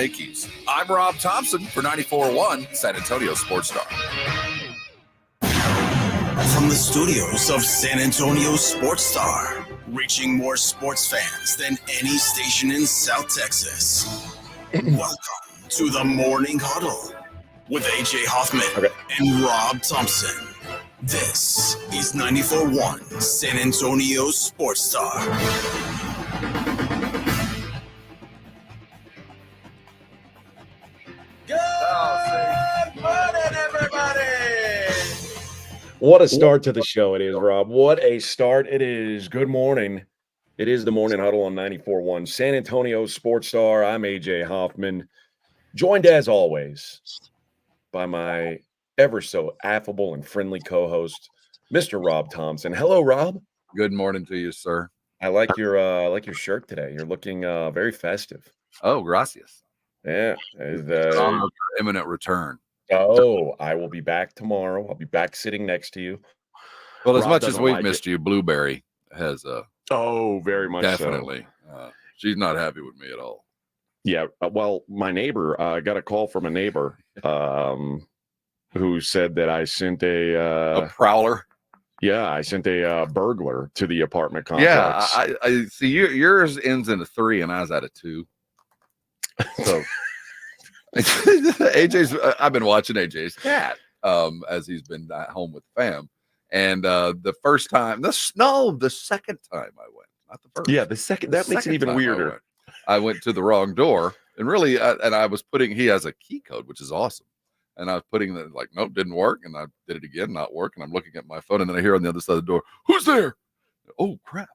Yankees. I'm Rob Thompson for 94.1 San Antonio Sports Star. From the studios of San Antonio Sports Star, reaching more sports fans than any station in South Texas. Welcome to the Morning Huddle with AJ Hoffman and Rob Thompson. This is 94.1 San Antonio Sports Star. Good morning, everybody. What a start to the show it is, Rob. What a start it is. Good morning. It is the Morning Huddle on 94.1 San Antonio Sports Star. I'm AJ Hoffman, joined as always by my ever so affable and friendly co-host, Mr. Rob Thompson. Hello, Rob. Good morning to you, sir. I like your shirt today. You're looking very festive. Oh, gracias. Yeah. Imminent return. Oh, I will be back tomorrow. I'll be back sitting next to you. Well, as Rob much as doesn't we've like missed you, Blueberry has very much definitely. She's not happy with me at all. Yeah, well, my neighbor, I got a call from a neighbor who said that I sent A prowler. Yeah, I sent a burglar to the apartment complex. Yeah, I see. Yours ends in a 3, and I was at a 2. So I've been watching AJ's cat as he's been at home with the fam, and the second time I went, not the first. Yeah, the second that makes it even weirder. I went to the wrong door, and really, and I was putting. He has a key code, which is awesome, and I was putting the nope, didn't work, and I did it again, not work, and I'm looking at my phone, and then I hear on the other side of the door, "Who's there?" Oh crap!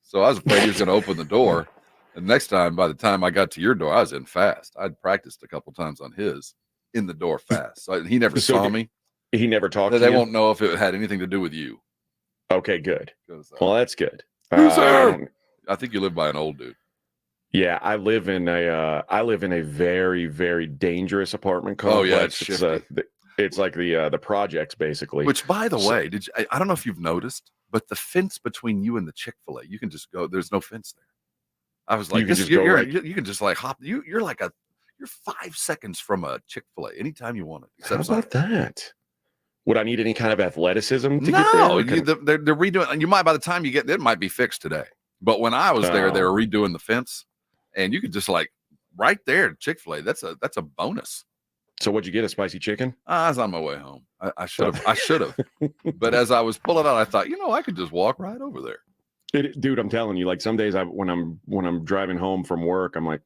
So I was afraid he was going to open the door. And next time, by the time I got to your door, I was in fast. I'd practiced a couple times on his in the door fast. So he never saw me. He never talked to you? They won't know if it had anything to do with you. Okay, good. Well, that's good. Who's there? I think you live by an old dude. Yeah, I live in a very, very dangerous apartment complex. Oh yeah, it's like the projects basically. Which, by the way, I don't know if you've noticed, but the fence between you and the Chick-fil-A, you can just go. There's no fence there. I was like, you can just like hop. You're 5 seconds from a Chick-fil-A anytime you want it. How about that? Would I need any kind of athleticism to get there? They're redoing, and you might by the time you get there, it might be fixed today. But when I was there, they were redoing the fence, and you could just right there, Chick-fil-A. That's a bonus. So what'd you get? A spicy chicken? I was on my way home. I should have. But as I was pulling out, I thought, I could just walk right over there. Dude, I'm telling you, some days when I'm driving home from work, I'm like,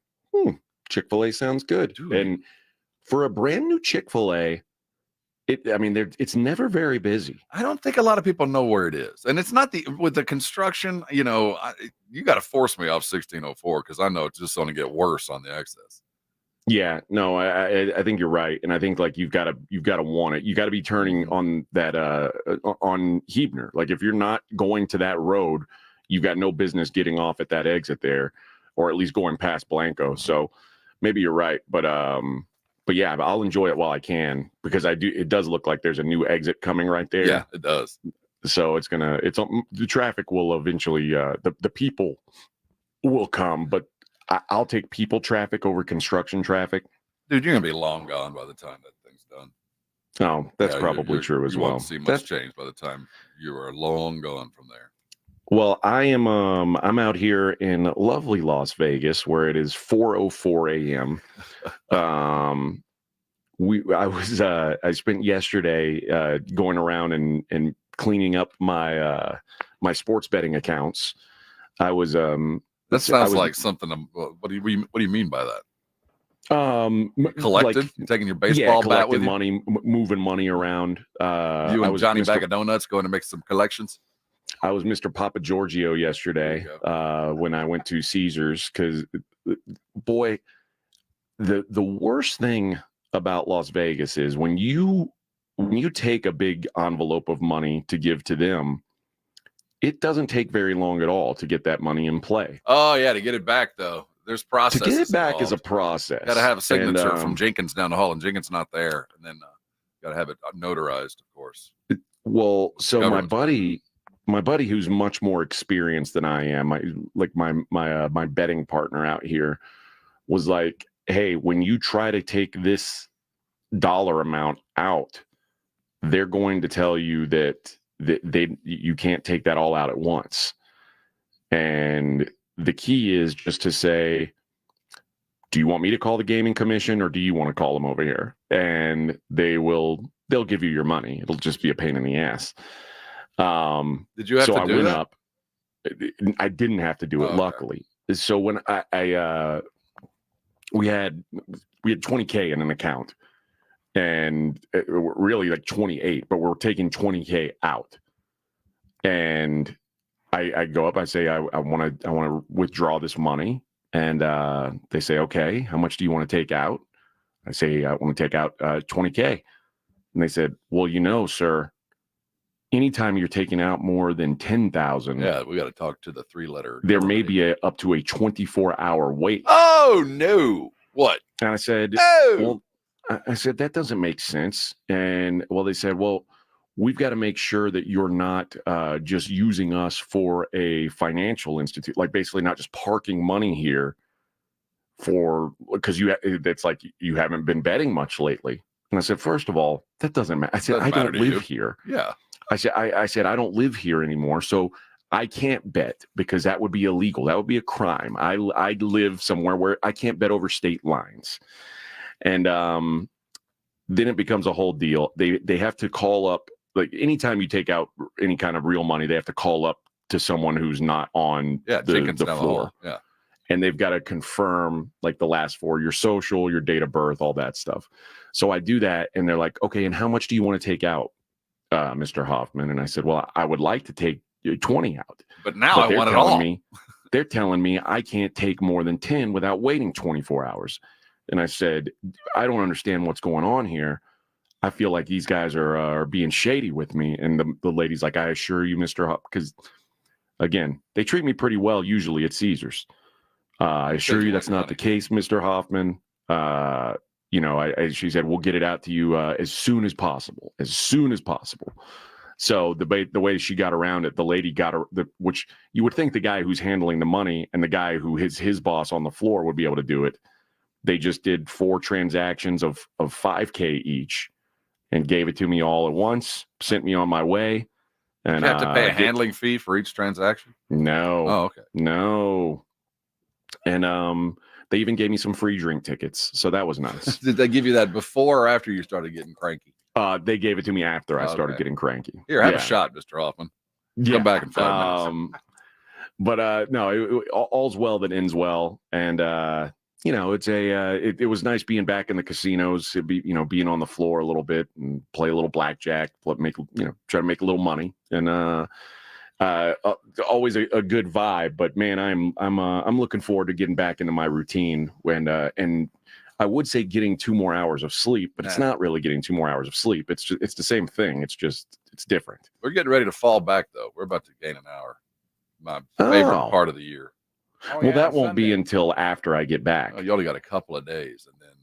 Chick-fil-A sounds good. Dude. And for a brand new Chick-fil-A, it's never very busy. I don't think a lot of people know where it is, and it's not with the construction. You got to force me off 1604 because I know it's just going to get worse on the excess. Yeah, no, I think you're right, and I think you've got to want it. You got to be turning on that on Huebner. If you're not going to that road, you've got no business getting off at that exit there, or at least going past Blanco. So maybe you're right, but yeah, I'll enjoy it while I can because it does look like there's a new exit coming right there. Yeah, it does. So the traffic will eventually the people will come, but I'll take people traffic over construction traffic. Dude, you're gonna be long gone by the time that thing's done. Oh, that's probably true as well. You won't see much change by the time you are long gone from there. Well, I'm out here in lovely Las Vegas where it is 4:04 a.m. I spent yesterday going around and cleaning up my my sports betting accounts. I was that sounds like something. What do you mean by that? Collected, taking your baseball bat with you? Money, moving money around. You and Johnny Bag of Donuts going to make some collections. I was Mr. Papa Giorgio yesterday when I went to Caesars because, boy, the worst thing about Las Vegas is when you take a big envelope of money to give to them, it doesn't take very long at all to get that money in play. Oh yeah, to get it back though, there's process. To get it back is a process. Got to have a signature from Jenkins down the hall, and Jenkins not there, and then got to have it notarized, of course. Well, so my buddy who's much more experienced than I am, my betting partner out here was like, hey, when you try to take this dollar amount out, they're going to tell you that you can't take that all out at once. And the key is just to say, do you want me to call the gaming commission or do you want to call them over here? And they'll give you your money. It'll just be a pain in the ass. Did you have to do that? Up. I didn't have to do it, luckily. So when we had $20K in an account, and really like 28, but we're taking $20K out. And I go up, I say, I want to withdraw this money. And they say, okay, how much do you want to take out? I say, I want to take out $20K. And they said, well, sir, anytime you're taking out more than 10,000. Yeah, we got to talk to the 3-letter. There may be up to a 24-hour wait. Oh, no. What? And I said, I said, that doesn't make sense. And they said, well, we've got to make sure that you're not just using us for a financial institute, like basically not just parking money here because that's like you haven't been betting much lately. And I said, first of all, that doesn't matter. I said, I don't live here. Yeah. I said, I don't live here anymore. So I can't bet because that would be illegal. That would be a crime. I live somewhere where I can't bet over state lines. And then it becomes a whole deal. They have to call up, like anytime you take out any kind of real money, they have to call up to someone who's not on the floor. Yeah. And they've got to confirm like the last 4, your social, your date of birth, all that stuff. So I do that and they're like, okay, and how much do you want to take out, Mr. Hoffman? And I said, well, I would like to take 20 out. But now I want it all. They're telling me I can't take more than 10 without waiting 24 hours. And I said, I don't understand what's going on here. I feel like these guys are being shady with me. And the lady's like, I assure you, Mr. Hoffman, because, again, they treat me pretty well usually at Caesars. I assure you that's not the case, Mr. Hoffman. She said, we'll get it out to you as soon as possible. As soon as possible. So the way she got around it, the lady got which you would think the guy who's handling the money and the guy who is his boss on the floor would be able to do it. They just did 4 transactions of $5K each and gave it to me all at once, sent me on my way. And you have to pay a handling fee for each transaction? No. Oh, okay. No. And they even gave me some free drink tickets. So that was nice. Did they give you that before or after you started getting cranky? They gave it to me after I started getting cranky. Here, have a shot, Mr. Hoffman. Come back in 5 minutes. But no, all's well that ends well. And, it was nice being back in the casinos, being on the floor a little bit and play a little blackjack, try to make a little money. And always a good vibe. But man, I'm looking forward to getting back into my routine and I would say getting 2 more hours of sleep, but it's not really getting 2 more hours of sleep. It's the same thing. It's different. We're getting ready to fall back though. We're about to gain an hour. My favorite part of the year. That won't be until after I get back. You only got a couple of days, and then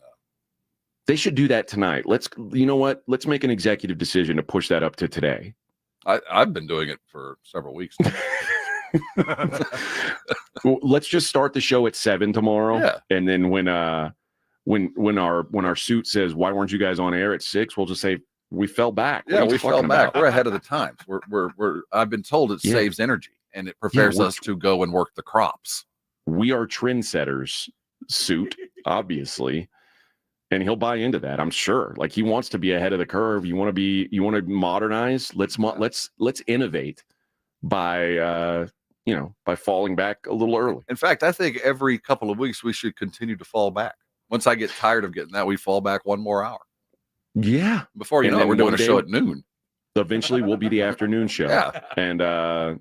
they should do that tonight. You know what? Let's make an executive decision to push that up to today. I've been doing it for several weeks now. Let's just start the show at 7 tomorrow. Yeah. And then when our suit says, why weren't you guys on air at 6? We'll just say we fell back. Yeah, we fell back. We're ahead of the times. I've been told it saves energy and it prepares us to go and work the crops. We are trendsetters, suit, obviously. And he'll buy into that, I'm sure. Like he wants to be ahead of the curve. You want to modernize. Let's innovate by falling back a little early. In fact, I think every couple of weeks we should continue to fall back. Once I get tired of getting that, we fall back 1 more hour. Yeah. Before you know it, we're doing a show at noon. Eventually, we'll be the afternoon show. Yeah. And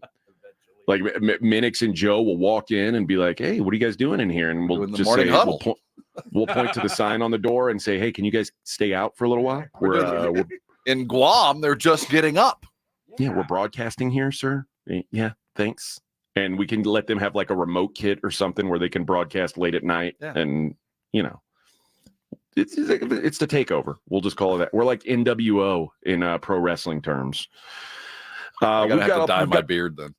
like Minix and Joe will walk in and be like, "Hey, what are you guys doing in here?" And we'll just say, we'll point to the sign on the door and say, "Hey, can you guys stay out for a little while?" We're in Guam. They're just getting up. Yeah, we're broadcasting here, sir. Yeah, thanks. And we can let them have like a remote kit or something where they can broadcast late at night. Yeah. And it's the takeover. We'll just call it that. We're like NWO in pro wrestling terms. I'm gonna have to dye my beard then.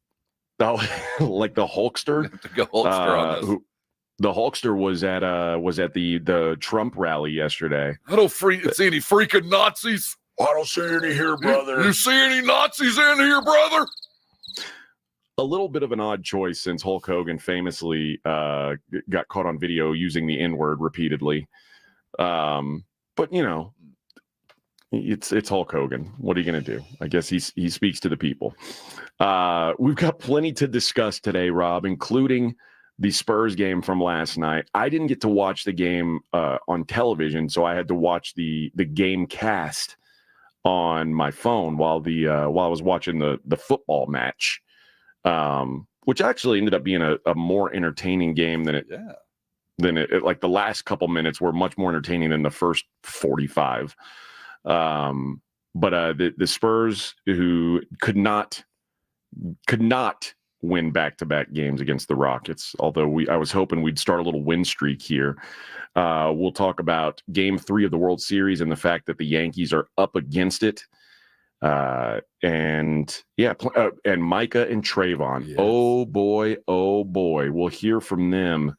Oh, like the Hulkster? To go Hulkster on this. The Hulkster was at the Trump rally yesterday. I don't see any freaking Nazis. I don't see any here, brother. You see any Nazis in here, brother? A little bit of an odd choice since Hulk Hogan famously got caught on video using the N-word repeatedly. But you know, it's Hulk Hogan. What are you going to do? I guess he speaks to the people. We've got plenty to discuss today, Rob, including the Spurs game from last night. I didn't get to watch the game on television, so I had to watch the game cast on my phone while I was watching the football match, which actually ended up being a more entertaining game than it like the last couple minutes were much more entertaining than the first 45. But the Spurs, who could not win back-to-back games against the Rockets, although I was hoping we'd start a little win streak here. We'll talk about Game 3 of the World Series and the fact that the Yankees are up against it. And Micah and Trayvon. Yes. Oh boy. We'll hear from them.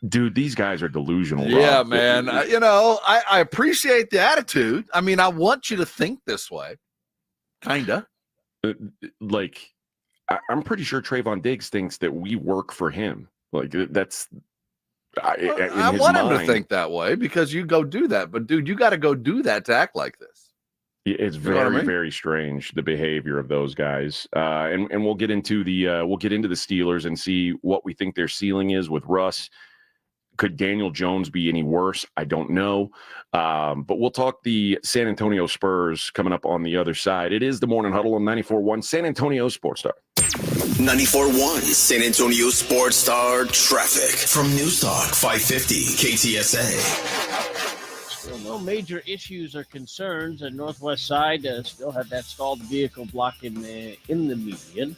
Dude, these guys are delusional. Yeah, Rob. man. I appreciate the attitude. I mean, I want you to think this way. Kinda. Like, I'm pretty sure Trayvon Diggs thinks that we work for him. Like, that's... I want him to think that way because you go do that. But, dude, you got to go do that to act like this. It's very, very strange, the behavior of those guys. And we'll get into the Steelers and see what we think their ceiling is with Russ. Could Daniel Jones be any worse? I don't know. But we'll talk the San Antonio Spurs coming up on the other side. It is the Morning Huddle on 94.1 San Antonio Sports Star. 94.1 San Antonio Sports Star traffic from Newstalk 550 KTSA. Still no major issues or concerns. The northwest side still had that stalled vehicle blocking in the median.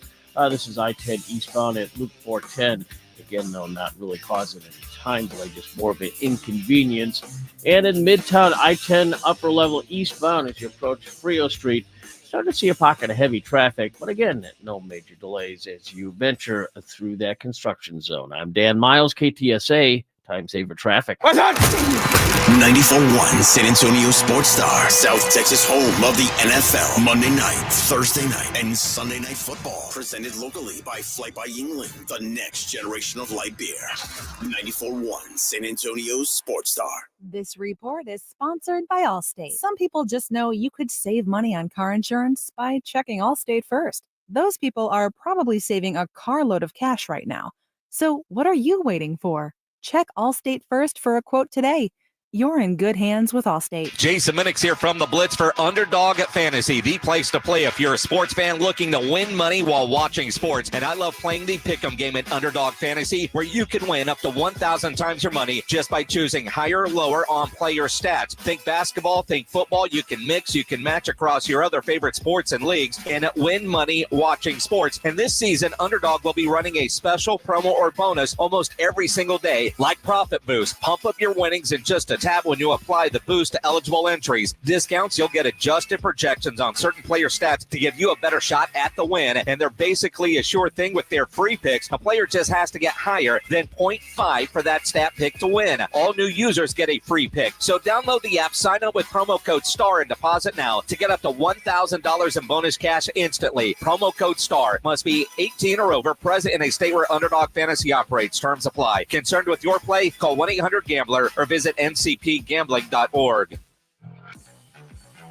This is I-10 eastbound at Loop 410. Again, though, not really causing any time delay, just more of an inconvenience. And in Midtown, I-10 upper level eastbound as you approach Frio Street, starting to see a pocket of heavy traffic, but again, no major delays as you venture through that construction zone. I'm Dan Miles, KTSA, Time Saver Traffic. 94.1 San Antonio Sports Star, South Texas home of the NFL. Monday night, Thursday night, and Sunday night football. Presented locally by Flight by Yingling, the next generation of light beer. 94.1 San Antonio Sports Star. This report is sponsored by Allstate. Some people just know you could save money on car insurance by checking Allstate first. Those people are probably saving a carload of cash right now. So what are you waiting for? Check Allstate first for a quote today. You're in good hands with Allstate. Jason Minix here from the Blitz for Underdog Fantasy, the place to play if you're a sports fan looking to win money while watching sports. And I love playing the Pick'em game at Underdog Fantasy, where you can win up to 1,000 times your money just by choosing higher or lower on player stats. Think basketball, think football. You can mix, you can match across your other favorite sports and leagues and win money watching sports. And this season, Underdog will be running a special promo or bonus almost every single day, like Profit Boost. Pump up your winnings in just a tab when you apply the boost to eligible entries. Discounts, you'll get adjusted projections on certain player stats to give you a better shot at the win, and they're basically a sure thing with their free picks. A player just has to get higher than 0.5 for that stat pick to win. All new users get a free pick. So download the app, sign up with promo code STAR, and deposit now to get up to $1,000 in bonus cash instantly. Promo code STAR. Must be 18 or over, present in a state where Underdog Fantasy operates. Terms apply. Concerned with your play? Call 1-800-GAMBLER or visit ncpgambling.org.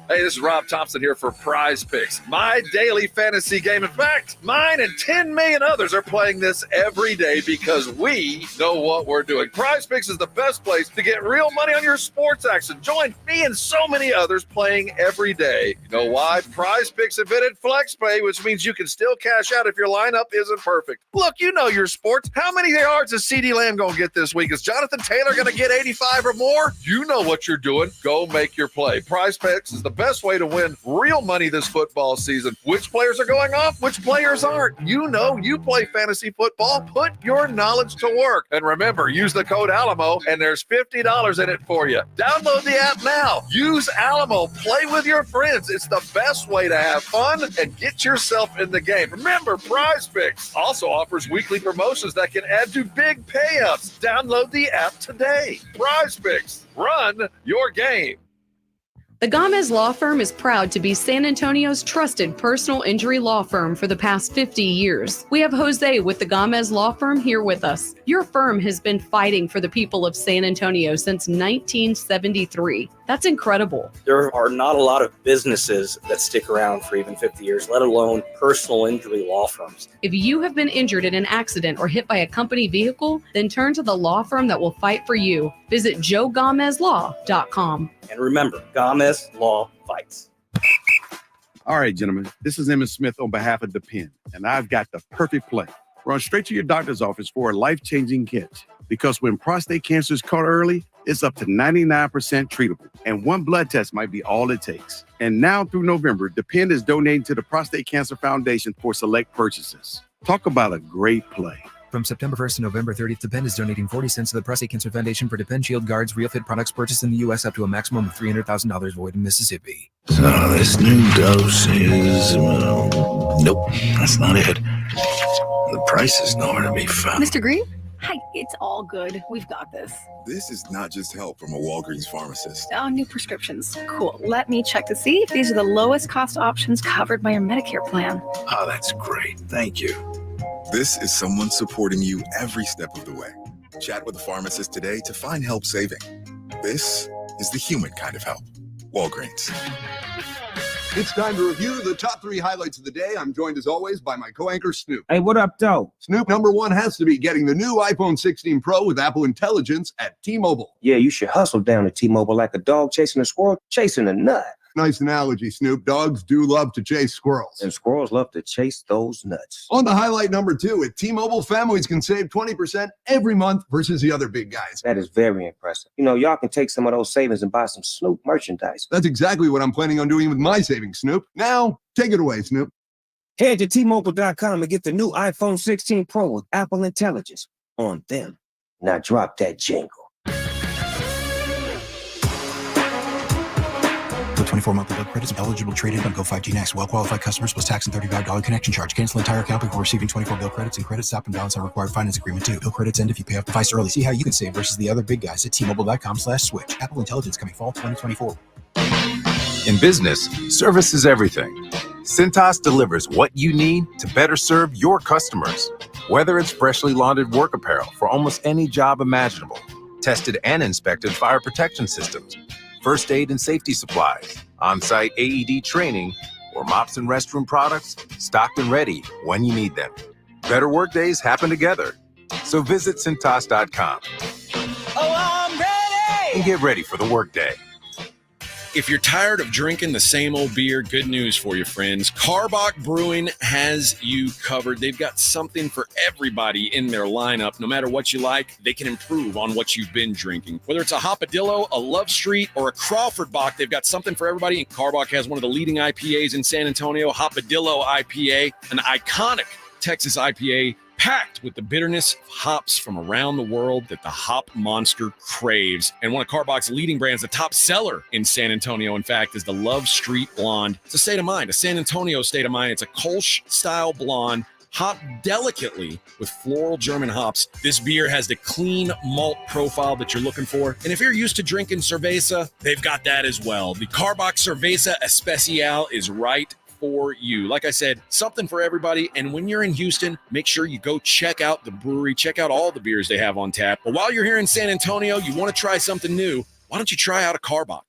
Hey, this is Rob Thompson here for Prize Picks, my daily fantasy game. In fact, mine and 10 million others are playing this every day because we know what we're doing. Prize Picks is the best place to get real money on your sports action. Join me and so many others playing every day. You know why? Prize Picks invented FlexPay, which means you can still cash out if your lineup isn't perfect. Look, you know your sports. How many yards is CeeDee Lamb going to get this week? Is Jonathan Taylor going to get 85 or more? You know what you're doing. Go make your play. Prize Picks is the best way to win real money this football season. Which players are going off? Which players aren't? You know you play fantasy football. Put your knowledge to work. And remember, use the code Alamo, and there's $50 in it for you. Download the app now. Use Alamo. Play with your friends. It's the best way to have fun and get yourself in the game. Remember, Prize Picks also offers weekly promotions that can add to big payouts. Download the app today. Prize Picks. Run your game. The Gomez Law Firm is proud to be San Antonio's trusted personal injury law firm for the past 50 years. We have Jose with the Gomez Law Firm here with us. Your firm has been fighting for the people of San Antonio since 1973. That's incredible. There are not a lot of businesses that stick around for even 50 years, let alone personal injury law firms. If you have been injured in an accident or hit by a company vehicle, then turn to the law firm that will fight for you. Visit joegomezlaw.com. And remember, Gomez Law Fights. All right, gentlemen, this is Emmett Smith on behalf of Depend, and I've got the perfect play. Run straight to your doctor's office for a life-changing kit. Because when prostate cancer is caught early, it's up to 99% treatable, and one blood test might be all it takes. And now through November, Depend is donating to the Prostate Cancer Foundation for select purchases. Talk about a great play. From September 1st to November 30th, Depend is donating 40 cents to the Prostate Cancer Foundation for Depend Shield Guards Real Fit products purchased in the U.S. up to a maximum of $300,000 void in Mississippi. So this new dose is... nope, that's not it. The price is nowhere to be found. Mr. Green? Hi, it's all good. We've got this. This is not just help from a Walgreens pharmacist. Oh, new prescriptions. Cool. Let me check to see if these are the lowest cost options covered by your Medicare plan. Oh, that's great. Thank you. This is someone supporting you every step of the way. Chat with a pharmacist today to find help saving. This is the human kind of help. Walgreens. It's time to review the top 3 highlights of the day. I'm joined as always by my co-anchor Snoop. Hey, what up, though? Snoop, number 1 has to be getting the new iPhone 16 Pro with Apple Intelligence at T-Mobile. Yeah, you should hustle down to T-Mobile like a dog chasing a squirrel, chasing a nut. Nice analogy, Snoop. Dogs do love to chase squirrels. And squirrels love to chase those nuts. On to highlight number 2, at T-Mobile, families can save 20% every month versus the other big guys. That is very impressive. You know, y'all can take some of those savings and buy some Snoop merchandise. That's exactly what I'm planning on doing with my savings, Snoop. Now, take it away, Snoop. Head to T-Mobile.com and get the new iPhone 16 Pro with Apple Intelligence on them. Now drop that jingle. For 24 monthly bill credits, eligible trade-in on Go 5G Next. Well-qualified customers plus tax and $35 connection charge. Cancel entire account before receiving 24 bill credits, and credit stop and balance on required finance agreement too. Bill credits end if you pay off device early. See how you can save versus the other big guys at T-Mobile.com/switch. Apple Intelligence coming fall 2024. In business, service is everything. Cintas delivers what you need to better serve your customers. Whether it's freshly laundered work apparel for almost any job imaginable, tested and inspected fire protection systems, first aid and safety supplies, on-site AED training, or mops and restroom products, stocked and ready when you need them. Better work days happen together. So visit Cintas.com. Oh, I'm ready! And get ready for the workday. If you're tired of drinking the same old beer, good news for you, friends. Karbach Brewing has you covered. They've got something for everybody in their lineup. No matter what you like, they can improve on what you've been drinking. Whether it's a Hopadillo, a Love Street, or a Crawford Bock, they've got something for everybody. And Karbach has one of the leading IPAs in San Antonio, Hopadillo IPA, an iconic Texas IPA packed with the bitterness of hops from around the world that the hop monster craves. And one of Karbach's leading brands, the top seller in San Antonio, in fact, is the Love Street Blonde. It's a state of mind, a San Antonio state of mind. It's a Kolsch-style blonde, hopped delicately with floral German hops. This beer has the clean malt profile that you're looking for. And if you're used to drinking cerveza, they've got that as well. The Karbach Cerveza Especial is right for you. Like I said, something for everybody. And when you're in Houston, make sure you go check out the brewery, check out all the beers they have on tap. But while you're here in San Antonio, you want to try something new, why don't you try out a Karbach?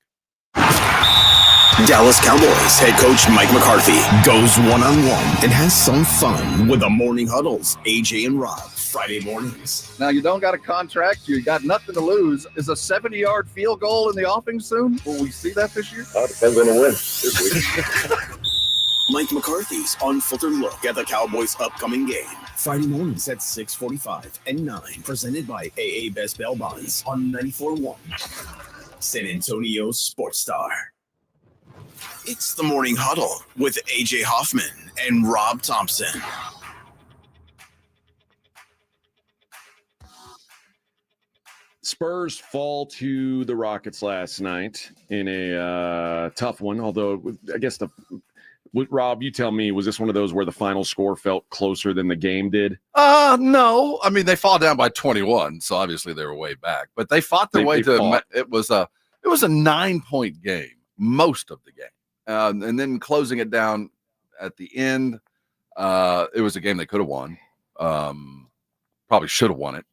Dallas Cowboys head coach Mike McCarthy goes one-on-one and has some fun with the Morning Huddles, AJ and Rob, Friday mornings. Now, you don't got a contract. You got nothing to lose. Is a 70-yard field goal in the offing soon? Will we see that this year? Depends on the win this week. Mike McCarthy's unfiltered look at the Cowboys' upcoming game. Friday mornings at 6:45 and 9. Presented by AA Best Bail Bonds on 94.1. San Antonio Sports Star. It's the Morning Huddle with AJ Hoffman and Rob Thompson. Spurs fall to the Rockets last night in a tough one, although I guess Rob, you tell me, was this one of those where the final score felt closer than the game did? No. I mean, they fall down by 21, so obviously they were way back. But they fought their way to it was a 9-point game most of the game, and then closing it down at the end. It was a game they could have won. Probably should have won it.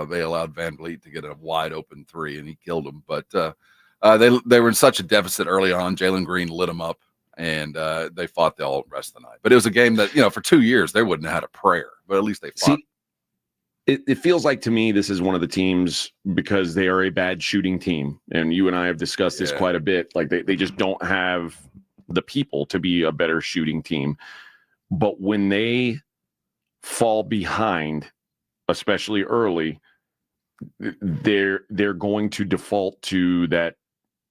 They allowed Van Vliet to get a wide open three, and he killed them. But they were in such a deficit early on. Jalen Green lit them up, and they fought the all rest of the night. But it was a game that, for 2 years they wouldn't have had a prayer, but at least they fought. See, it feels like to me this is one of the teams, because they are a bad shooting team, and you and I have discussed this quite a bit. Like they just don't have the people to be a better shooting team. But when they fall behind, especially early, they're going to default to that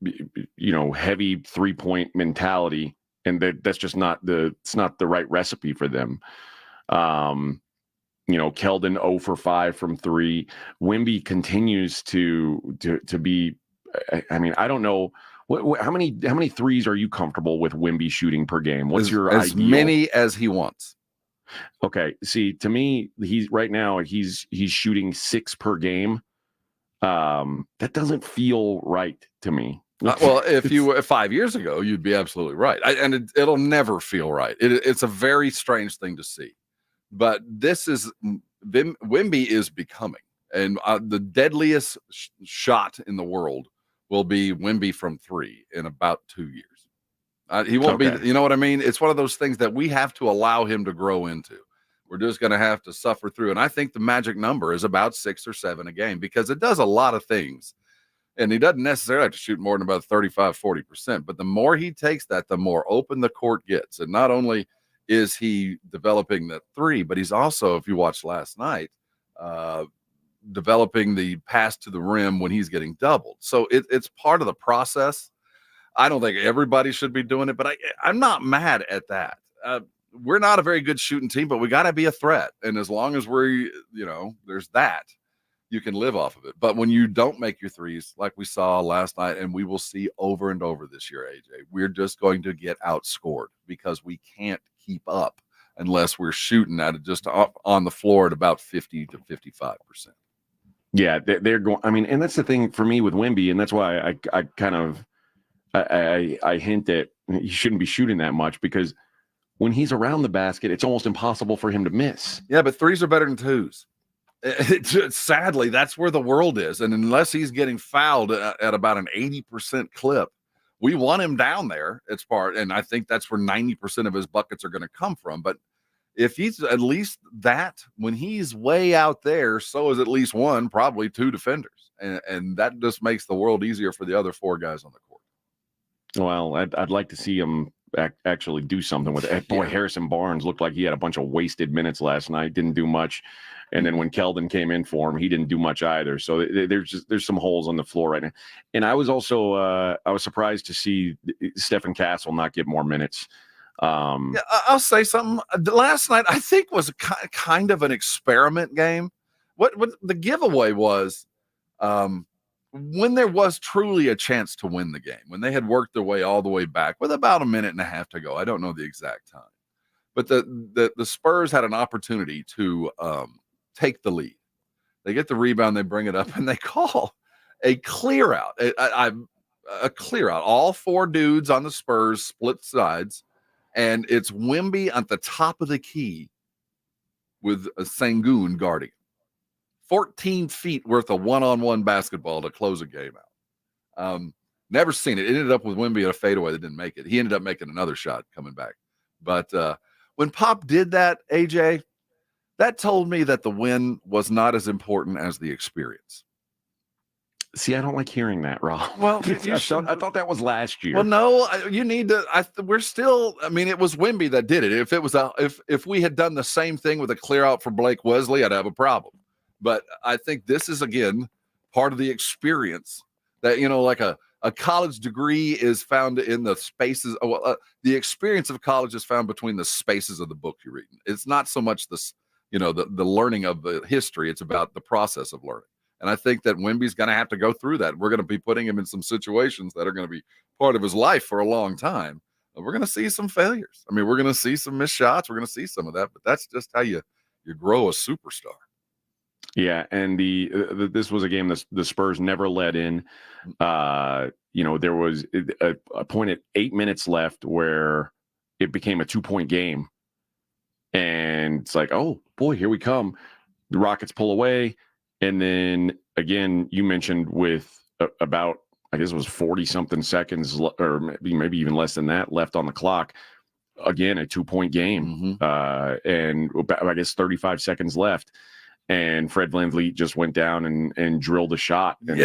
heavy 3-point mentality, and that's just not the right recipe for them. Keldon 0 for 5 from 3. Wemby continues to be. I mean, I don't know how many threes are you comfortable with Wemby shooting per game? What's your as ideal? Many as he wants. Okay. See, to me, he's shooting 6 per game. That doesn't feel right to me. Well, if 5 years ago, you'd be absolutely right. It'll never feel right. It's a very strange thing to see. But this is Wemby is becoming, and the deadliest shot in the world will be Wemby from 3 in about 2 years. He won't be. You know what I mean? It's one of those things that we have to allow him to grow into. We're just going to have to suffer through. And I think the magic number is about 6 or 7 a game, because it does a lot of things. And he doesn't necessarily have to shoot more than about 35-40%. But the more he takes that, the more open the court gets. And not only is he developing the 3, but he's also, if you watched last night, developing the pass to the rim when he's getting doubled. So it's part of the process. I don't think everybody should be doing it, but I'm not mad at that. We're not a very good shooting team, but we got to be a threat. And as long as there's that, you can live off of it. But when you don't make your threes, like we saw last night, and we will see over and over this year, AJ, we're just going to get outscored, because we can't keep up unless we're shooting at it just on the floor at about 50 to 55%. Yeah, they're going. I mean, and that's the thing for me with Wemby, and that's why I kind of I hint that he shouldn't be shooting that much, because when he's around the basket, it's almost impossible for him to miss. Yeah, but 3s are better than 2s. Sadly, that's where the world is. And unless he's getting fouled at about an 80% clip, we want him down there. And I think that's where 90% of his buckets are going to come from. But if he's at least that, when he's way out there, so is at least 1, probably 2 defenders. And that just makes the world easier for the other 4 guys on the court. Well, I'd like to see him actually do something with it. Boy, Harrison Barnes looked like he had a bunch of wasted minutes last night. Didn't do much. And then when Keldon came in for him, he didn't do much either. So there's some holes on the floor right now. And I was also I was surprised to see Stephen Castle not get more minutes. I'll say something. Last night, I think, was kind of an experiment game. What the giveaway was, when there was truly a chance to win the game, when they had worked their way all the way back with about a minute and a half to go. I don't know the exact time, but the Spurs had an opportunity to take the lead. They get the rebound, they bring it up, and they call a clear out. A clear out. All 4 dudes on the Spurs split sides, and it's Wemby at the top of the key with a Sengun guarding. 14 feet worth of one-on-one basketball to close a game out. Never seen it. It ended up with Wemby at a fadeaway that didn't make it. He ended up making another shot coming back. But when Pop did that, AJ, that told me that the win was not as important as the experience. See, I don't like hearing that, Rob. Well, I thought that was last year. Well, no, you need to. We're still. I mean, it was Wemby that did it. If it was if we had done the same thing with a clear out for Blake Wesley, I'd have a problem. But I think this is, again, part of the experience That, like a college degree is found in the spaces. The experience of college is found between the spaces of the book you're reading. It's not so much this, the learning of the history. It's about the process of learning. And I think that Wemby's going to have to go through that. We're going to be putting him in some situations that are going to be part of his life for a long time. And we're going to see some failures. I mean, we're going to see some missed shots. We're going to see some of that. But that's just how you grow a superstar. Yeah, and this was a game that the Spurs never let in. There was a point at 8 minutes left where it became a 2-point game, and it's like, oh boy, here we come. The Rockets pull away, and then again, you mentioned with about, I guess it was 40-something seconds, or maybe even less than that, left on the clock. Again, a 2-point game, and I guess 35 seconds left. And Fred VanVleet just went down and drilled a shot. And,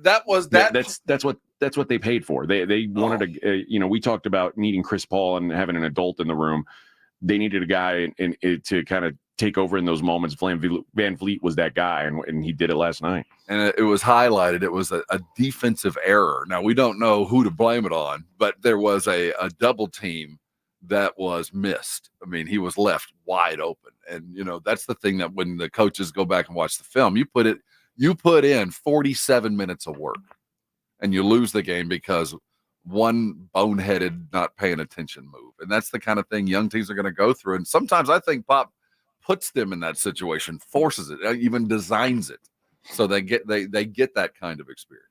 that was that. That's what they paid for. They wanted we talked about needing Chris Paul and having an adult in the room. They needed a guy to kind of take over in those moments. VanVleet was that guy, and he did it last night. And it was highlighted. It was a defensive error. Now, we don't know who to blame it on, but there was a double team that was missed. I mean, he was left wide open. And, that's the thing that when the coaches go back and watch the film, you put in 47 minutes of work and you lose the game because one boneheaded, not paying attention move. And that's the kind of thing young teams are going to go through. And sometimes I think Pop puts them in that situation, forces it, even designs it so they get that kind of experience.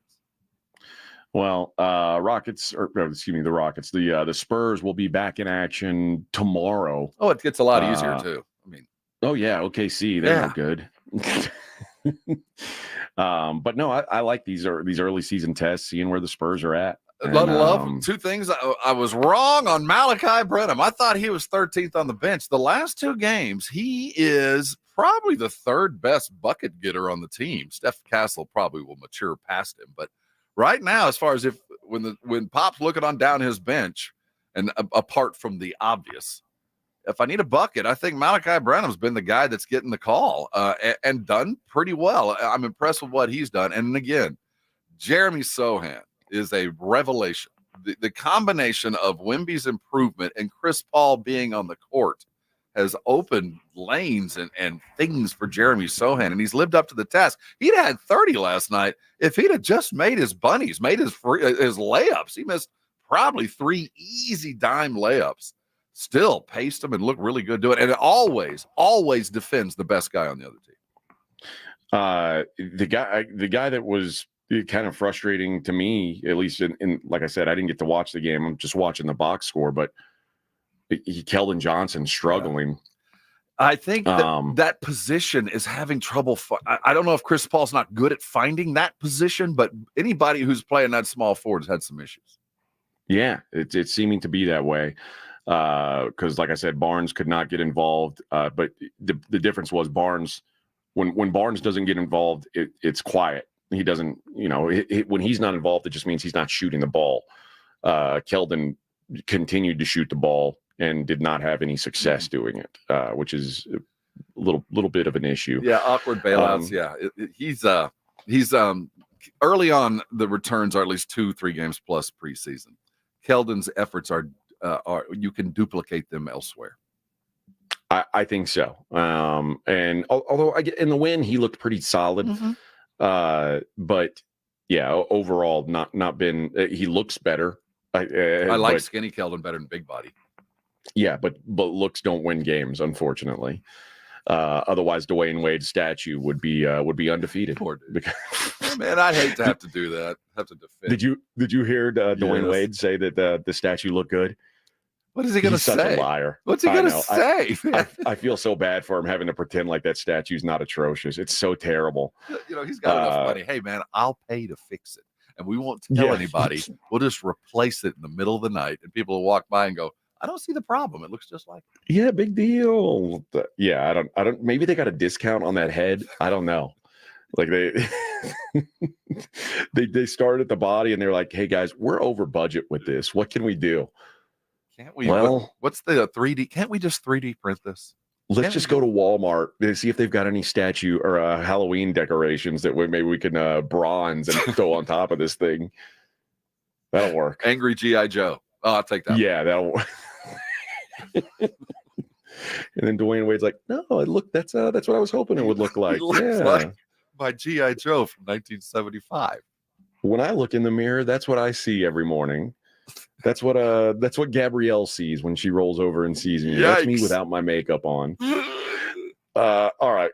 Well, the Rockets. The Spurs will be back in action tomorrow. Oh, it gets a lot easier too. I mean, oh yeah, OKC, they're no good. But no, I like these early season tests, seeing where the Spurs are at. Love two things. I was wrong on Malachi Branham. I thought he was 13th on the bench. The last 2 games, he is probably the 3rd best bucket getter on the team. Steph Castle probably will mature past him, but right now, as far as when Pop's looking on down his bench, and apart from the obvious, if I need a bucket, I think Malachi Branham's been the guy that's getting the call and done pretty well. I'm impressed with what he's done. And again, Jeremy Sohan is a revelation. The combination of Wemby's improvement and Chris Paul being on the court has opened lanes and things for Jeremy Sohan, and he's lived up to the task. He'd had 30 last night. If he'd have just made his bunnies, made his layups, he missed probably 3 easy dime layups, still paced them and looked really good doing it. And it always defends the best guy on the other team. The guy that was kind of frustrating to me, at least in like I said, I didn't get to watch the game. I'm just watching the box score, but Keldon Johnson struggling. I think that position is having trouble. I don't know if Chris Paul's not good at finding that position, but anybody who's playing that small forward has had some issues. Yeah, it's seeming to be that way. Because, like I said, Barnes could not get involved. But the difference was Barnes, when Barnes doesn't get involved, it's quiet. He doesn't, when he's not involved, it just means he's not shooting the ball. Keldon continued to shoot the ball and did not have any success doing it, which is a little bit of an issue. Yeah, awkward bailouts. He's early on. The returns are at least 2-3 games plus preseason. Keldon's efforts are you can duplicate them elsewhere. I think so. And although in the win he looked pretty solid, but yeah, overall not been. He looks better. I like skinny Keldon better than big body. Yeah, but looks don't win games, unfortunately. Otherwise, Dwayne Wade's statue would be undefeated. Poor dude. Man, I'd hate to have to do that. Have to defend. Did you hear Dwayne Wade say that the statue looked good? What is he going to say? Such a liar. What's he going to say? I feel so bad for him having to pretend like that statue's not atrocious. It's so terrible. He's got enough money. Hey, man, I'll pay to fix it, and we won't tell anybody. We'll just replace it in the middle of the night, and people will walk by and go, I don't see the problem. It looks just like it. Yeah, big deal. Yeah, I don't. Maybe they got a discount on that head. I don't know. Like they started at the body and they're like, "Hey guys, we're over budget with this. What can we do?" Can't we? Well, what's the 3D? Can't we just 3D print this? Let's just go to Walmart and see if they've got any statue or Halloween decorations that maybe we can bronze and throw on top of this thing. That'll work. Angry G.I. Joe. Oh, I'll take that. Yeah, that'll work. And then Dwayne Wade's like, no, look, that's what I was hoping it would look like. It looks like my G.I. Joe from 1975. When I look in the mirror, that's what I see every morning. That's what Gabrielle sees when she rolls over and sees me. Yikes. That's me without my makeup on. All right.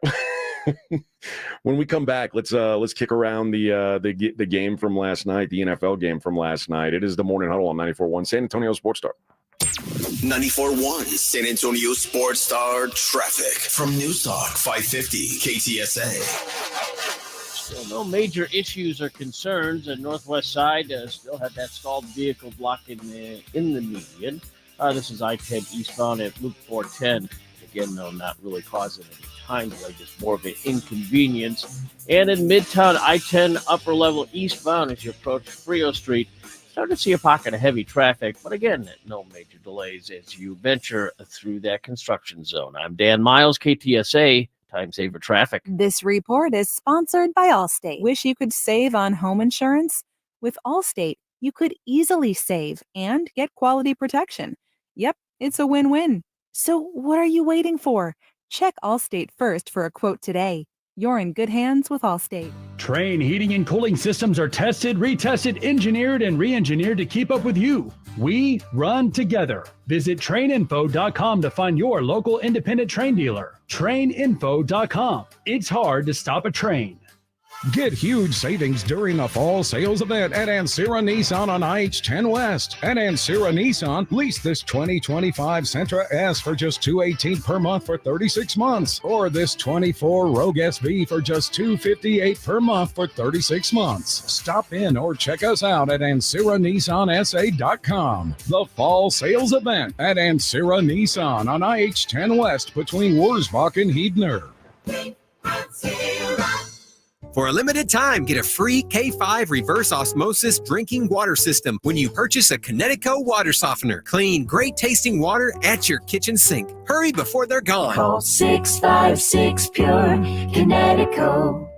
When we come back, let's kick around the game from last night, the NFL game from last night. It is the Morning Huddle on 94.1 San Antonio Sports Star. 94.1 San Antonio Sports Star traffic from News Talk 550 KTSA. Still no major issues or concerns. The northwest side still had that stalled vehicle blocking in the median. This is I-10 eastbound at Loop 410. Again, though, not really causing any time delay, just more of an inconvenience. And in Midtown, I-10 upper level eastbound as you approach Frio Street, starting to see a pocket of heavy traffic, but again, no major delays as you venture through that construction zone. I'm Dan Miles, KTSA, Time Saver Traffic. This report is sponsored by Allstate. Wish you could save on home insurance? With Allstate, you could easily save and get quality protection. Yep, it's a win-win. So what are you waiting for? Check Allstate first for a quote today. You're in good hands with Allstate. Trane heating and cooling systems are tested, retested, engineered, and re-engineered to keep up with you. We run together. Visit TraneInfo.com to find your local independent Trane dealer. TraneInfo.com. It's hard to stop a train. Get huge savings during the fall sales event at Ancira Nissan on IH-10 West. At Ancira Nissan, lease this 2025 Sentra S for just $218 per month for 36 months, or this 24 Rogue SV for just $258 per month for 36 months. Stop in or check us out at AnciraNissanSA.com. The fall sales event at Ancira Nissan on IH-10 West between Wurzbach and Heidner. For a limited time, get a free K5 reverse osmosis drinking water system when you purchase a Connecticut water softener. Clean, great tasting water at your kitchen sink. Hurry before they're gone. Call 656 Pure Connecticut.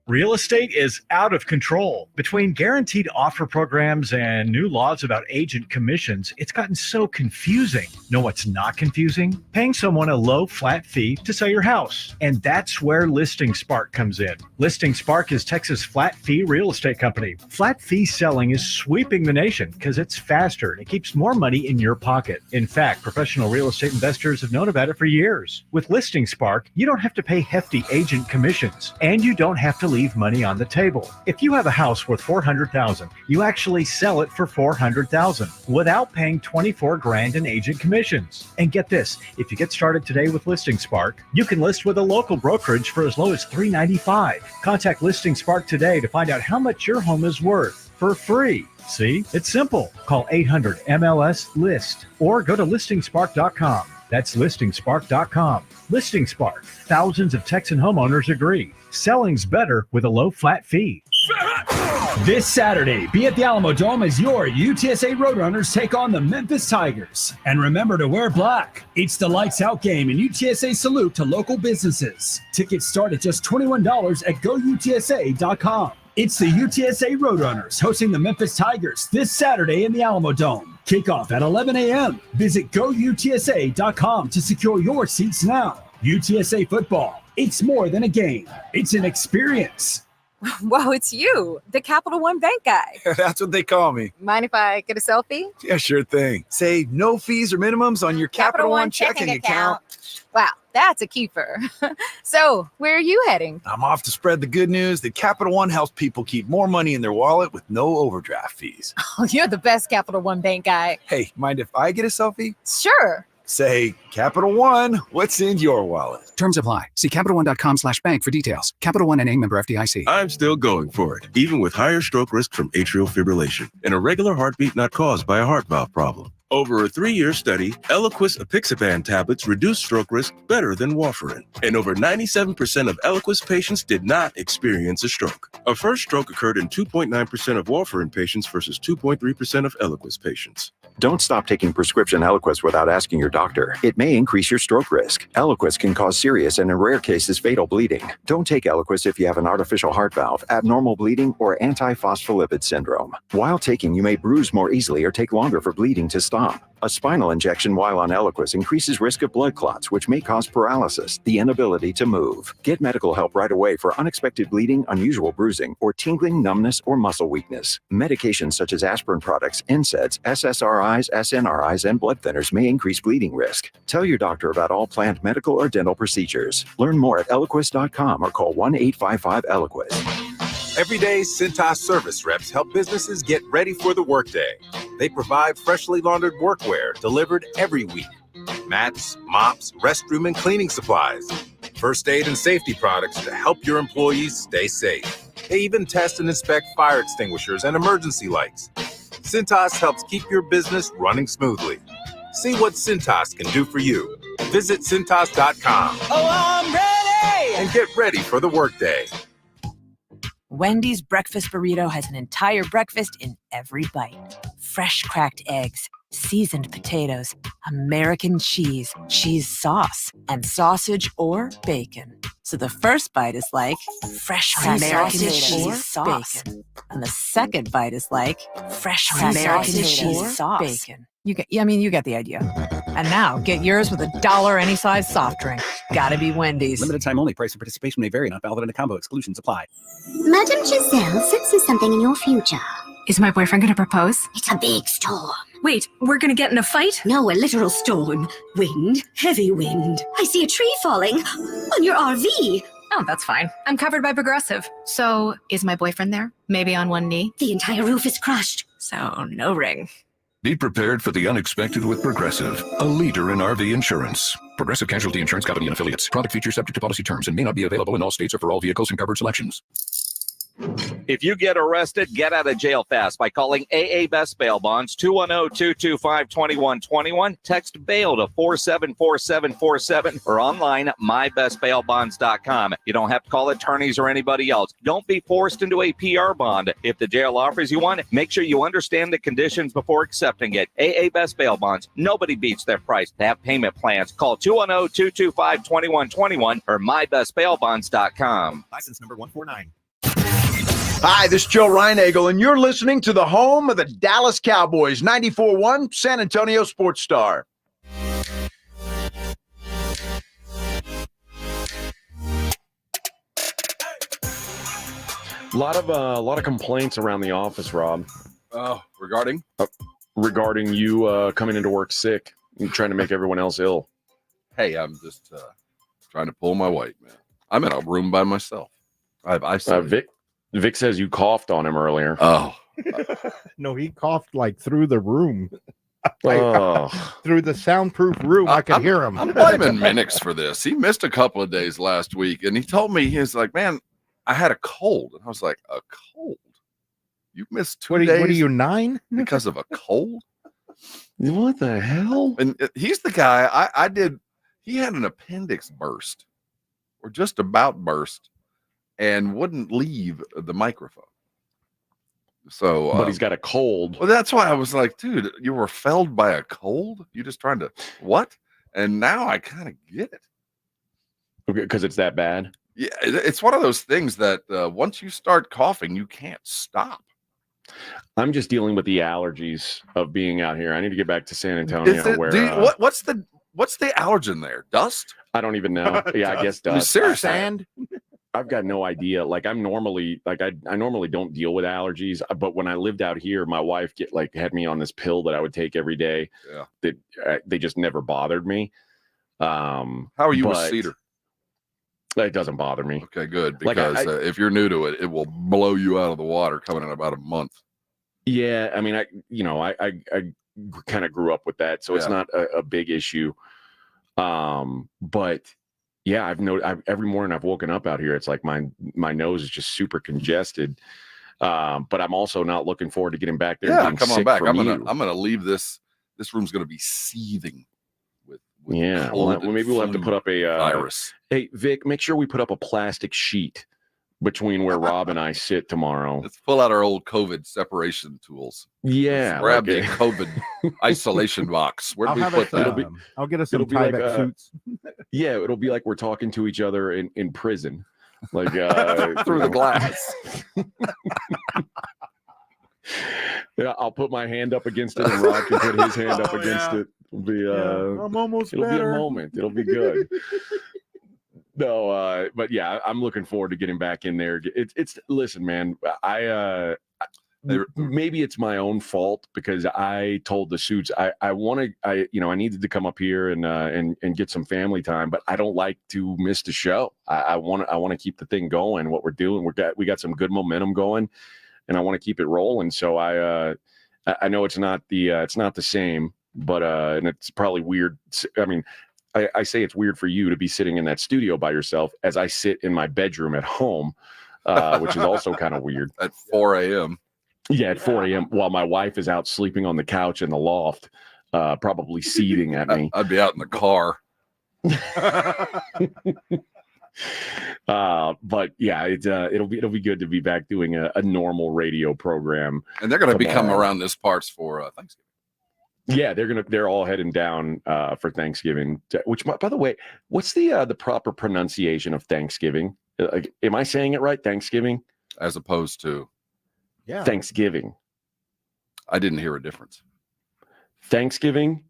Real estate is out of control. Between guaranteed offer programs and new laws about agent commissions, it's gotten so confusing. Know what's not confusing? Paying someone a low flat fee to sell your house. And that's where Listing Spark comes in. Listing Spark is Texas' flat fee real estate company. Flat fee selling is sweeping the nation because it's faster and it keeps more money in your pocket. In fact, professional real estate investors have known about it for years. With Listing Spark, you don't have to pay hefty agent commissions, and you don't have to leave money on the table. If you have a house worth $400,000, you actually sell it for $400,000 without paying $24,000 in agent commissions. And get this, if you get started today with Listing Spark, you can list with a local brokerage for as low as $395. Contact Listing Spark today to find out how much your home is worth for free. See, it's simple. Call 800-MLS-LIST or go to listingspark.com. That's listingspark.com. Listing Spark. Thousands of Texan homeowners agree. Selling's better with a low flat fee. This Saturday, be at the Alamo Dome as your UTSA Roadrunners take on the Memphis Tigers. And remember to wear black. It's the Lights Out game and UTSA salute to local businesses. Tickets start at just $21 at GoUTSA.com. It's the UTSA Roadrunners hosting the Memphis Tigers this Saturday in the Alamo Dome. Kickoff at 11 a.m. Visit GoUTSA.com to secure your seats now. UTSA football. It's more than a game. It's an experience. Whoa, it's you, the Capital One Bank guy. That's what they call me. Mind if I get a selfie? Yeah, sure thing. Say no fees or minimums on your Capital One checking account. Wow, that's a keeper. So, where are you heading? I'm off to spread the good news that Capital One helps people keep more money in their wallet with no overdraft fees. Oh, you're the best Capital One Bank guy. Hey, mind if I get a selfie? Sure. Say, Capital One, what's in your wallet? Terms apply. See CapitalOne.com/bank for details. Capital One and a member FDIC. I'm still going for it, even with higher stroke risk from atrial fibrillation and a regular heartbeat not caused by a heart valve problem. Over a 3-year study, Eliquis apixaban tablets reduced stroke risk better than warfarin. And over 97% of Eliquis patients did not experience a stroke. A first stroke occurred in 2.9% of warfarin patients versus 2.3% of Eliquis patients. Don't stop taking prescription Eliquis without asking your doctor. It may increase your stroke risk. Eliquis can cause serious and, in rare cases, fatal bleeding. Don't take Eliquis if you have an artificial heart valve, abnormal bleeding, or antiphospholipid syndrome. While taking, you may bruise more easily or take longer for bleeding to stop. A spinal injection while on Eliquis increases risk of blood clots, which may cause paralysis, the inability to move. Get medical help right away for unexpected bleeding, unusual bruising, or tingling, numbness, or muscle weakness. Medications such as aspirin products, NSAIDs, SSRIs, SNRIs, and blood thinners may increase bleeding risk. Tell your doctor about all planned medical or dental procedures. Learn more at Eliquis.com or call 1-855-ELIQUIS. Every day, Cintas service reps help businesses get ready for the workday. They provide freshly laundered workwear delivered every week. Mats, mops, restroom and cleaning supplies. First aid and safety products to help your employees stay safe. They even test and inspect fire extinguishers and emergency lights. Cintas helps keep your business running smoothly. See what Cintas can do for you. Visit Cintas.com. Oh, I'm ready! And get ready for the workday. Wendy's breakfast burrito has an entire breakfast in every bite. Fresh cracked eggs, seasoned potatoes, American cheese, cheese sauce, and sausage or bacon. So the first bite is like fresh cracked American cheese sauce. Bacon. And the second bite is like fresh cracked American cheese sauce. Bacon. You get the idea. And now, get yours with $1 any size soft drink. Gotta be Wendy's. Limited time only. Price and participation may vary. Not valid in a combo. Exclusions apply. Madam Giselle senses something in your future. Is my boyfriend going to propose? It's a big storm. Wait, we're going to get in a fight? No, a literal storm. Wind, heavy wind. I see a tree falling on your RV. Oh, that's fine. I'm covered by Progressive. So, is my boyfriend there? Maybe on one knee? The entire roof is crushed. So, no ring. Be prepared for the unexpected with Progressive, a leader in RV insurance. Progressive Casualty Insurance Company and Affiliates. Product features subject to policy terms and may not be available in all states or for all vehicles and covered selections. If you get arrested, get out of jail fast by calling AA Best Bail Bonds, 210-225-2121. Text bail to 474747 or online at mybestbailbonds.com. You don't have to call attorneys or anybody else. Don't be forced into a PR bond. If the jail offers you one, make sure you understand the conditions before accepting it. AA Best Bail Bonds. Nobody beats their price. To have payment plans, call 210-225-2121 or mybestbailbonds.com. License number 149. Hi, this is Joe Reinagel, and you're listening to the home of the Dallas Cowboys, 94.1 San Antonio Sports Star. A lot of complaints around the office, Rob. Regarding you coming into work sick and trying to make everyone else ill. Hey, I'm just trying to pull my weight, man. I'm in a room by myself. Vic says you coughed on him earlier. Oh. No, he coughed like through the room. Oh. Through the soundproof room. I could hear him. I'm blaming Minix for this. He missed a couple of days last week, and he told me, he's like, man, I had a cold. And I was like, a cold? You missed 2 days? What are you, 9? Because of a cold? What the hell? And he's the guy he had an appendix burst or just about burst and wouldn't leave the microphone. So, but he's got a cold. Well, that's why I was like, dude, you were felled by a cold? You just trying to what? And now I kind of get it. Okay, because it's that bad. Yeah, it's one of those things that once you start coughing, you can't stop. I'm just dealing with the allergies of being out here. I need to get back to San Antonio. What's the allergen there? Dust? I don't even know. Yeah, I guess dust. Seriously. Sand? I've got no idea. Like I normally don't deal with allergies, but when I lived out here, my wife had me on this pill that I would take every day. Yeah. That they just never bothered me. How are you with cedar? It doesn't bother me. Okay, good. Because if you're new to it, it will blow you out of the water coming in about a month. Yeah, I mean, I kind of grew up with that, so it's not a big issue. But yeah, every morning I've woken up out here, it's like my nose is just super congested. But I'm also not looking forward to getting back there. Yeah, come on back. I'm gonna leave this. This room's gonna be seething with well, maybe we'll have to put up a virus. Hey, Vic, make sure we put up a plastic sheet between where Rob and I sit tomorrow. Let's pull out our old COVID separation tools. Yeah. Let's grab the COVID isolation box. Where do we put that? I'll get us some it'll be like, Tyvek suits. Yeah, it'll be like we're talking to each other in prison. Like through the glass. Yeah, I'll put my hand up against it, and Rod can put his hand up against it. It'll be I'm almost it'll better. be a moment. It'll be good. No, but yeah, I'm looking forward to getting back in there. It's listen, man. Maybe it's my own fault because I told the suits I needed to come up here and get some family time, but I don't like to miss the show. I want to keep the thing going. What we're doing, we got some good momentum going, and I want to keep it rolling. So I know it's not the same, but and it's probably weird. I mean, I say it's weird for you to be sitting in that studio by yourself as I sit in my bedroom at home, which is also kind of weird. At 4 a.m. Yeah, at 4 a.m. while my wife is out sleeping on the couch in the loft, probably seething at me. I'd be out in the car. But yeah, it'll be good to be back doing a normal radio program. And they're going to be coming around this parts for Thanksgiving. Yeah, they're all heading down for Thanksgiving. Which, by the way, what's the proper pronunciation of Thanksgiving? Am I saying it right? Thanksgiving, as opposed to Thanksgiving. I didn't hear a difference. Thanksgiving.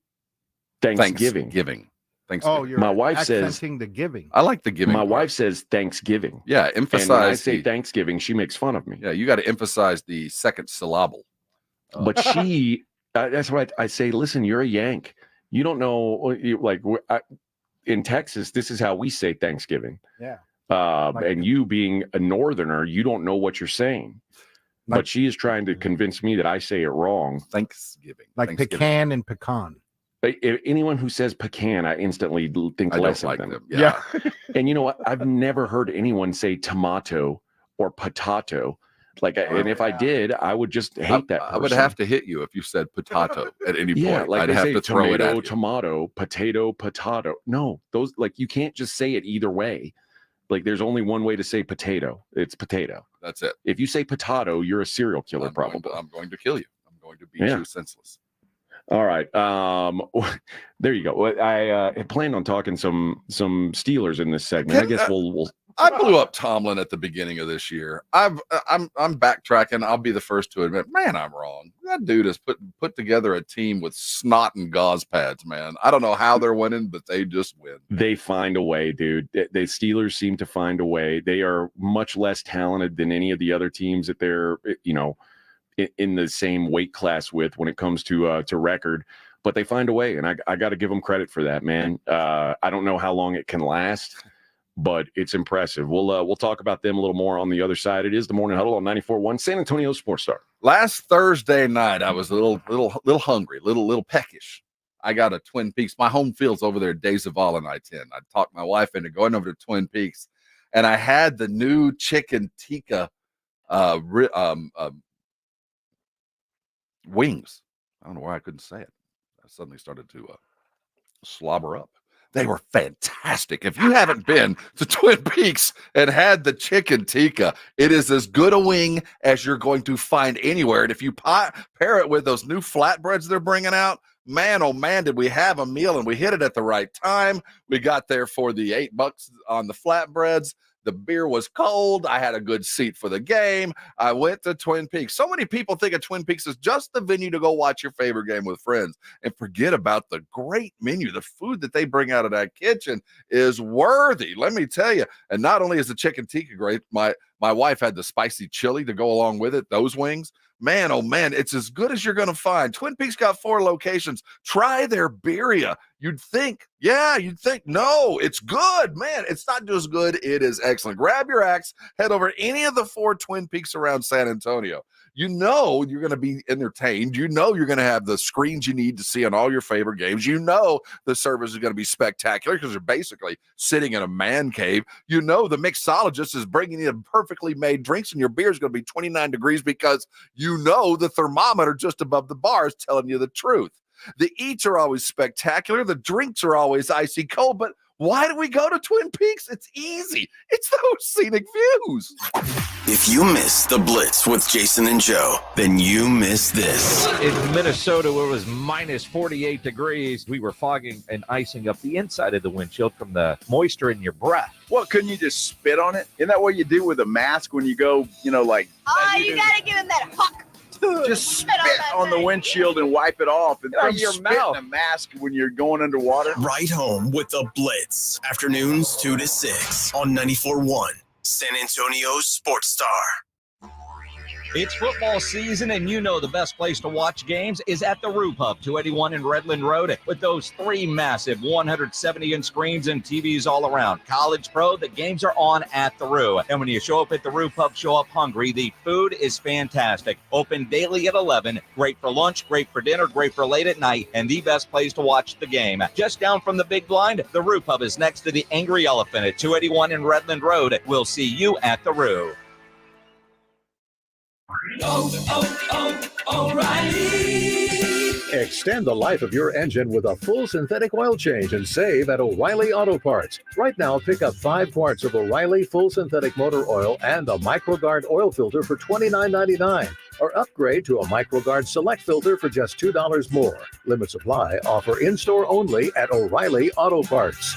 Oh, you're my wife says accenting the giving. I like the giving. My wife says Thanksgiving. Yeah, emphasize. And when I say Thanksgiving, she makes fun of me. Yeah, you got to emphasize the second syllable. But she. That's why I say, listen, you're a Yank. You don't know, in Texas, this is how we say Thanksgiving. Yeah. And you being a Northerner, you don't know what you're saying. But she is trying to convince me that I say it wrong. Thanksgiving. Like pecan and pecan. Anyone who says pecan, I instantly think less of them. Yeah. And you know what? I've never heard anyone say tomato or potato. And if I did, I would just hate that person. I would have to hit you if you said potato at any point. Yeah, I'd have to throw it at you. Tomato, potato. No, those you can't just say it either way. There's only one way to say potato. It's potato. That's it. If you say potato, you're a serial killer, probably. I'm going to kill you. I'm going to beat you senseless. All right. There you go. I planned on talking some Steelers in this segment. I guess we'll I blew up Tomlin at the beginning of this year. I'm backtracking. I'll be the first to admit, man, I'm wrong. That dude has put together a team with snot and gauze pads, man. I don't know how they're winning, but they just win. They find a way, dude. The Steelers seem to find a way. They are much less talented than any of the other teams that they're, in the same weight class with when it comes to record. But they find a way, and I got to give them credit for that, man. I don't know how long it can last, but it's impressive. We'll talk about them a little more on the other side. It is the Morning Huddle on 94.1 San Antonio Sports Star. Last Thursday night, I was a little hungry, little peckish. I got a Twin Peaks. My home field's over there at Days of All on I-10. I talked my wife into going over to Twin Peaks, and I had the new chicken tikka wings. I don't know why I couldn't say it. I suddenly started to slobber up. They were fantastic. If you haven't been to Twin Peaks and had the chicken tikka, it is as good a wing as you're going to find anywhere. And if you pair it with those new flatbreads they're bringing out, man, oh man, did we have a meal, and we hit it at the right time. We got there for the $8 on the flatbreads. The beer was cold. I had a good seat for the game. I went to Twin Peaks. So many people think of Twin Peaks as just the venue to go watch your favorite game with friends and forget about the great menu. The food that they bring out of that kitchen is worthy, let me tell you. And not only is the chicken tikka great, my wife had the spicy chili to go along with it, those wings. Man, oh man, it's as good as you're going to find. Twin Peaks got 4 locations. Try their birria. You'd think, no, it's good. Man, it's not just good, it is excellent. Grab your axe, head over to any of the 4 Twin Peaks around San Antonio. You know you're going to be entertained. You know you're going to have the screens you need to see on all your favorite games. You know the service is going to be spectacular because you're basically sitting in a man cave. You know the mixologist is bringing you perfectly made drinks, and your beer is going to be 29 degrees because you know the thermometer just above the bar is telling you the truth. The eats are always spectacular. The drinks are always icy cold, but Why do we go to Twin Peaks? It's easy. It's those scenic views. If you miss the Blitz with Jason and Joe, then you miss this. In Minnesota, where it was minus 48 degrees, we were fogging and icing up the inside of the windshield from the moisture in your breath. What, couldn't you just spit on it? Isn't that what you do with a mask when you go, like... Oh, you gotta give him that huck. Just spit on the windshield and wipe it off. And out of your mouth. In a mask when you're going underwater. Right home with the Blitz. Afternoons 2 to 6 on 94.1 San Antonio's Sports Star. It's football season, and you know the best place to watch games is at the Roo Pub, 281 in Redland Road, with those 3 massive 170-inch screens and TVs all around. College, pro, the games are on at the Roo. And when you show up at the Roo Pub, show up hungry. The food is fantastic. Open daily at 11. Great for lunch, great for dinner, great for late at night, and the best place to watch the game. Just down from the big blind, the Roo Pub is next to the Angry Elephant at 281 in Redland Road. We'll see you at the Roo. O'Reilly. Extend the life of your engine with a full synthetic oil change and save at O'Reilly Auto Parts. Right now, pick up 5 quarts of O'Reilly full synthetic motor oil and a MicroGuard oil filter for $29.99. Or upgrade to a MicroGuard Select filter for just $2 more. Limit supply. Offer in-store only at O'Reilly Auto Parts.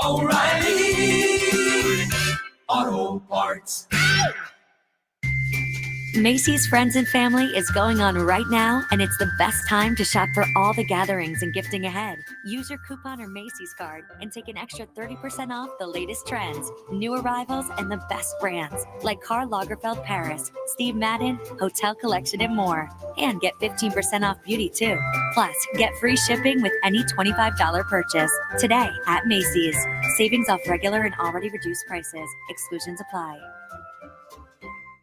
O'Reilly Auto Parts. Macy's Friends and Family is going on right now, and it's the best time to shop for all the gatherings and gifting ahead. Use your coupon or Macy's card and take an extra 30% off the latest trends, new arrivals, and the best brands like Karl Lagerfeld Paris, Steve Madden, Hotel Collection, and more. And get 15% off beauty too. Plus, get free shipping with any $25 purchase today at Macy's. Savings off regular and already reduced prices. Exclusions apply.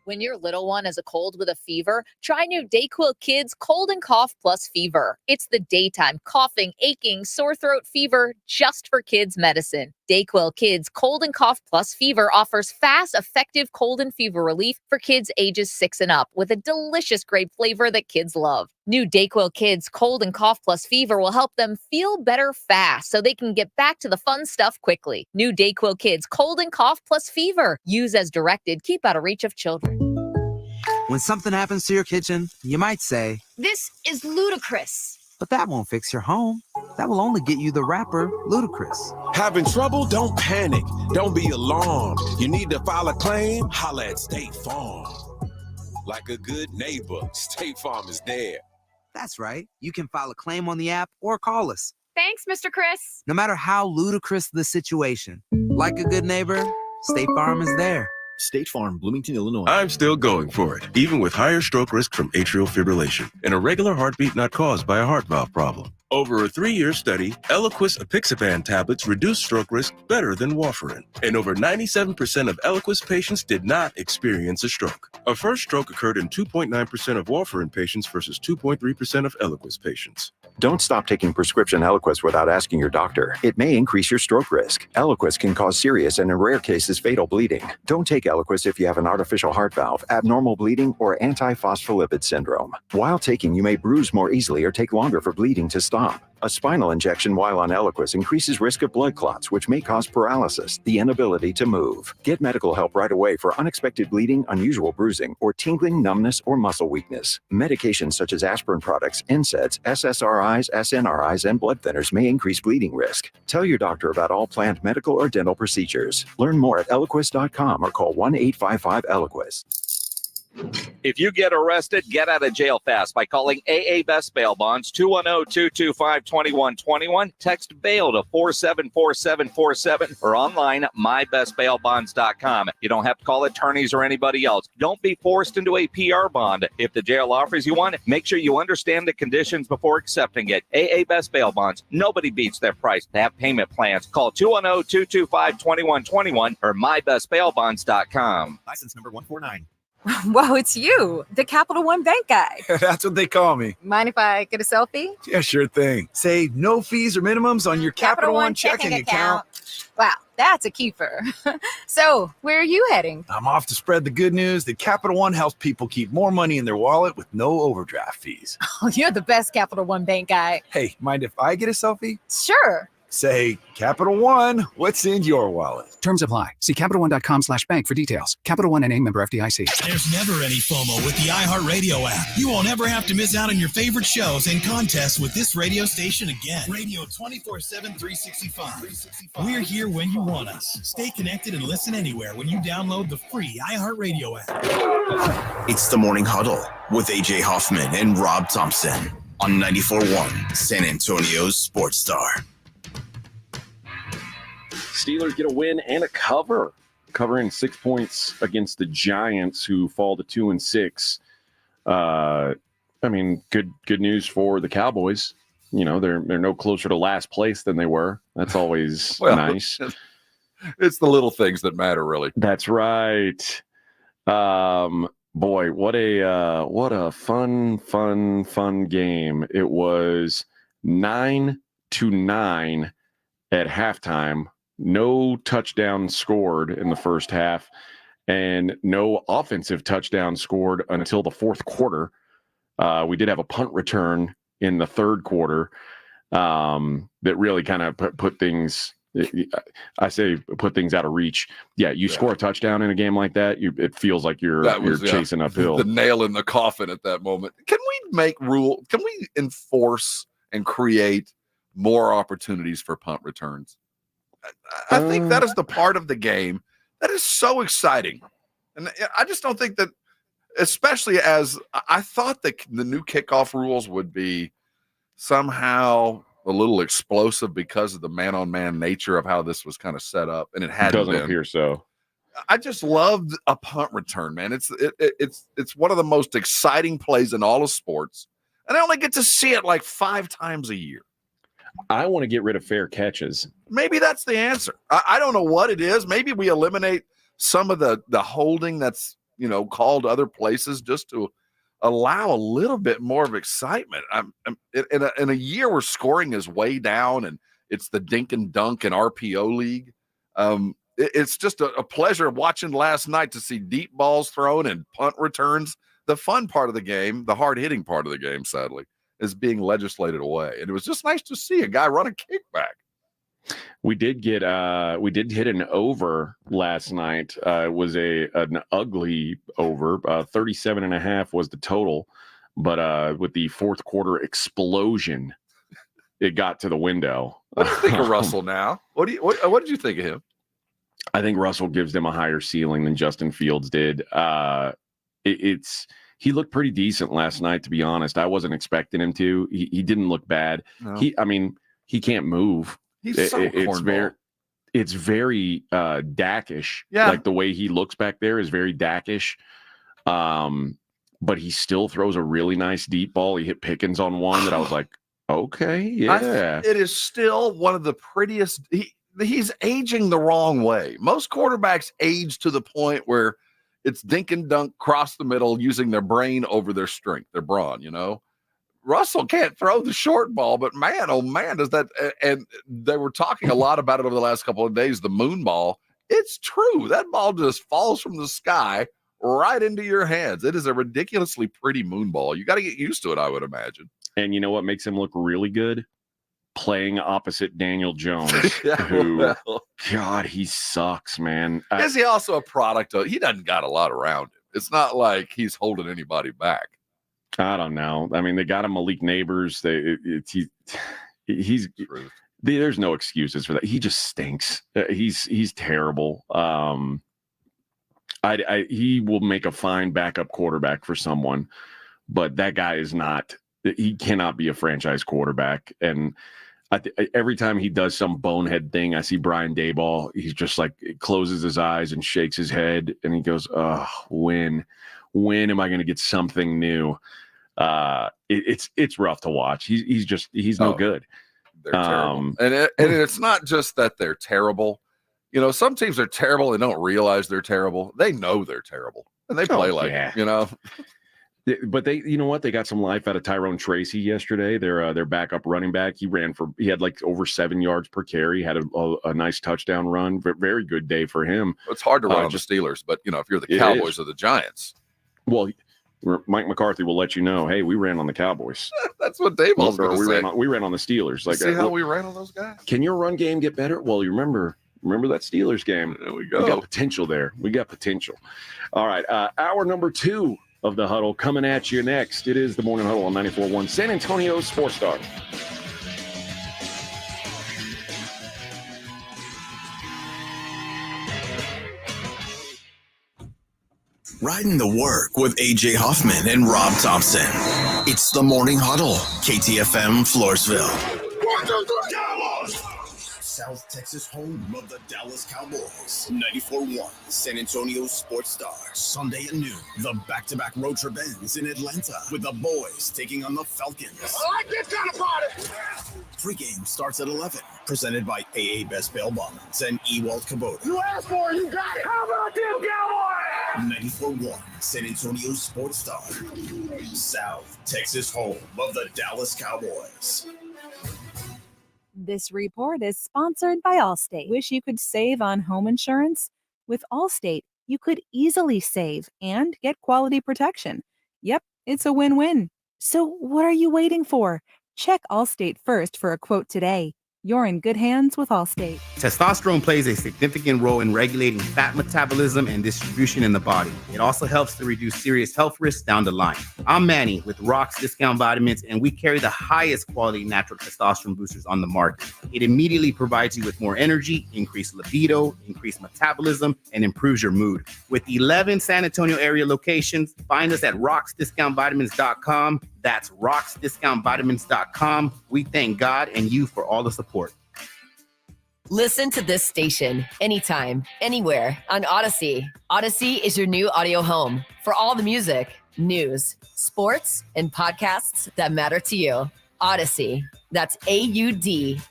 When your little one has a cold with a fever, try new DayQuil Kids Cold and Cough Plus Fever. It's the daytime coughing, aching, sore throat fever just for kids medicine. DayQuil Kids Cold and Cough Plus Fever offers fast, effective cold and fever relief for kids ages 6 and up with a delicious grape flavor that kids love. New DayQuil Kids Cold and Cough Plus Fever will help them feel better fast so they can get back to the fun stuff quickly. New DayQuil Kids Cold and Cough Plus Fever. Use as directed. Keep out of reach of children. When something happens to your kitchen, you might say, This is ludicrous. but that won't fix your home. That will only get you the rapper, Ludacris. Having trouble? Don't panic. Don't be alarmed. You need to file a claim? Holla at State Farm. Like a good neighbor, State Farm is there. That's right. You can file a claim on the app or call us. Thanks, Mr. Chris. No matter how ludicrous the situation, like a good neighbor, State Farm is there. State Farm, Bloomington, Illinois. I'm still going for it, even with higher stroke risk from atrial fibrillation, an irregular heartbeat not caused by a heart valve problem. Over a 3-year study, Eliquis apixaban tablets reduced stroke risk better than warfarin. And over 97% of Eliquis patients did not experience a stroke. A first stroke occurred in 2.9% of warfarin patients versus 2.3% of Eliquis patients. Don't stop taking prescription Eliquis without asking your doctor. It may increase your stroke risk. Eliquis can cause serious and in rare cases fatal bleeding. Don't take Eliquis if you have an artificial heart valve, abnormal bleeding, or antiphospholipid syndrome. While taking, you may bruise more easily or take longer for bleeding to stop. A spinal injection while on Eliquis increases risk of blood clots, which may cause paralysis, the inability to move. Get medical help right away for unexpected bleeding, unusual bruising, or tingling, numbness, or muscle weakness. Medications such as aspirin products, NSAIDs, SSRIs, SNRIs, and blood thinners may increase bleeding risk. Tell your doctor about all planned medical or dental procedures. Learn more at Eliquis.com or call 1-855-ELIQUIS. If you get arrested, get out of jail fast by calling AA Best Bail Bonds, 210-225-2121. Text bail to 474747 or online at mybestbailbonds.com. You don't have to call attorneys or anybody else. Don't be forced into a PR bond. If the jail offers you one, make sure you understand the conditions before accepting it. AA Best Bail Bonds. Nobody beats their price. They have payment plans. Call 210-225-2121 or mybestbailbonds.com. License number 149. Whoa, it's you, the Capital One Bank guy. That's what they call me. Mind if I get a selfie? Yeah, sure thing. Say no fees or minimums on your Capital One checking account. Wow, that's a keeper. So, where are you heading? I'm off to spread the good news that Capital One helps people keep more money in their wallet with no overdraft fees. Oh, you're the best Capital One Bank guy. Hey, mind if I get a selfie? Sure. Say, Capital One, what's in your wallet? Terms apply. See CapitalOne.com/bank for details. Capital One NA, member FDIC. There's never any FOMO with the iHeartRadio app. You won't ever have to miss out on your favorite shows and contests with this radio station again. Radio 24/7, 365. We're here when you want us. Stay connected and listen anywhere when you download the free iHeartRadio app. It's the Morning Huddle with AJ Hoffman and Rob Thompson on 94.1 San Antonio's Sports Star. Steelers get a win and a cover, covering 6 points against the Giants, who fall to 2-6. I mean, good news for the Cowboys. You know, they're no closer to last place than they were. That's always nice. It's the little things that matter, really. That's right. Boy, what a fun game. It was 9-9 at halftime. No touchdown scored in the first half, and no offensive touchdown scored until the fourth quarter. We did have a punt return in the third quarter that really kind of put things. I say put things out of reach. Yeah, you score a touchdown in a game like that, it feels like you're chasing uphill. The nail in the coffin at that moment. Can we enforce and create more opportunities for punt returns? I think that is the part of the game that is so exciting. And I just don't think that, especially as I thought that the new kickoff rules would be somehow a little explosive because of the man-on-man nature of how this was kind of set up, and it doesn't appear so. I just loved a punt return, man. It's one of the most exciting plays in all of sports, and I only get to see it like 5 times a year. I want to get rid of fair catches. Maybe that's the answer. I don't know what it is. Maybe we eliminate some of the holding that's called other places just to allow a little bit more of excitement. In a year where scoring is way down and it's the dink and dunk and RPO league. It's just a pleasure watching last night to see deep balls thrown and punt returns. The fun part of the game, the hard hitting part of the game, sadly, is being legislated away. And it was just nice to see a guy run a kickback. We did hit an over last night. It was an ugly over. 37.5 was the total, but with the fourth quarter explosion, it got to the window. What do you think of Russell now? What did you think of him? I think Russell gives them a higher ceiling than Justin Fields did. He looked pretty decent last night, to be honest. I wasn't expecting him to. He didn't look bad. No. He can't move. He's so it's very Dak-ish. Yeah. Like the way he looks back there is very Dak-ish. But he still throws a really nice deep ball. He hit Pickens on one that I was like, okay, yeah. It is still one of the prettiest. He's aging the wrong way. Most quarterbacks age to the point where it's dink and dunk cross the middle using their brain over their strength, their brawn, Russell can't throw the short ball, but man, oh man, does that. And they were talking a lot about it over the last couple of days, the moon ball. It's true. That ball just falls from the sky right into your hands. It is a ridiculously pretty moon ball. You got to get used to it, I would imagine. And you know what makes him look really good? Playing opposite Daniel Jones, who, God, he sucks, man. Is he also a product of, he doesn't got a lot around him. It's not like he's holding anybody back. I don't know. I mean, they got him Malik Neighbors. There's no excuses for that. He just stinks. He's terrible. He will make a fine backup quarterback for someone, but that guy is not. He cannot be a franchise quarterback. And every time he does some bonehead thing, I see Brian Daboll. He's just like closes his eyes and shakes his head, and he goes, "Oh, when am I going to get something new?" It's rough to watch. He's no good. They're terrible. And it's not just that they're terrible. Some teams are terrible and don't realize they're terrible. They know they're terrible, and they play But you know what? They got some life out of Tyrone Tracy yesterday. Their backup running back. He had like over 7 yards per carry. Had a nice touchdown run. Very good day for him. It's hard to run on the Steelers, but if you're the Cowboys or the Giants, well, Mike McCarthy will let you know, hey, we ran on the Cowboys. That's what Dayball's Or going to say. we ran on the Steelers. Like, see how we ran on those guys? Can your run game get better? Well, you remember that Steelers game. There we go. We got potential there. We got potential. All right. Hour number 2 of the Huddle coming at you next. It is the Morning Huddle on 94.1 San Antonio Sports Star. Riding the work with AJ Hoffman and Rob Thompson. It's the Morning Huddle, KTFM Floresville. 1, 2, 3, Cowboys! South Texas home of the Dallas Cowboys. 94.1 San Antonio Sports Star. Sunday at noon, the back-to-back road trip ends in Atlanta with the boys taking on the Falcons. I like this kind of party. Pre-game starts at 11. Presented by AA Best Bail Bonds and Ewald Kubota. You asked for it, you got it. How about them Cowboys? 94.1 San Antonio Sports Star. South Texas home of the Dallas Cowboys. This report is sponsored by Allstate. Wish you could save on home insurance? With Allstate, you could easily save and get quality protection. Yep, it's a win-win. So what are you waiting for? Check Allstate first for a quote today. You're in good hands with Allstate. Testosterone plays a significant role in regulating fat metabolism and distribution in the body. It also helps to reduce serious health risks down the line. I'm Manny with Rock's Discount Vitamins, and we carry the highest quality natural testosterone boosters on the market. It immediately provides you with more energy, increased libido, increased metabolism, and improves your mood. With 11 San Antonio area locations, find us at rocksdiscountvitamins.com. That's rocksdiscountvitamins.com. We thank God and you for all the support. Listen to this station anytime, anywhere on Odyssey. Odyssey is your new audio home for all the music, news, sports, and podcasts that matter to you. Odyssey. That's AUDACY.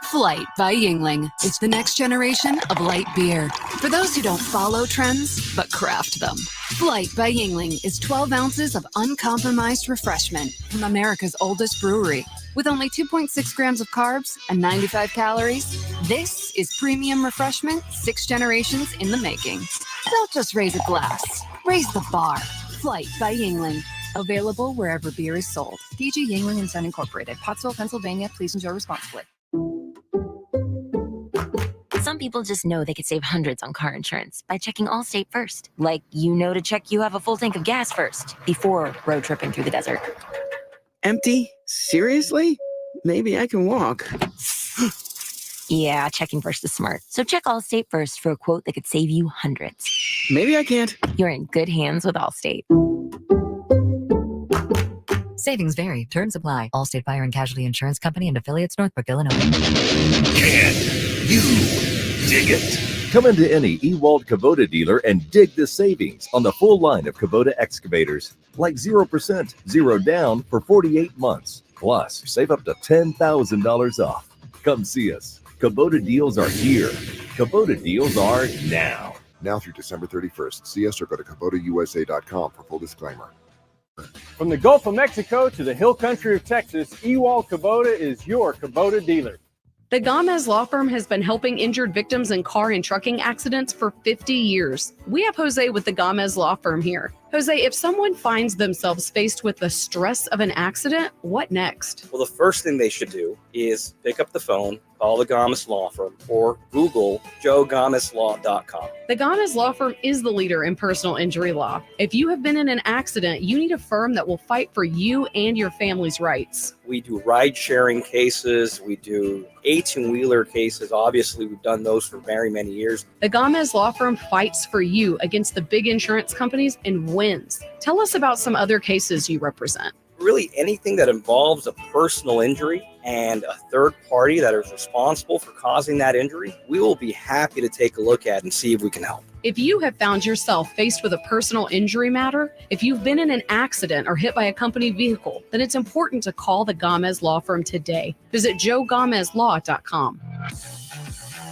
Flight by Yingling. It's the next generation of light beer. For those who don't follow trends, but craft them. Flight by Yingling is 12 ounces of uncompromised refreshment from America's oldest brewery. With only 2.6 grams of carbs and 95 calories, this is premium refreshment 6 generations in the making. Don't just raise a glass, raise the bar. Flight by Yingling. Available wherever beer is sold. DG Yingling and Son Incorporated, Pottsville, Pennsylvania. Please enjoy responsibly. Some people just know they could save hundreds on car insurance by checking Allstate first. Like, to check you have a full tank of gas first before road tripping through the desert. Empty? Seriously? Maybe I can walk. Yeah, checking first is smart. So check Allstate first for a quote that could save you hundreds. Maybe I can't. You're in good hands with Allstate. Savings vary. Terms apply. Allstate Fire and Casualty Insurance Company and affiliates, Northbrook, Illinois. Can you dig it? Come into any Ewald Kubota dealer and dig the savings on the full line of Kubota excavators. Like 0%, 0 down for 48 months. Plus, save up to $10,000 off. Come see us. Kubota deals are here. Kubota deals are now. Now through December 31st. See us or go to KubotaUSA.com for full disclaimer. From the Gulf of Mexico to the hill country of Texas, Ewald Kubota is your Kubota dealer. The Gomez Law Firm has been helping injured victims in car and trucking accidents for 50 years. We have Jose with the Gomez Law Firm here. Jose, if someone finds themselves faced with the stress of an accident, what next? Well, the first thing they should do is pick up the phone, call the Gomez Law Firm, or Google joegomezlaw.com. The Gomez Law Firm is the leader in personal injury law. If you have been in an accident, you need a firm that will fight for you and your family's rights. We do ride-sharing cases. We do 18-wheeler cases. Obviously, we've done those for very many years. The Gomez Law Firm fights for you against the big insurance companies and wins. Tell us about some other cases you represent. Really, anything that involves a personal injury and a third party that is responsible for causing that injury, we will be happy to take a look at and see if we can help. If you have found yourself faced with a personal injury matter, if you've been in an accident or hit by a company vehicle, then it's important to call the Gomez Law Firm today. Visit joegomezlaw.com.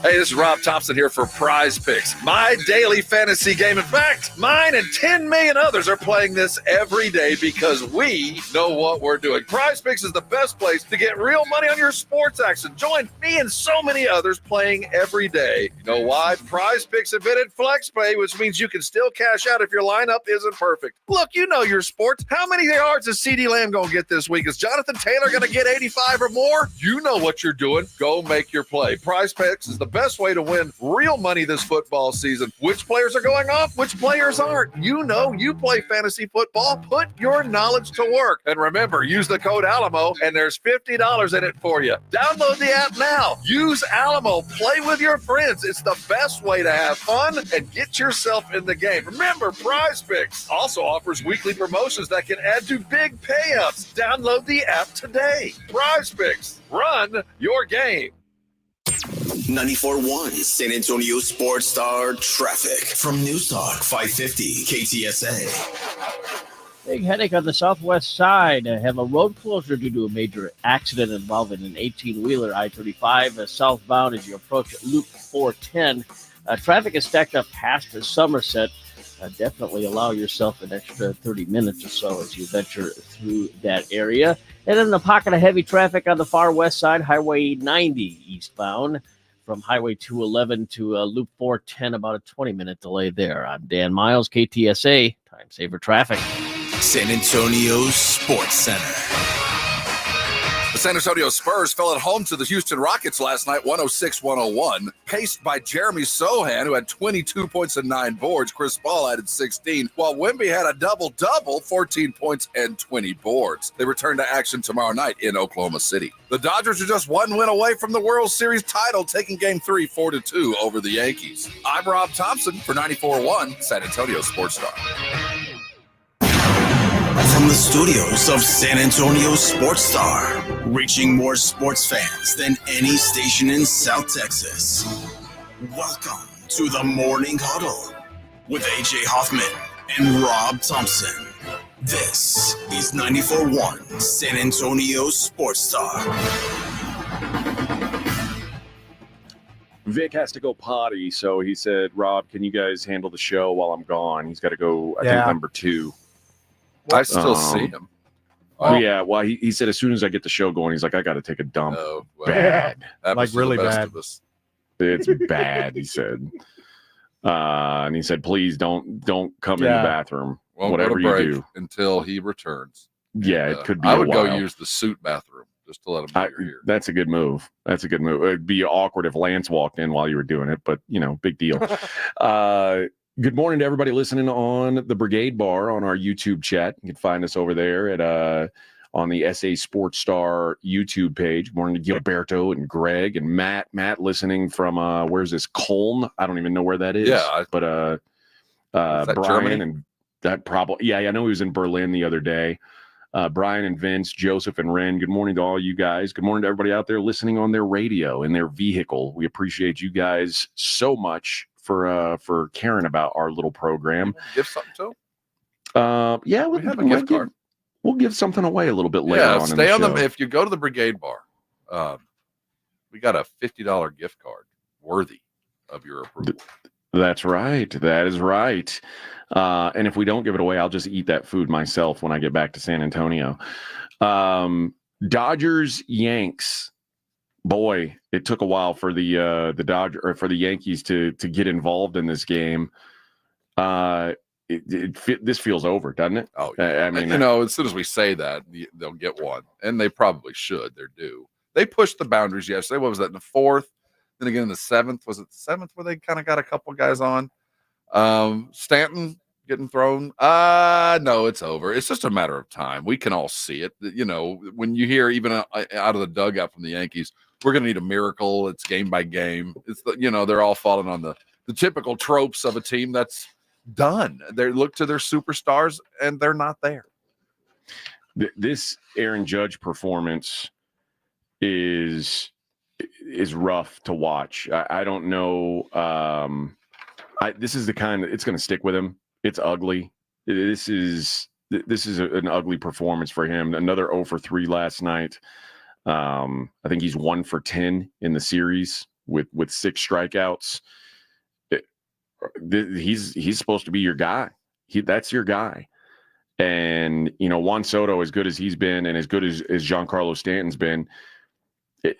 Hey, this is Rob Thompson here for Prize Picks, my daily fantasy game. In fact, mine and 10 million others are playing this every day because we know what we're doing. Prize Picks is the best place to get real money on your sports action. Join me and so many others playing every day. You know why? Prize Picks invented FlexPay, which means you can still cash out if your lineup isn't perfect. Look, you know your sports. How many yards is CeeDee Lamb going to get this week? Is Jonathan Taylor going to get 85 or more? You know what you're doing. Go make your play. Prize Picks is the best way to win real money this football season. Which players are going off? Which players aren't? You know you play fantasy football. Put your knowledge to work. And remember, use the code Alamo, and there's $50 in it for you. Download the app now. Use Alamo. Play with your friends. It's the best way to have fun and get yourself in the game. Remember, Prize Picks also offers weekly promotions that can add to big payouts. Download the app today. Prize Picks. Run your game. 94.1 San Antonio Sports Star traffic from News Talk 550 KTSA. Big headache on the southwest side. Have a road closure due to a major accident involving an 18-wheeler I-35 southbound as you approach Loop 410. Traffic is stacked up past the Somerset. Definitely allow yourself an extra 30 minutes or so as you venture through that area. And then the pocket of heavy traffic on the far west side, Highway 90 eastbound from Highway 211 to Loop 410, about a 20-minute delay there. I'm Dan Miles, KTSA, Time Saver Traffic. San Antonio Sports Center. The San Antonio Spurs fell at home to the Houston Rockets last night, 106-101, paced by Jeremy Sohan, who had 22 points and 9 boards. Chris Paul added 16, while Wemby had a double-double, 14 points and 20 boards. They return to action tomorrow night in Oklahoma City. The Dodgers are just one win away from the World Series title, taking Game 3 4-2 over the Yankees. I'm Rob Thompson for 94.1 San Antonio Sports Star. From the studios of San Antonio Sports Star, reaching more sports fans than any station in South Texas. Welcome to the Morning Huddle with AJ Hoffman and Rob Thompson. This is 94.1 San Antonio Sports Star. Vic has to go potty, so he said, Rob, can you guys handle the show while I'm gone? He's got to go, I think, number 2. I still see him. Oh, yeah. Well, he said as soon as I get the show going, he's like, I got to take a dump. Oh, well, bad. Like really bad. It's bad, he said. And he said, please don't come in the bathroom. Whatever you do until he returns. Yeah, it could be. I would go use the suit bathroom just to let him know you're here. That's a good move. It'd be awkward if Lance walked in while you were doing it, but big deal. Good morning to everybody listening on the Brigade Bar on our YouTube chat. You can find us over there at on the SA Sports Star YouTube page. Good morning to Gilberto and Greg and Matt. Matt listening from where's this? Colne? I don't even know where that is. Yeah, but Brian Germany? and that probably I know he was in Berlin the other day. Brian and Vince, Joseph and Ren. Good morning to all you guys. Good morning to everybody out there listening on their radio in their vehicle. We appreciate you guys so much for caring about our little program. Give something to them? Yeah, we have a gift card. We'll give something away a little bit later on. Stay on them. If you go to the Brigade Bar, we got a $50 gift card worthy of your approval. That's right. That is right. And if we don't give it away, I'll just eat that food myself when I get back to San Antonio. Dodgers, Yanks. Boy, it took a while for the Dodgers or for the Yankees to get involved in this game. This feels over, doesn't it? Oh, yeah. I mean, as soon as we say that, they'll get one, and they probably should. They're due. They pushed the boundaries yesterday. What was that in the 4th? Then again in the 7th. Was it the 7th where they kind of got a couple guys on? Stanton getting thrown. No, it's over. It's just a matter of time. We can all see it. When you hear even out of the dugout from the Yankees, we're going to need a miracle. It's game by game. It's they're all falling on the typical tropes of a team that's done. They look to their superstars and they're not there. This Aaron Judge performance is rough to watch. I don't know. This is the kind that it's going to stick with him. It's ugly. This is an ugly performance for him. Another 0 for 3 last night. I think he's 1 for 10 in the series with 6 strikeouts. He's supposed to be your guy. That's your guy. And, Juan Soto, as good as he's been and as good as Giancarlo Stanton's been,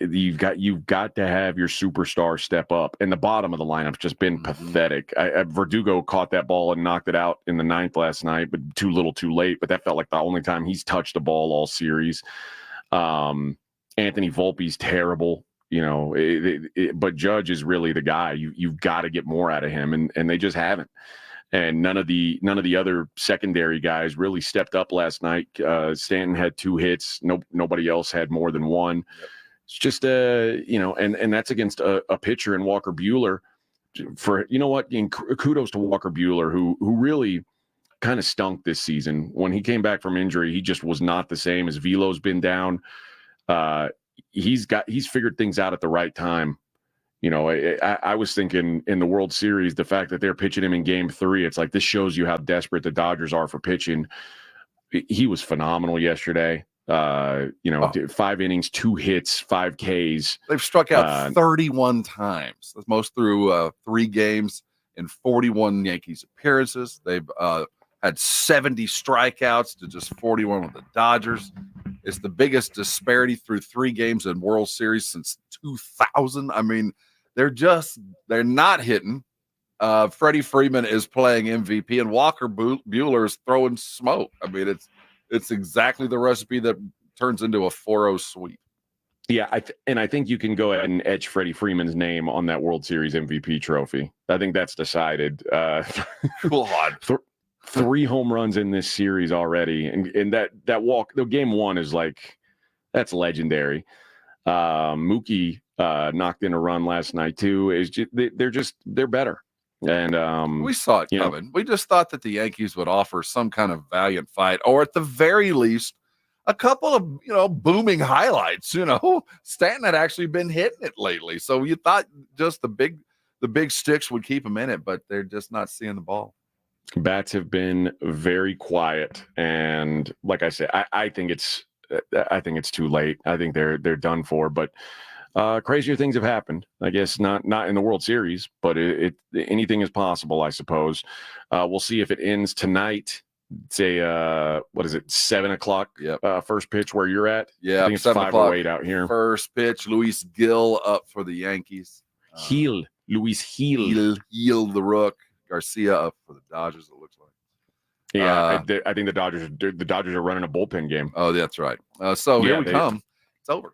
you've got to have your superstar step up. And the bottom of the lineup's just been pathetic. Verdugo caught that ball and knocked it out in the 9th last night, but too little too late. But that felt like the only time he's touched the ball all series. Anthony Volpe's terrible, but Judge is really the guy. You've got to get more out of him, and they just haven't. And none of the other secondary guys really stepped up last night. Stanton had 2 hits. Nobody else had more than 1. Yep. It's just and that's against a pitcher in Walker Buehler. Kudos to Walker Buehler, who really kind of stunk this season. When he came back from injury, he just was not the same. His velo's been down. He's figured things out at the right time. I was thinking in the World Series, the fact that they're pitching him in Game 3, it's like this shows you how desperate the Dodgers are for pitching. He was phenomenal yesterday. 5 innings, 2 hits, 5 Ks. They've struck out 31 times. That's most through 3 games in 41 Yankees appearances. They've had 70 strikeouts to just 41 with the Dodgers. It's the biggest disparity through 3 games in World Series since 2000. I mean, they're not hitting. Freddie Freeman is playing MVP, and Walker Buehler is throwing smoke. I mean, it's exactly the recipe that turns into a 4-0 sweep. Yeah, I think you can go ahead and etch Freddie Freeman's name on that World Series MVP trophy. I think that's decided. God. 3 home runs in this series already, and that walk, the Game 1 is like, that's legendary. Mookie knocked in a run last night too. They're better. And we saw it coming. We just thought that the Yankees would offer some kind of valiant fight, or at the very least, a couple of booming highlights. Stanton had actually been hitting it lately, so you thought just the big sticks would keep him in it, but they're just not seeing the ball. Bats have been very quiet, and like I said, I think it's too late. I think they're done for. But crazier things have happened. I guess not in the World Series, but anything is possible, I suppose. We'll see if it ends tonight. Say, what is it, 7:00? Yep. First pitch where you're at. Yeah, I think it's 5:08 out here. First pitch, Luis Gil up for the Yankees. Luis Gil the Rook. Garcia up for the Dodgers, it looks like. Yeah, I think the Dodgers are running a bullpen game. Oh, that's right. Here we come. It's over.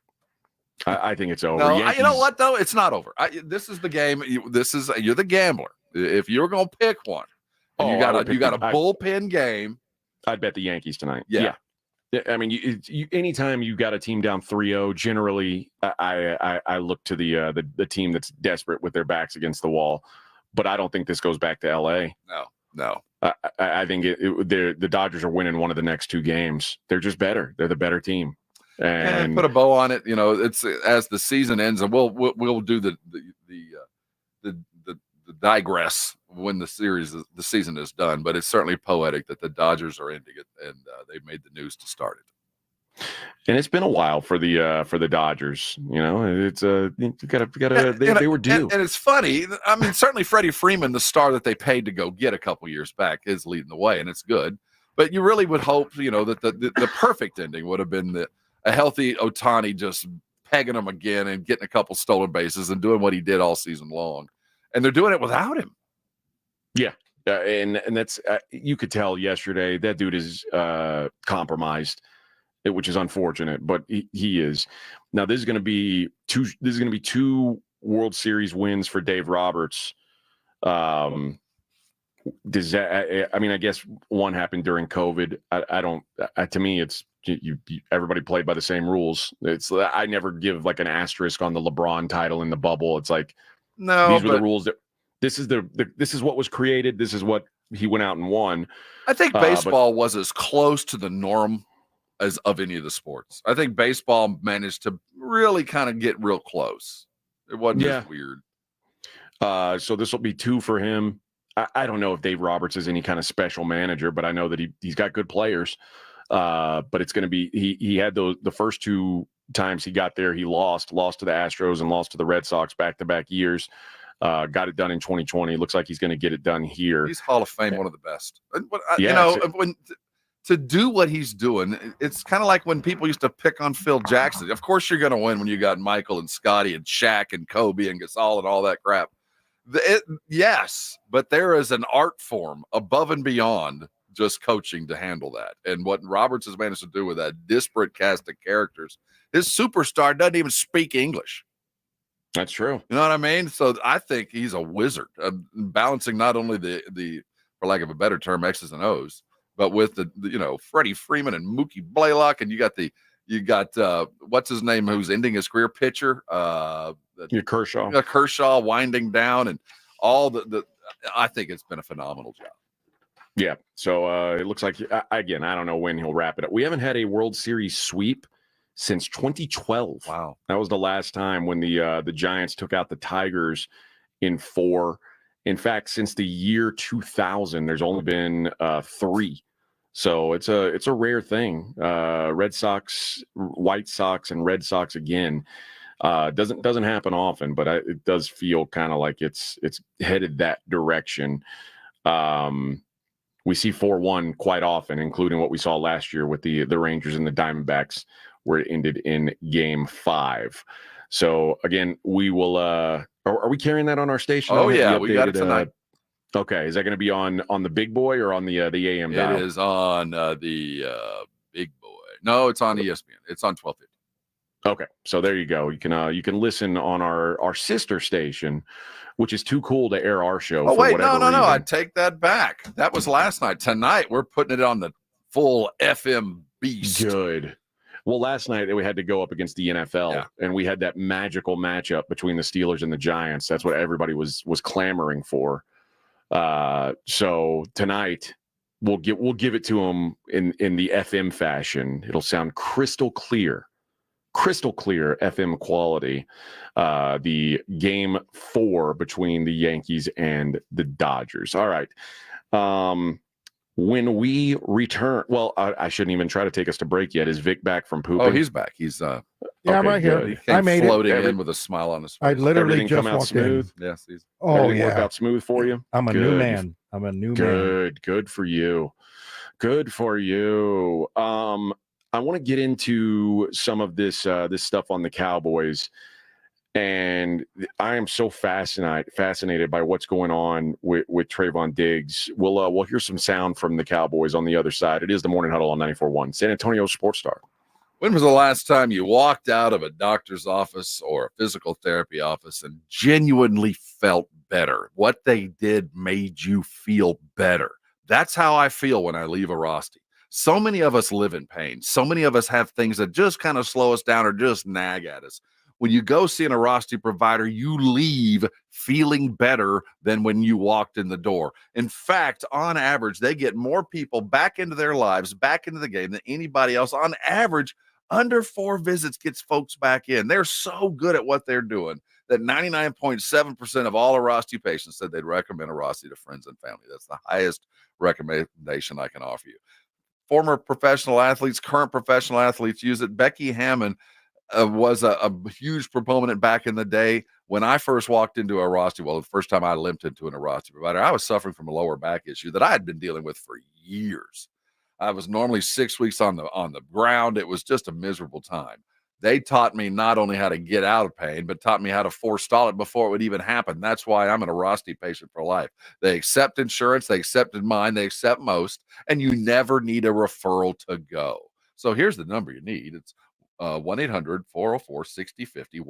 I think it's over. No, you know what though? It's not over. This is the game. You're the gambler. If you're gonna pick one, you got a bullpen game. I'd bet the Yankees tonight. Yeah. I mean, anytime you got a team down 3-0, generally I look to the team that's desperate with their backs against the wall. But I don't think this goes back to L.A. No. I think the Dodgers are winning one of the next 2 games. They're just better. They're the better team. And put a bow on it. It's as the season ends, and we'll do the digress when the season is done. But it's certainly poetic that the Dodgers are ending it, and they made the news to start it. And it's been a while for the Dodgers. It's they were due. And it's funny. I mean, certainly Freddie Freeman, the star that they paid to go get a couple years back, is leading the way, and it's good. But you really would hope, that the perfect ending would have been a healthy Ohtani just pegging him again and getting a couple stolen bases and doing what he did all season long. And they're doing it without him. Yeah. And that's you could tell yesterday that dude is compromised, which is unfortunate, but he is. Now this is going to be 2 World Series wins for Dave Roberts. Does that? I mean, I guess one happened during COVID. To me, it's everybody played by the same rules. I never give like an asterisk on the LeBron title in the bubble. It's like these were the rules that this is what was created. This is what he went out and won. I think baseball was as close to the norm as of any of the sports. I think baseball managed to really kind of get real close. It wasn't as weird. So this will be 2 for him. I don't know if Dave Roberts is any kind of special manager, but I know that he's got good players. But it's going to be he had the first 2 times he got there, he lost to the Astros and lost to the Red Sox back-to-back years. Got it done in 2020. Looks like he's going to get it done here. He's Hall of Fame, one of the best. Yeah, To do what he's doing, it's kind of like when people used to pick on Phil Jackson. Of course you're going to win when you got Michael and Scotty and Shaq and Kobe and Gasol and all that crap. Yes, but there is an art form above and beyond just coaching to handle that. And what Roberts has managed to do with that disparate cast of characters, his superstar doesn't even speak English. That's true. You know what I mean? So I think he's a wizard, balancing not only the, for lack of a better term, X's and O's, but with the Freddie Freeman and Mookie Blaylock, and you got what's his name, who's ending his career, pitcher, Kershaw. Kershaw winding down, and all the. I think it's been a phenomenal job. Yeah. So it looks like, again, I don't know when he'll wrap it up. We haven't had a World Series sweep since 2012. Wow. That was the last time when the Giants took out the Tigers in 4. In fact, since the year 2000, there's only been 3. So it's a rare thing. Red Sox, White Sox, and Red Sox again. Doesn't happen often, but it does feel kind of like it's headed that direction. We see 4-1 quite often, including what we saw last year with the Rangers and the Diamondbacks, where it ended in Game 5. So again, we will. Are we carrying that on our station? Oh yeah, we got it tonight. Okay, is that going to be on the Big Boy or on the AM dial? It is on the Big Boy. No, it's on ESPN. It's on 1250. Okay, so there you go. You can listen on our sister station, which is too cool to air our show. Oh wait, no, reason. I take that back. That was last night. Tonight we're putting it on the full FM beast. Good. Well, last night we had to go up against the NFL, and we had that magical matchup between the Steelers and the Giants. That's what everybody was clamoring for. So tonight we'll give it to them in the FM fashion. It'll sound crystal clear FM quality. The Game 4 between the Yankees and the Dodgers. All right. When we return, well, I shouldn't even try to take us to break yet. Is Vic back from pooping? Oh, he's back. He's yeah, I'm right here. He came I made floating it. in with a smile on his face. I literally Everything just come out walked smooth. in. Yes. Everything worked out smooth for you. I'm a new man. I'm a new man. Good for you. Good for you. I want to get into some of this stuff on the Cowboys, and I am so fascinated by what's going on with Trayvon Diggs. We'll hear some sound from the Cowboys on the other side. It is the Morning Huddle on 94.1, San Antonio Sports Star. When was the last time you walked out of a doctor's office or a physical therapy office and genuinely felt better? What they did made you feel better. That's how I feel when I leave a Rosti. So many of us live in pain. So many of us have things that just kind of slow us down or just nag at us. When you go see an Rosti provider, you leave feeling better than when you walked in the door. In fact, on average, they get more people back into their lives, back into the game than anybody else. On average, under 4 visits gets folks back in. They're so good at what they're doing that 99.7% of all Rosti patients said they'd recommend a Rosti to friends and family. That's the highest recommendation I can offer you. Former professional athletes, current professional athletes use it. Becky Hammond was a huge proponent back in the day. When I first walked into a Rosti, well, the first time I limped into an Rosti provider, I was suffering from a lower back issue that I had been dealing with for years. I was normally 6 weeks on the ground. It was just a miserable time. They taught me not only how to get out of pain, but taught me how to forestall it before it would even happen. That's why I'm a Rosti patient for life. They accept insurance. They accepted mine. They accept most. And you never need a referral to go. So here's the number you need. It's 1-800-404-6050,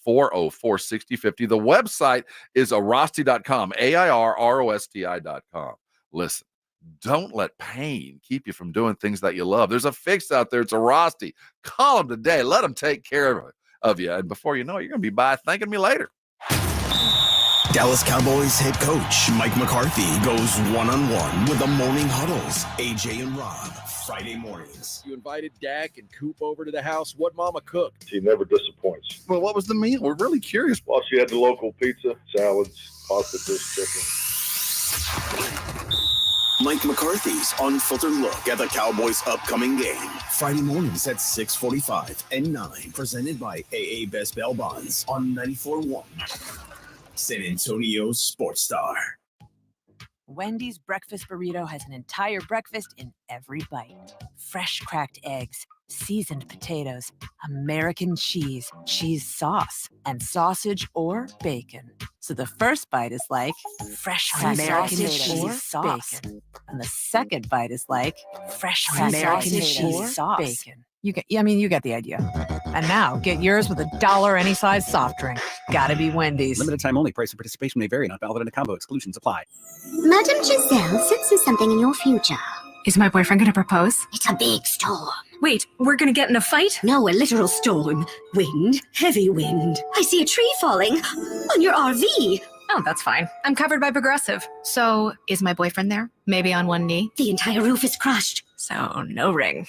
1-800-404-6050. The website is Airosti.com, AIRROSTI.com. Listen, don't let pain keep you from doing things that you love. There's a fix out there. It's a Rosti. Call them today. Let them take care of you. And before you know it, you're going to be by thanking me later. Dallas Cowboys head coach Mike McCarthy goes one-on-one with the Morning Huddles, AJ and Rob, Friday mornings. You invited Dak and Coop over to the house. What mama cooked? She never disappoints. Well, what was the meal? We're really curious. Well, she had the local pizza, salads, pasta dish, chicken. Mike McCarthy's unfiltered look at the Cowboys' upcoming game. Friday mornings at 6:45 and 9. Presented by AA Best Bail Bonds on 94.1 San Antonio Sports Star. Wendy's breakfast burrito has an entire breakfast in every bite. Fresh cracked eggs, seasoned potatoes, American cheese, cheese sauce, and sausage or bacon. So the first bite is like fresh American cheese sauce. Bacon. And the second bite is like fresh American cheese sauce. Bacon. You get the idea. And now get yours with $1 any size soft drink. Gotta be Wendy's. Limited time only. Price and participation may vary. Not valid in a combo. Exclusions apply. Madam Giselle senses something in your future. Is my boyfriend going to propose? It's a big storm. Wait, we're going to get in a fight? No, a literal storm. Wind, heavy wind. I see a tree falling on your RV. Oh, that's fine. I'm covered by Progressive. So, is my boyfriend there? Maybe on one knee? The entire roof is crushed. So, no ring.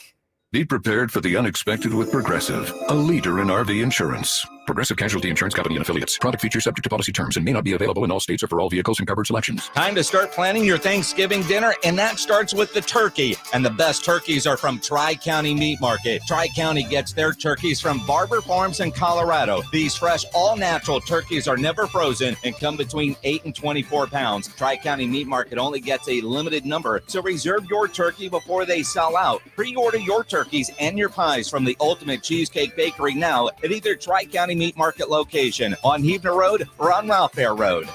Be prepared for the unexpected with Progressive, a leader in RV insurance. Progressive Casualty Insurance Company and Affiliates. Product features subject to policy terms and may not be available in all states or for all vehicles and covered selections. Time to start planning your Thanksgiving dinner, and that starts with the turkey. And the best turkeys are from Tri-County Meat Market. Tri-County gets their turkeys from Barber Farms in Colorado. These fresh, all-natural turkeys are never frozen and come between 8 and 24 pounds. Tri-County Meat Market only gets a limited number, so reserve your turkey before they sell out. Pre-order your turkeys and your pies from the Ultimate Cheesecake Bakery now at either Tri-County Meat Market location on Heavener Road or on Welfare Road.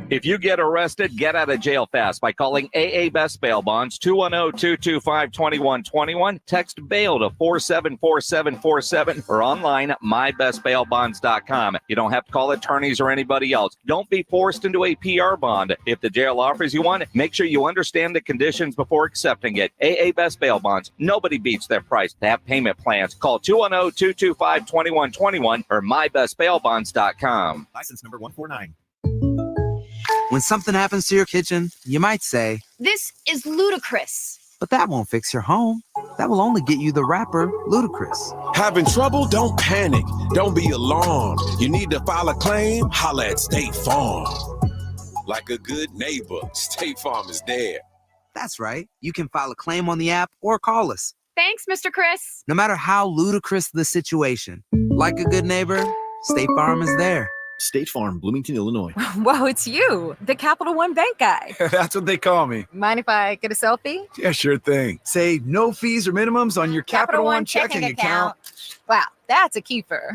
If you get arrested, get out of jail fast by calling AA Best Bail Bonds, 210-225-2121. Text bail to 474747 or online at mybestbailbonds.com. You don't have to call attorneys or anybody else. Don't be forced into a PR bond. If the jail offers you one, make sure you understand the conditions before accepting it. AA Best Bail Bonds. Nobody beats their price. They have payment plans. Call 210-225-2121 or mybestbailbonds.com. License number 149. When something happens to your kitchen, you might say, "This is ludicrous." but that won't fix your home. That will only get you the rapper, Ludacris. Having trouble? Don't panic. Don't be alarmed. You need to file a claim? Holla at State Farm. Like a good neighbor, State Farm is there. That's right. You can file a claim on the app or call us. Thanks, Mr. Chris. No matter how ludicrous the situation, like a good neighbor, State Farm is there. State Farm, Bloomington, Illinois. Whoa, it's you, the Capital One Bank guy. That's what they call me. Mind if I get a selfie? Yeah, sure thing. Say no fees or minimums on your Capital One checking account. Wow, that's a keeper.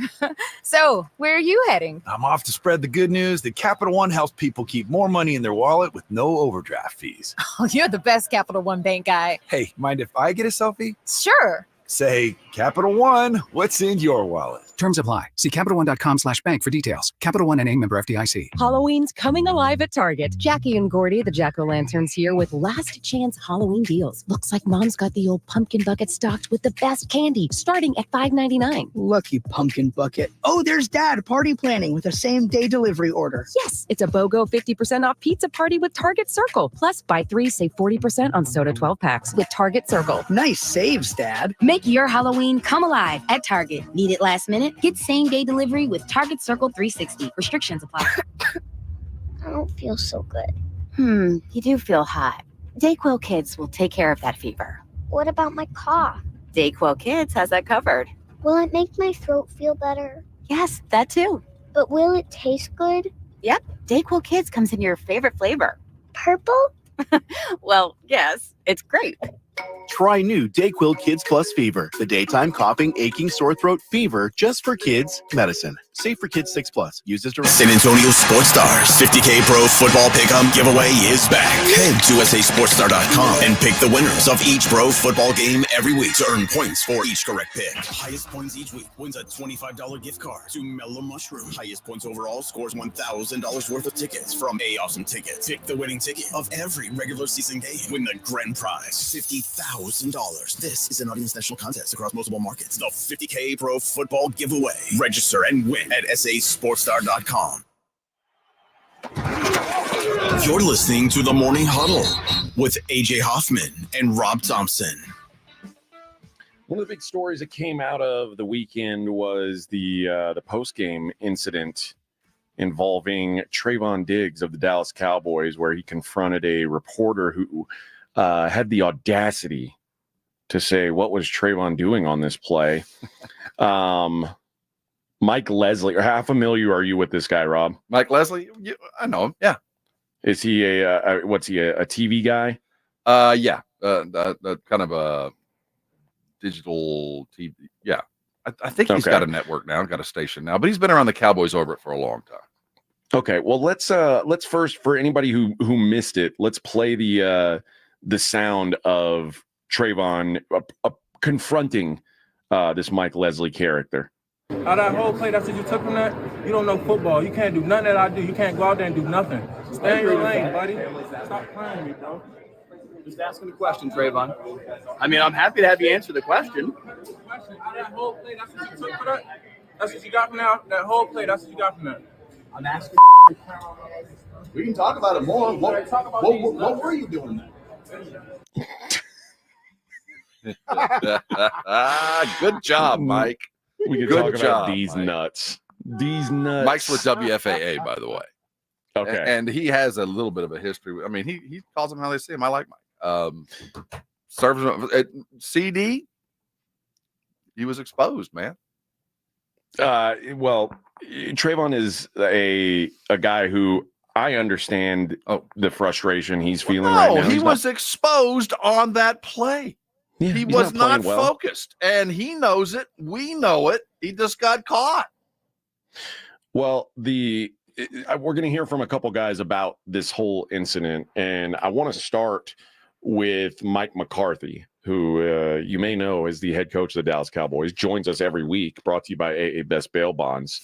So, where are you heading? I'm off to spread the good news that Capital One helps people keep more money in their wallet with no overdraft fees. Oh, you're the best Capital One Bank guy. Hey, mind if I get a selfie? Sure. Say, Capital One, what's in your wallet? Terms apply. See CapitalOne.com/bank for details. Capital One NA, member FDIC. Halloween's coming alive at Target. Jackie and Gordy, the Jack-O-Lanterns, here with last chance Halloween deals. Looks like Mom's got the old pumpkin bucket stocked with the best candy, starting at $5.99. Lucky pumpkin bucket. Oh, there's Dad party planning with a same-day delivery order. Yes, it's a BOGO 50% off pizza party with Target Circle. Plus, buy 3, save 40% on soda 12 packs with Target Circle. Nice saves, Dad. Make your Halloween come alive at Target. Need it last minute? Get same-day delivery with Target Circle 360. Restrictions apply. I don't feel so good. You do feel hot. Dayquil Kids will take care of that fever. What about my cough? Dayquil Kids has that covered. Will it make my throat feel better? Yes, that too. But will it taste good? Yep, Dayquil Kids comes in your favorite flavor. Purple? Well, yes, it's great. Try new Dayquil Kids Plus Fever, the daytime coughing, aching, sore throat fever just for kids medicine. Safe for kids 6+. Used as directed. San Antonio Sports Stars 50K Pro Football Pick'em giveaway is back. Head to SASportsStar.com and pick the winners of each pro football game every week to earn points for each correct pick. Highest points each week wins a $25 gift card to Mellow Mushroom. Highest points overall scores $1,000 worth of tickets from A Awesome Tickets. Pick the winning ticket of every regular season game. Win the grand prize, $50,000. This is an audience national contest across multiple markets. The 50K Pro Football Giveaway. Register and win at SASportsStar.com. You're listening to the Morning Huddle with AJ Hoffman and Rob Thompson. One of the big stories that came out of the weekend was the post-game incident involving Trayvon Diggs of the Dallas Cowboys, where he confronted a reporter who had the audacity to say, what was Trayvon doing on this play? Mike Leslie, or how familiar are you with this guy, Rob? Mike Leslie? I know him. Yeah. Is he what's he, a TV guy? Yeah. Kind of a digital TV. Yeah. I think he's got a network now, got a station now, but he's been around the Cowboys orbit for a long time. Okay. Well, let's first, for anybody who missed it, let's play the sound of Trayvon confronting this Mike Leslie character. Out of that whole play, that's what you took from that? You don't know football. You can't do nothing that I do. You can't go out there and do nothing. Stay in your lane, buddy. Stop playing me, bro. Just asking a question, Trayvon. I mean, I'm happy to have you answer the question. Out of that whole play, that's what you took for that? That's what you got from that whole play, that's what you got from that? I'm asking. We can talk about it more. What were you doing there? Good job, Mike. We can talk about these Mike. Nuts. These nuts. Mike's with WFAA, by the way. Okay. And he has a little bit of a history. I mean, he calls them how they see him. I like Mike. Serves at CD. He was exposed, man. Well, Trayvon is a guy who I understand the frustration he's feeling right now. He was exposed on that play. Yeah, he was not focused, and he knows it. We know it. He just got caught. Well, we're going to hear from a couple guys about this whole incident, and I want to start with Mike McCarthy, who you may know is the head coach of the Dallas Cowboys, joins us every week, brought to you by AA Best Bail Bonds.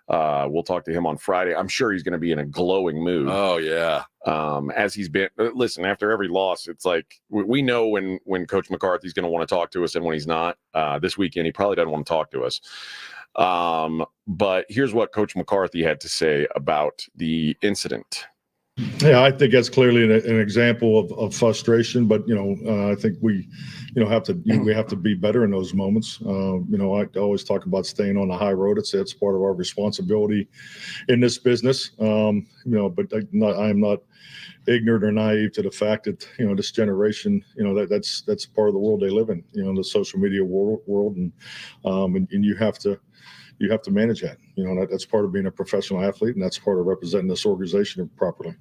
We'll talk to him on Friday. I'm sure he's going to be in a glowing mood. Oh, yeah. As he's been, listen, after every loss, it's like we know when Coach McCarthy's going to want to talk to us and when he's not. This weekend, he probably doesn't want to talk to us. But here's what Coach McCarthy had to say about the incident. Yeah, I think that's clearly an example of frustration. But I think we have to be better in those moments. I always talk about staying on the high road. It's part of our responsibility in this business. But I am not ignorant or naive to the fact that this generation, that's part of the world they live in. The social media world, and you have to manage that. That's part of being a professional athlete, and that's part of representing this organization properly.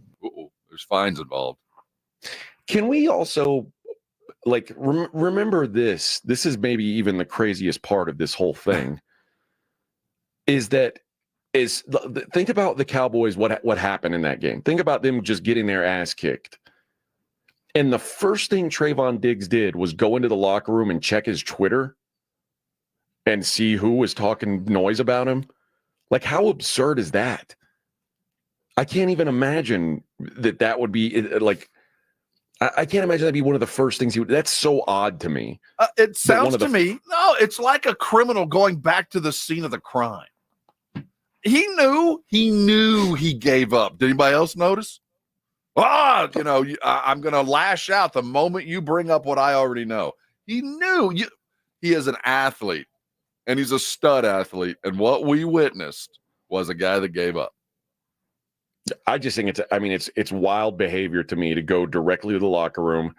There's fines involved. Can we also remember this? This is maybe even the craziest part of this whole thing. Think about the Cowboys. What happened in that game? Think about them just getting their ass kicked. And the first thing Trayvon Diggs did was go into the locker room and check his Twitter and see who was talking noise about him. Like, how absurd is that? I can't even imagine that would be like. I can't imagine that'd be one of the first things he would. That's so odd to me. It sounds to me, no, it's like a criminal going back to the scene of the crime. He knew he gave up. Did anybody else notice? I'm going to lash out the moment you bring up what I already know. He knew he is an athlete, and he's a stud athlete. And what we witnessed was a guy that gave up. I just think it's wild behavior to me to go directly to the locker room,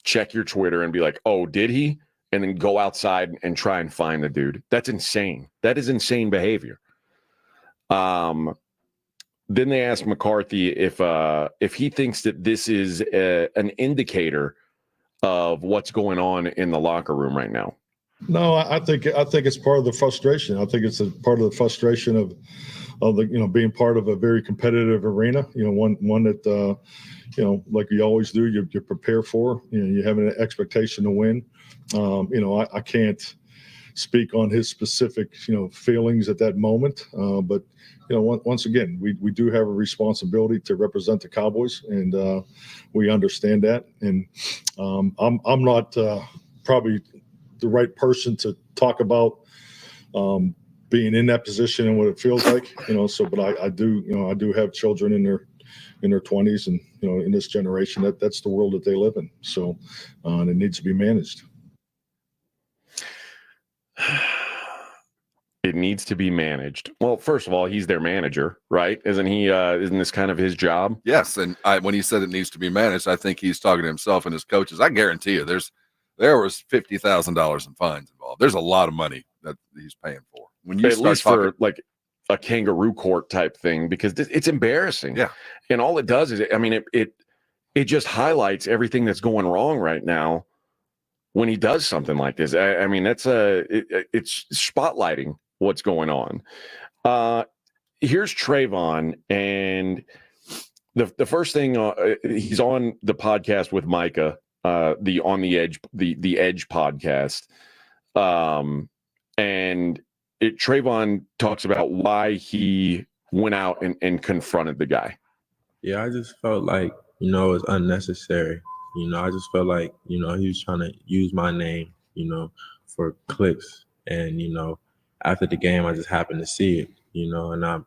check your Twitter and be like, oh, did he? And then go outside and try and find the dude. That's insane. That is insane behavior. Then they asked McCarthy if he thinks that this is an indicator of what's going on in the locker room right now. No, I think it's part of the frustration. I think it's a part of the frustration of the being part of a very competitive arena. One that like you always do, you prepare for. You have an expectation to win. I can't speak on his specific feelings at that moment, but once again, we do have a responsibility to represent the Cowboys, and we understand that. And I'm not probably the right person to talk about being in that position and what it feels like, but I do have children in their 20s, and in this generation, that's the world that they live in. So and it needs to be managed. It needs to be managed. Well, first of all, he's their manager, right? Isn't he? Isn't this kind of his job? Yes, and when he said it needs to be managed, I think he's talking to himself and his coaches. I guarantee you, there was $50,000 in fines involved. There's a lot of money that he's paying for. When you At start least talking, for like a kangaroo court type thing, because it's embarrassing. Yeah, and all it does is, I mean, it just highlights everything that's going wrong right now when he does something like this. I mean, it's spotlighting what's going on. Here's Trayvon, and the first thing, he's on the podcast with Micah, the On the Edge, the Edge podcast, and Trayvon talks about why he went out and confronted the guy. Yeah, I just felt like, it was unnecessary. I just felt like, he was trying to use my name, for clicks. And, after the game, I just happened to see it, and I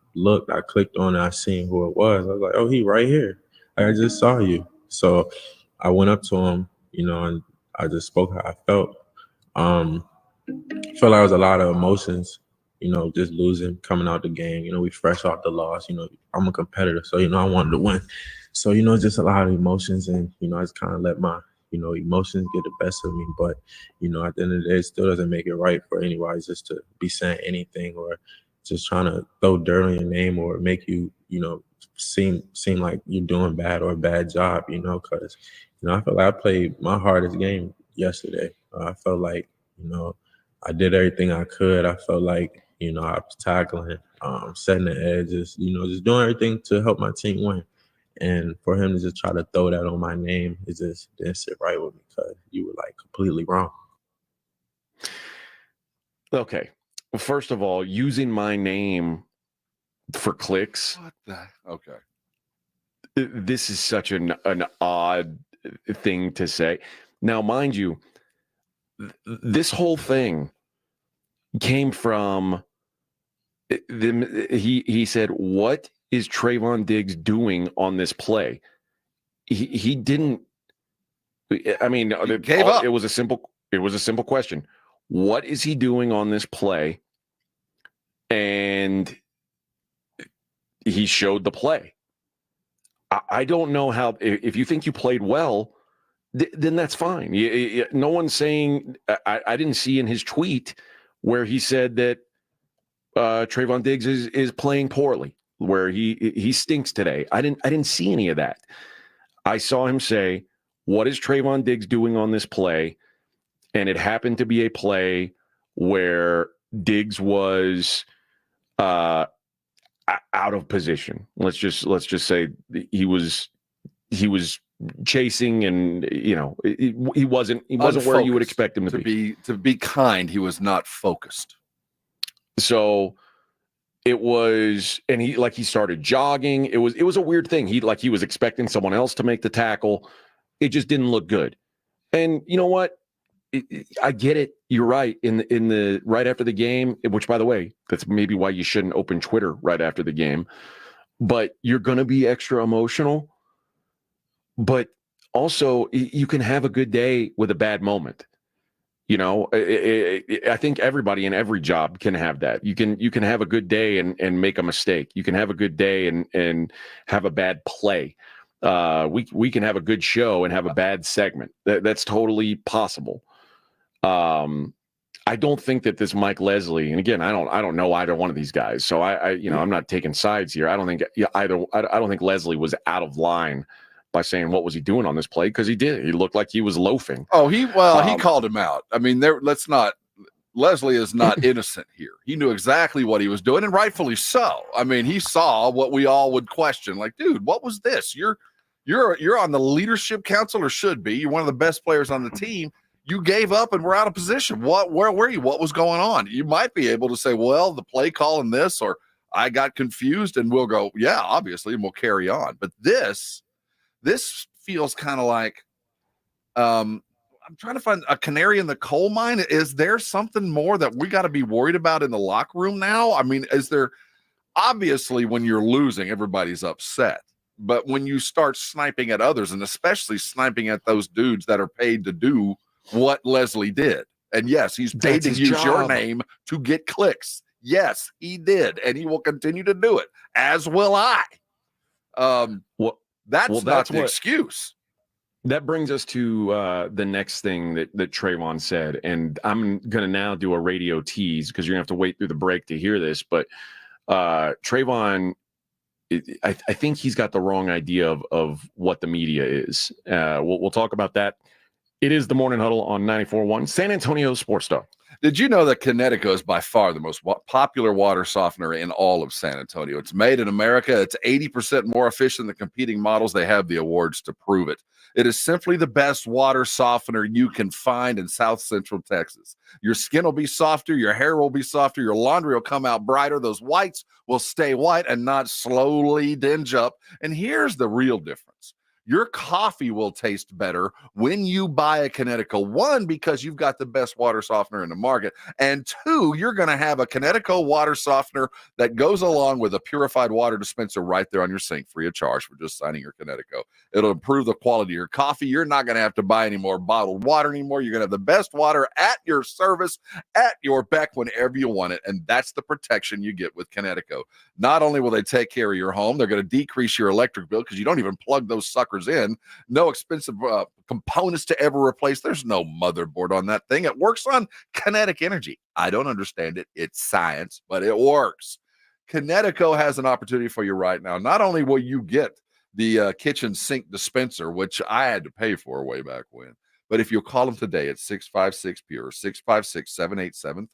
clicked on it, I seen who it was. I was like, oh, he right here. I just saw you. So I went up to him, and I just spoke how I felt. I felt like it was a lot of emotions, just losing, coming out the game. We fresh off the loss. I'm a competitor, so, I wanted to win. So, just a lot of emotions, and, I just kind of let my, emotions get the best of me. But, at the end of the day, it still doesn't make it right for anybody just to be saying anything or just trying to throw dirt on your name or make you, seem like you're doing bad or a bad job, because, I felt like I played my hardest game yesterday. I felt like, I did everything I could. I felt like, I was tackling, setting the edges, just doing everything to help my team win. And for him to just try to throw that on my name, it just didn't sit right with me because you were like completely wrong. Okay. Well, first of all, using my name for clicks. What the? Okay. This is such an odd thing to say. Now, mind you, this whole thing came from he said, what is Trayvon Diggs doing on this play? He didn't. I mean, he gave up. It was a simple question. What is he doing on this play? And he showed the play. I don't know how. If you think you played well, then that's fine. No one's saying. I didn't see in his tweet where he said that Trayvon Diggs is playing poorly, where he stinks today. I didn't see any of that. I saw him say, what is Trayvon Diggs doing on this play? And it happened to be a play where Diggs was out of position. Let's just say he was chasing, and he wasn't where you would expect him to be. To be kind, he was not focused. So it was, and he started jogging. It was a weird thing. He was expecting someone else to make the tackle. It just didn't look good. And you know what? I get it. You're right. In the right after the game, which, by the way, that's maybe why you shouldn't open Twitter right after the game. But you're going to be extra emotional. But also, you can have a good day with a bad moment. I think everybody in every job can have that. You can have a good day and make a mistake. You can have a good day and have a bad play. We can have a good show and have a bad segment. That's totally possible. I don't think that this Mike Leslie, and again, I don't know either one of these guys, so I'm not taking sides here. I don't think Leslie was out of line by saying what was he doing on this play, because he did. He looked like he was loafing. Oh, he called him out. I mean, Leslie is not innocent here. He knew exactly what he was doing, and rightfully so. I mean, he saw what we all would question, like, dude, what was this? You're on the leadership council, or should be. You're one of the best players on the team. You gave up and we're out of position. Where were you? What was going on? You might be able to say, well, the play call in this, or I got confused, and we'll go, yeah, obviously, and we'll carry on. But this feels kind of like, I'm trying to find a canary in the coal mine. Is there something more that we got to be worried about in the locker room now? I mean, obviously when you're losing, everybody's upset. But when you start sniping at others, and especially sniping at those dudes that are paid to do what Leslie did. And yes, he's paid to use your name to get clicks. Yes, he did, and he will continue to do it, as will I. That's not the excuse. That brings us to the next thing that Trayvon said, and I'm going to now do a radio tease because you're going to have to wait through the break to hear this, but Trayvon, I think he's got the wrong idea of what the media is. We'll talk about that. It is the Morning Huddle on 94.1 San Antonio Sports Star. Did you know that Kinetico is by far the most popular water softener in all of San Antonio? It's made in America. It's 80% more efficient than competing models. They have the awards to prove it. It is simply the best water softener you can find in South Central Texas. Your skin will be softer. Your hair will be softer. Your laundry will come out brighter. Those whites will stay white and not slowly dinge up. And here's the real difference. Your coffee will taste better when you buy a Kinetico. One, because you've got the best water softener in the market. And two, you're going to have a Kinetico water softener that goes along with a purified water dispenser right there on your sink free of charge for just signing your Kinetico. It'll improve the quality of your coffee. You're not going to have to buy any more bottled water anymore. You're going to have the best water at your service, at your beck whenever you want it. And that's the protection you get with Kinetico. Not only will they take care of your home, they're going to decrease your electric bill because you don't even plug those suckers in. No expensive components to ever replace. There's no motherboard on that thing. It works on kinetic energy. I don't understand it. It's science, but it works. Kinetico has an opportunity for you right now. Not only will you get the kitchen sink dispenser, which I had to pay for way back when, but if you'll call them today at 656-PURE, 656-7873,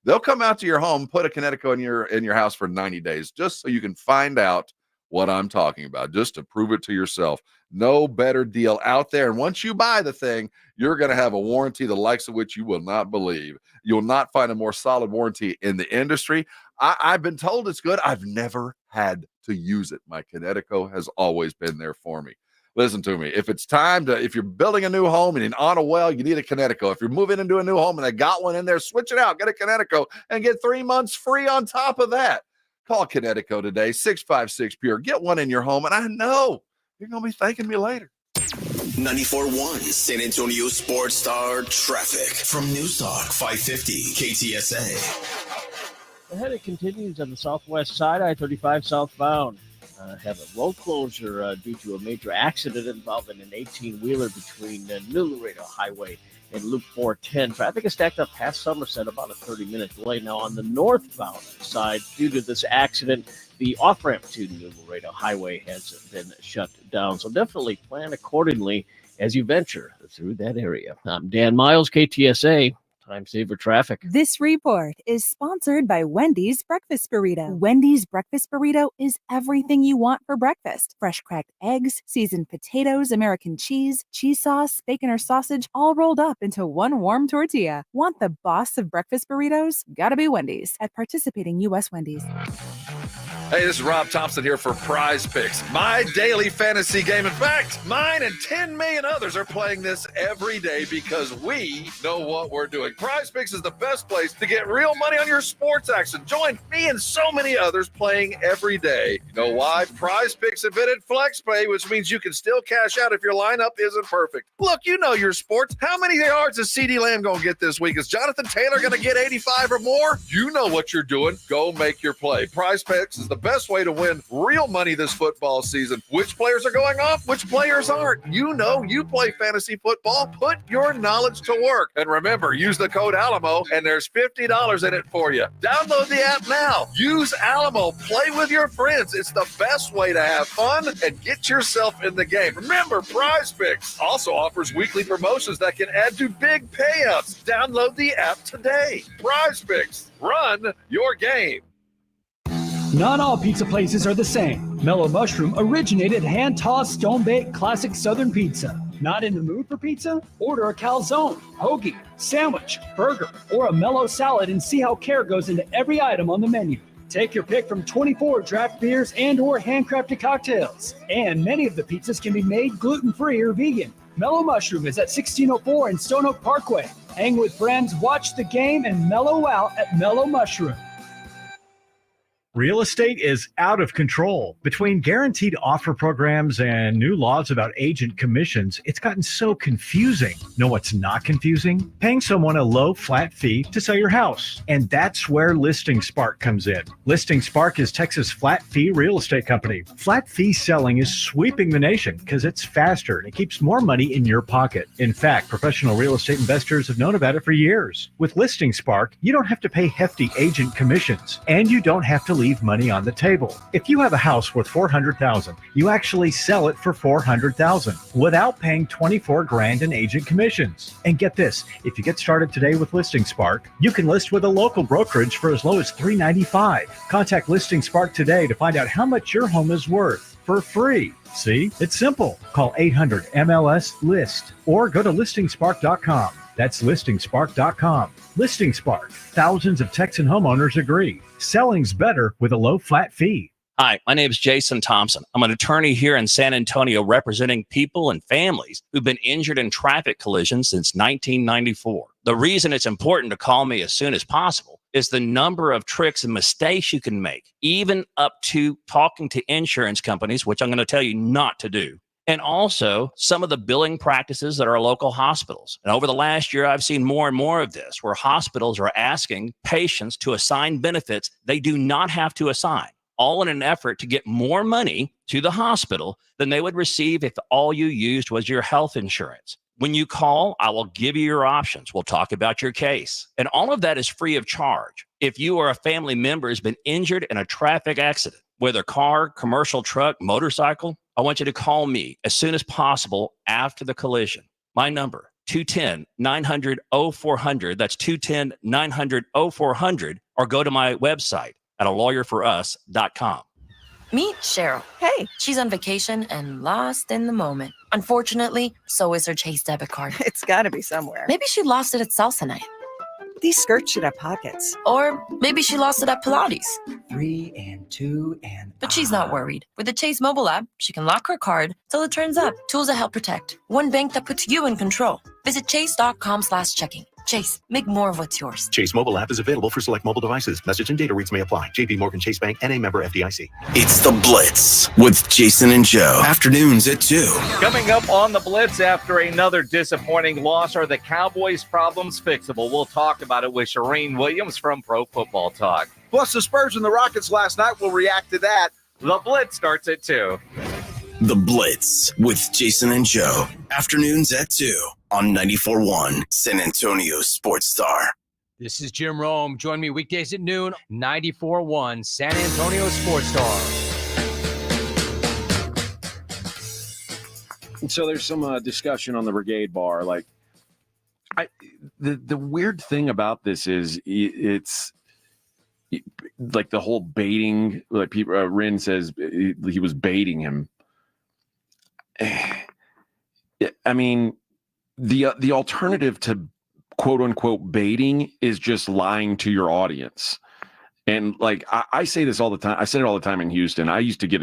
they'll come out to your home, put a Kinetico in your house for 90 days, just so you can find out what I'm talking about, just to prove it to yourself. No better deal out there. And once you buy the thing, you're going to have a warranty the likes of which you will not believe. You'll not find a more solid warranty in the industry. I've been told it's good. I've never had to use it. My Kinetico has always been there for me. Listen to me. If you're building a new home and on a well, you need a Kinetico. If you're moving into a new home and they got one in there, switch it out, get a Kinetico, and get 3 months free on top of that. Call Kinetico today, 656-PURE. Get one in your home, and I know you're going to be thanking me later. 94.1 San Antonio Sports Star traffic from News Talk 550 KTSA. The headache continues on the southwest side, I-35 southbound. Have a road closure due to a major accident involving an 18-wheeler between New Laredo Highway and Loop 410. Traffic is stacked up past Somerset, about a 30-minute delay. Now on the northbound side, due to this accident, the off-ramp to New Laredo Highway has been shut down. So definitely plan accordingly as you venture through that area. I'm Dan Miles, KTSA. Time saver traffic. This report is sponsored by Wendy's Breakfast Burrito. Wendy's Breakfast Burrito is everything you want for breakfast. Fresh cracked eggs, seasoned potatoes, American cheese sauce, bacon or sausage, all rolled up into one warm tortilla. Want the boss of breakfast burritos? Gotta be Wendy's. At participating U.S. Wendy's. Hey, this is Rob Thompson here for Prize Picks, my daily fantasy game. In fact, mine and 10 million others are playing this every day because we know what we're doing. Prize Picks is the best place to get real money on your sports action. Join me and so many others playing every day. You know why? Prize Picks invented FlexPay, which means you can still cash out if your lineup isn't perfect. Look, you know your sports. How many yards is CeeDee Lamb going to get this week? Is Jonathan Taylor going to get 85 or more? You know what you're doing. Go make your play. Prize Picks is the best way to win real money this football season. Which players are going off? Which players aren't? You know you play fantasy football. Put your knowledge to work. And remember, use the code Alamo, and there's $50 in it for you. Download the app now. Use Alamo. Play with your friends. It's the best way to have fun and get yourself in the game. Remember, Prize Picks also offers weekly promotions that can add to big payouts. Download the app today. Prize Picks. Run your game. Not all pizza places are the same. Mellow Mushroom originated hand-tossed, stone-baked classic Southern pizza. Not in the mood for pizza? Order a calzone, hoagie, sandwich, burger, or a mellow salad and see how care goes into every item on the menu. Take your pick from 24 draft beers and or handcrafted cocktails. And many of the pizzas can be made gluten-free or vegan. Mellow Mushroom is at 1604 in Stone Oak Parkway. Hang with friends, watch the game, and mellow out at Mellow Mushroom. Real estate is out of control. Between guaranteed offer programs and new laws about agent commissions, it's gotten so confusing. Know what's not confusing? Paying someone a low flat fee to sell your house. And that's where Listing Spark comes in. Listing Spark is Texas' flat fee real estate company. Flat fee selling is sweeping the nation because it's faster and it keeps more money in your pocket. In fact, professional real estate investors have known about it for years. With Listing Spark, you don't have to pay hefty agent commissions, and you don't have to leave money on the table. If you have a house worth $400,000, you actually sell it for $400,000 without paying $24,000 in agent commissions. And get this, if you get started today with Listing Spark, you can list with a local brokerage for as low as $395. Contact Listing Spark today to find out how much your home is worth for free. See, it's simple. Call 800-MLS-LIST or go to listingspark.com. That's listingspark.com. Listing Spark. Thousands of Texan homeowners agree. Selling's better with a low flat fee. Hi, my name is Jason Thompson. I'm an attorney here in San Antonio representing people and families who've been injured in traffic collisions since 1994. The reason it's important to call me as soon as possible is the number of tricks and mistakes you can make, even up to talking to insurance companies, which I'm going to tell you not to do. And also some of the billing practices at our local hospitals. And over the last year, I've seen more and more of this, where hospitals are asking patients to assign benefits they do not have to assign, all in an effort to get more money to the hospital than they would receive if all you used was your health insurance. When you call, I will give you your options. We'll talk about your case. And all of that is free of charge. If you or a family member has been injured in a traffic accident, whether car, commercial truck, motorcycle, I want you to call me as soon as possible after the collision. My number, 210-900-0400. That's 210-900-0400. Or go to my website at alawyerforus.com. Meet Cheryl. Hey. She's on vacation and lost in the moment. Unfortunately, so is her Chase debit card. It's got to be somewhere. Maybe she lost it at salsa night. These skirts should have pockets. Or maybe she lost it at Pilates. 3 and 2 and... But she's not worried. With the Chase mobile app, she can lock her card till it turns up. Tools that help protect. One bank that puts you in control. Visit chase.com/checking. Chase, make more of what's yours. Chase mobile app is available for select mobile devices. Message and data rates may apply. JP Morgan Chase Bank, N.A. member FDIC. It's The Blitz with Jason and Joe. Afternoons at 2. Coming up on The Blitz after another disappointing loss, are the Cowboys' problems fixable? We'll talk about it with Shireen Williams from Pro Football Talk. Plus, the Spurs and the Rockets last night. We'll react to that. The Blitz starts at 2. The Blitz with Jason and Joe. Afternoons at 2 on 94.1 San Antonio Sports Star. This is Jim Rome. Join me weekdays at noon, 94.1 San Antonio Sports Star. So there's some discussion on the Brigade Bar. Like, the weird thing about this is it's like the whole baiting. Like people, Rin says he was baiting him. I mean, the alternative to quote unquote baiting is just lying to your audience. And like I say this all the time. I said it all the time in Houston. I used to get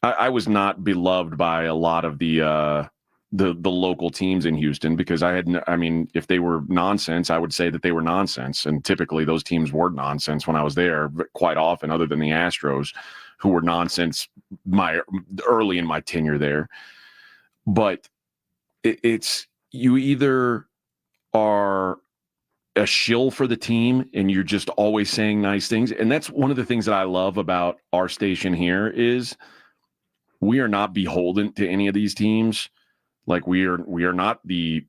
I was not beloved by a lot of the local teams in Houston because if they were nonsense, I would say that they were nonsense. And typically those teams were nonsense when I was there, but quite often, other than the Astros, who were nonsense early in my tenure there. But it's you either are a shill for the team and you're just always saying nice things. And that's one of the things that I love about our station here is we are not beholden to any of these teams. Like we are not the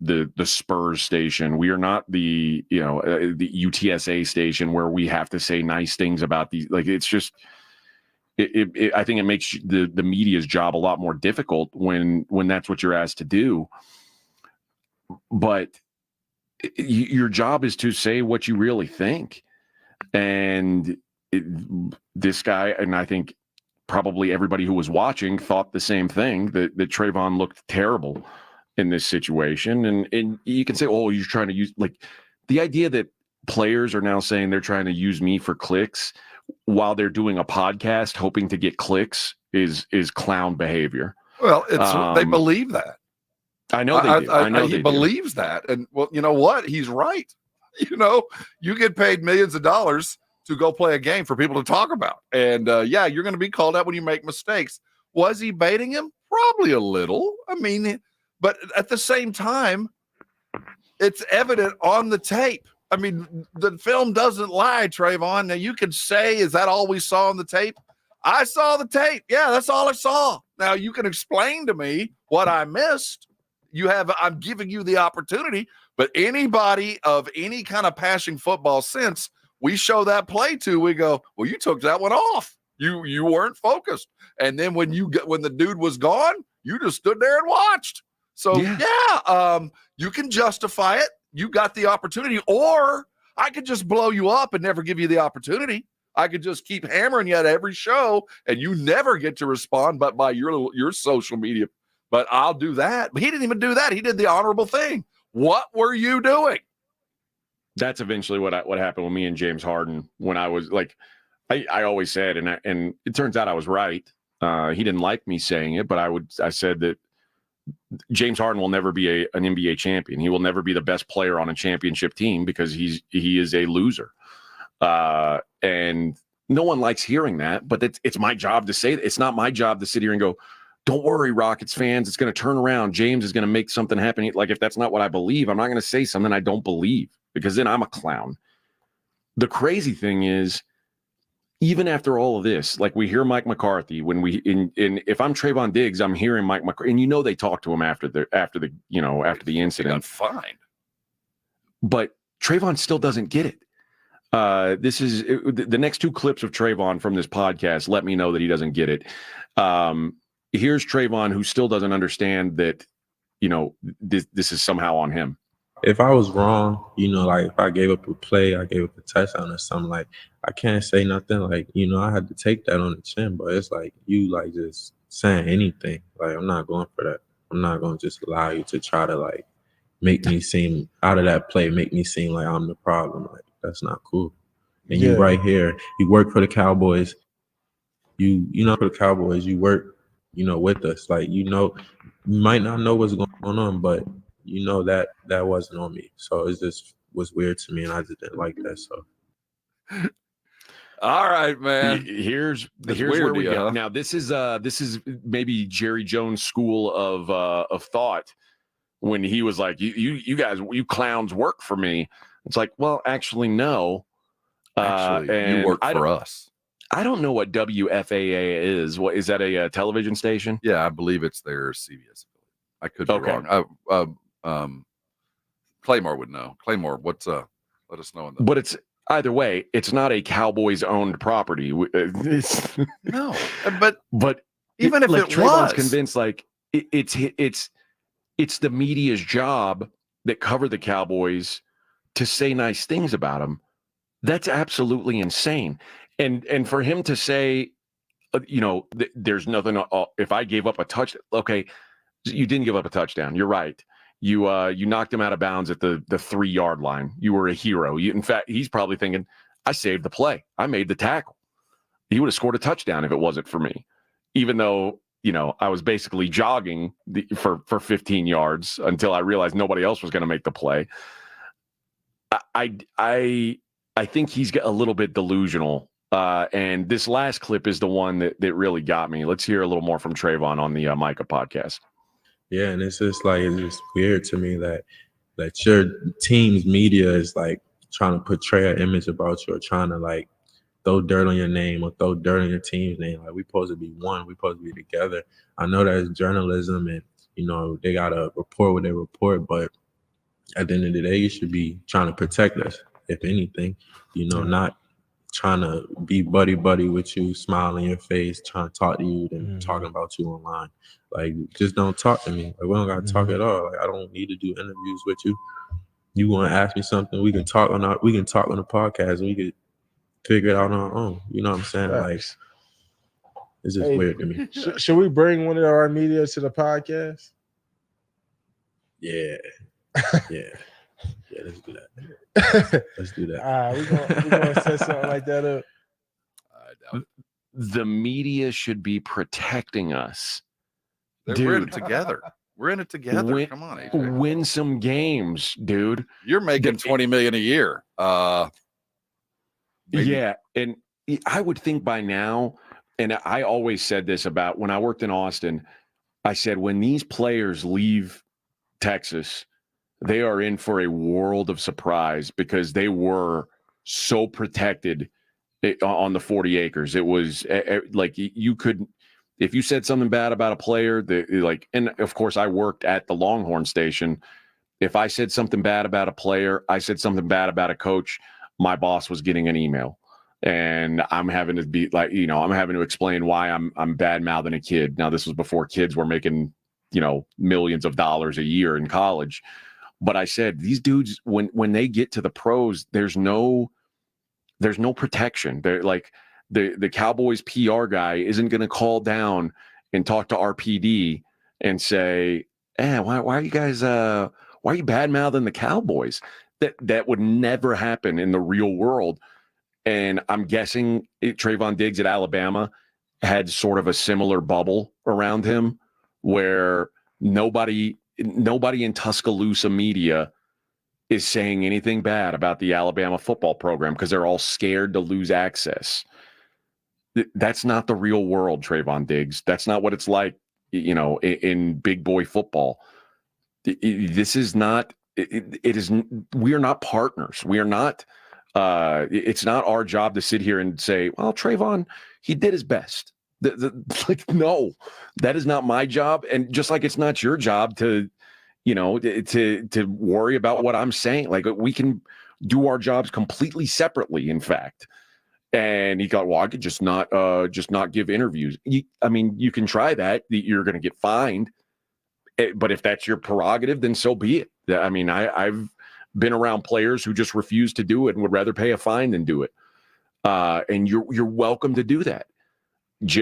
Spurs station. We are not the UTSA station where we have to say nice things about these. Like it's just, I think it makes the media's job a lot more difficult when that's what you're asked to do. But your job is to say what you really think. And this guy, and I think probably everybody who was watching thought the same thing, that Trayvon looked terrible in this situation. And you can say, oh, you're trying to use, like, the idea that players are now saying they're trying to use me for clicks while they're doing a podcast hoping to get clicks is clown behavior. Well, they believe that. I know they do. I know he believes that. And well, you know what? He's right. You get paid millions of dollars to go play a game for people to talk about. And yeah, you're going to be called out when you make mistakes. Was he baiting him? Probably a little. I mean, but at the same time, it's evident on the tape. I mean, the film doesn't lie, Trayvon. Now you can say, is that all we saw on the tape? I saw the tape. Yeah, that's all I saw. Now you can explain to me what I missed. I'm giving you the opportunity, but anybody of any kind of passing football sense, we show that play to, we go, well, you took that one off. You weren't focused. And then when the dude was gone, you just stood there and watched. So you can justify it. You got the opportunity, or I could just blow you up and never give you the opportunity. I could just keep hammering you at every show and you never get to respond but by your social media. But I'll do that. But he didn't even do that. He did the honorable thing. What were you doing? That's eventually what happened with me and James Harden when I was like, I always said, and it turns out I was right. He didn't like me saying it, but I said that James Harden will never be an NBA champion. He will never be the best player on a championship team because he is a loser. And no one likes hearing that, but it's my job to say that. It's not my job to sit here and go, don't worry, Rockets fans, it's going to turn around. James is going to make something happen. Like, if that's not what I believe, I'm not going to say something I don't believe, because then I'm a clown. The crazy thing is, even after all of this, like, we hear Mike McCarthy if I'm Trayvon Diggs, I'm hearing Mike McCarthy, and they talked to him after the incident. Got fined. But Trayvon still doesn't get it. The next two clips of Trayvon from this podcast let me know that he doesn't get it. Here's Trayvon, who still doesn't understand that, this is somehow on him. If I was wrong, like if I gave up a play, I gave up a touchdown or something, like, I can't say nothing. Like, I had to take that on the chin, but it's like, you like just saying anything. Like, I'm not going for that. I'm not going to just allow you to try to like make me seem out of that play, make me seem like I'm the problem. Like, that's not cool. And you right here, you work for the Cowboys. You for the Cowboys, you work, with us. Like, you might not know what's going on, but that wasn't on me. So it just was weird to me, and I just didn't like that. So all right, man. Here's weird, where we go. Now this is maybe Jerry Jones' school of thought, when he was like, you guys, you clowns work for me. It's like, well, actually, no. And you work for us. I don't know what WFAA is. What is that, a television station? Yeah, I believe it's their CBS. I could be wrong. Claymore would know. Claymore, let us know. But it's either way, it's not a Cowboys owned property. No, but even if like, it Trayvon's was convinced, like, it's the media's job that cover the Cowboys to say nice things about them. That's absolutely insane. And for him to say, there's nothing. If I gave up a touch, okay, you didn't give up a touchdown. You're right. You knocked him out of bounds at the 3-yard line. You were a hero. In fact, he's probably thinking, I saved the play. I made the tackle. He would have scored a touchdown if it wasn't for me, even though, I was basically jogging for 15 yards until I realized nobody else was going to make the play. I think he's a little bit delusional. And this last clip is the one that really got me. Let's hear a little more from Trayvon on the Micah podcast. Yeah, and it's just weird to me that your team's media is like trying to portray an image about you, or trying to like throw dirt on your name or throw dirt on your team's name. Like, we supposed to be one. We supposed to be together. I know that's journalism, and they gotta report what they report, but at the end of the day, you should be trying to protect us, if anything. Not trying to be buddy with you, smile in your face, trying to talk to you, and talking about you online. Like, just don't talk to me. Like, we don't gotta talk at all. Like, I don't need to do interviews with you. You want to ask me something, we can talk on the podcast, and we could figure it out on our own. You know what I'm saying? Like, it's just weird to me. Should we bring one of our media to the podcast? Yeah. Yeah, let's do that. Let's do that. We're gonna set something like that up. The media should be protecting us. We're in it together. We're in it together. Come on, AJ. Win some games, dude. You're making $20 million a year. maybe. Yeah, and I would think by now, and I always said this about when I worked in Austin, I said when these players leave Texas, they are in for a world of surprise because they were so protected on the 40 acres. It was like you could, if you said something bad about a player, and of course I worked at the Longhorn station. If I said something bad about a player, I said something bad about a coach, my boss was getting an email. And I'm having to be like, I'm having to explain why I'm bad mouthing a kid. Now, this was before kids were making, millions of dollars a year in college. But I said, these dudes, when they get to the pros, there's no protection. They're like the Cowboys PR guy isn't going to call down and talk to RPD and say, why are you guys, why are you bad mouthing the Cowboys? That would never happen in the real world. And I'm guessing Trayvon Diggs at Alabama had sort of a similar bubble around him where nobody in Tuscaloosa media is saying anything bad about the Alabama football program because they're all scared to lose access. That's not the real world, Trayvon Diggs. That's not what it's like, in big boy football. This is not, we are not partners. We are not, it's not our job to sit here and say, well, Trayvon, he did his best. No, that is not my job. And just like it's not your job to worry about what I'm saying. Like, we can do our jobs completely separately, in fact. And he got, well, I could just not give interviews. You can try that. You're going to get fined. But if that's your prerogative, then so be it. I've been around players who just refuse to do it and would rather pay a fine than do it. And you're welcome to do that.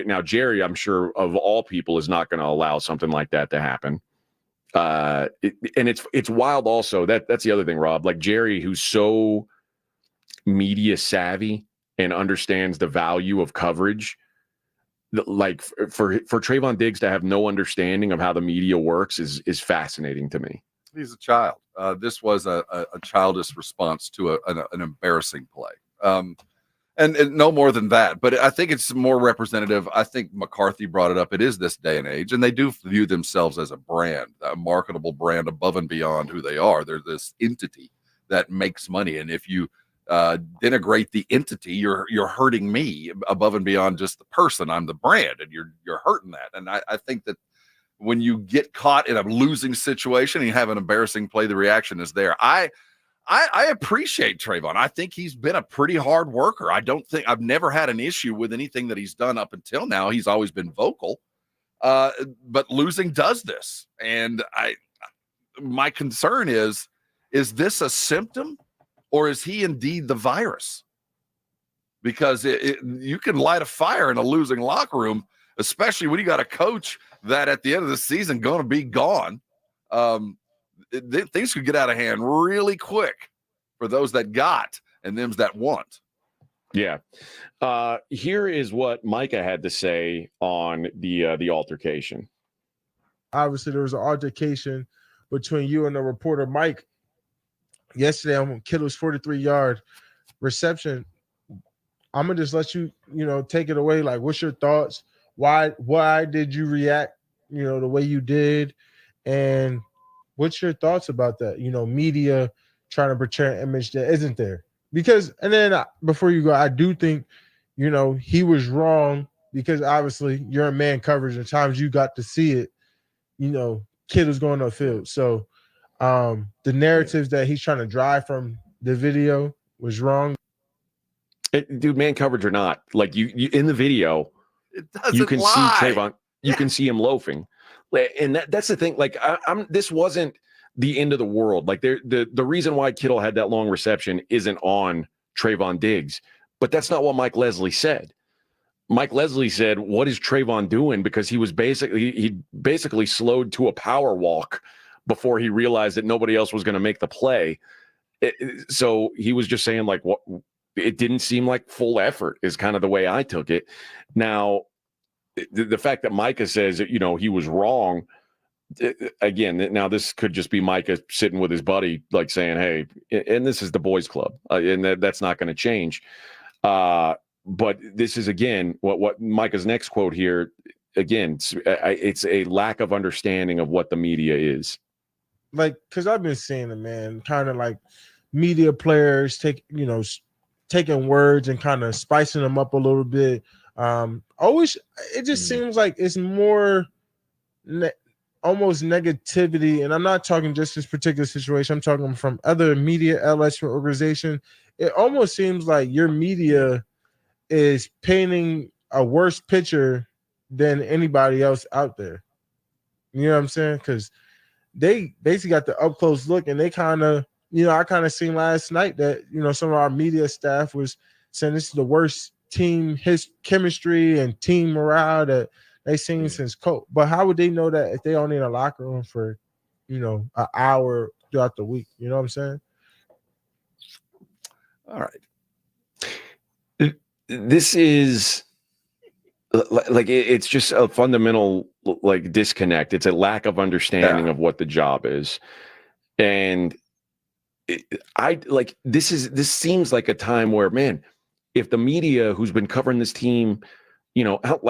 Now, Jerry, I'm sure of all people, is not going to allow something like that to happen. And it's wild also. That's the other thing, Rob. Like Jerry, who's so media savvy and understands the value of coverage. Like for Trayvon Diggs to have no understanding of how the media works is fascinating to me. He's a child. This was a childish response to an embarrassing play. And no more than that. But I think it's more representative. I think McCarthy brought it up. It is this day and age, and they do view themselves as a brand, a marketable brand above and beyond who they are. They're this entity that makes money. And if you denigrate the entity, you're hurting me above and beyond just the person. I'm the brand, and you're hurting that. And I think that when you get caught in a losing situation and you have an embarrassing play, the reaction is there. I appreciate Trayvon. I think he's been a pretty hard worker. I've never had an issue with anything that he's done up until now. He's always been vocal, but losing does this. And my concern is this a symptom, or is he indeed the virus? Because you can light a fire in a losing locker room, especially when you got a coach that at the end of the season going to be gone. Things could get out of hand really quick for those that got and them that want. Yeah. Here is what Micah had to say on the altercation. Obviously, there was an altercation between you and the reporter, Mike, yesterday on Kittle's 43-yard reception. I'm going to just let you, take it away. Like, what's your thoughts? Why did you react, the way you did? And what's your thoughts about that? Media trying to portray an image that isn't there. Because, and then before you go, I do think, he was wrong because obviously you're in man coverage. At times you got to see it, kid was going upfield. So the narratives that he's trying to drive from the video was wrong. Dude, man coverage or not, like you in the video, you can see Trayvon, you can see him loafing. And that's the thing. Like, this wasn't the end of the world. Like, the reason why Kittle had that long reception isn't on Trayvon Diggs, but that's not what Mike Leslie said. Mike Leslie said, "What is Trayvon doing?" Because he basically slowed to a power walk before he realized that nobody else was going to make the play. So he was just saying, like, what? It didn't seem like full effort is kind of the way I took it. Now, the fact that Micah says that, he was wrong, again, now this could just be Micah sitting with his buddy, like saying, hey, and this is the boys club, and that's not going to change. But this is, again, what Micah's next quote here, again, it's a lack of understanding of what the media is. Like, because I've been seeing it, man, kind of like media players taking words and kind of spicing them up a little bit. Always, it just seems like it's more almost negativity. And I'm not talking just this particular situation. I'm talking from other media outlets or organization. It almost seems like your media is painting a worse picture than anybody else out there. You know what I'm saying? Because they basically got the up close look, and they kind of, I kind of seen last night that, some of our media staff was saying this is the worst team chemistry and team morale that they've seen since COVID. But how would they know that if they only in a locker room for, an hour throughout the week? You know what I'm saying? All right. This is like it's just a fundamental disconnect. It's a lack of understanding of what the job is, and this seems like a time where, man, if the media who's been covering this team, how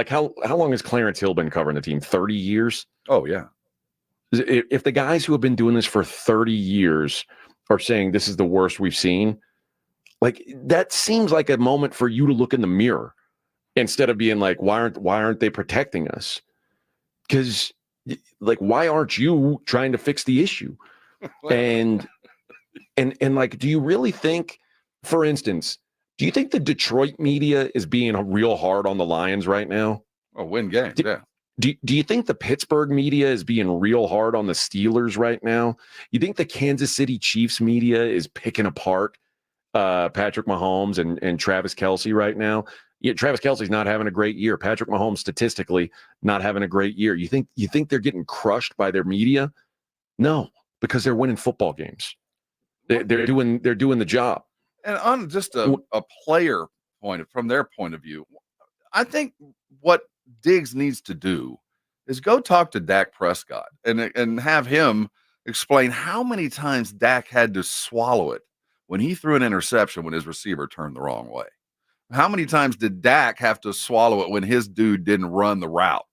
long has Clarence Hill been covering the team? 30 years? Oh yeah. If the guys who have been doing this for 30 years are saying this is the worst we've seen, that seems like a moment for you to look in the mirror instead of being like, why aren't they protecting us? Because why aren't you trying to fix the issue? And do you really think, for instance, do you think the Detroit media is being real hard on the Lions right now? Oh, win games, yeah. Do you think the Pittsburgh media is being real hard on the Steelers right now? You think the Kansas City Chiefs media is picking apart Patrick Mahomes and Travis Kelce right now? Yeah, Travis Kelce's not having a great year. Patrick Mahomes statistically not having a great year. You think they're getting crushed by their media? No, because they're winning football games. They're doing the job. And on just a player from their point of view, I think what Diggs needs to do is go talk to Dak Prescott and have him explain how many times Dak had to swallow it when he threw an interception when his receiver turned the wrong way. How many times did Dak have to swallow it when his dude didn't run the route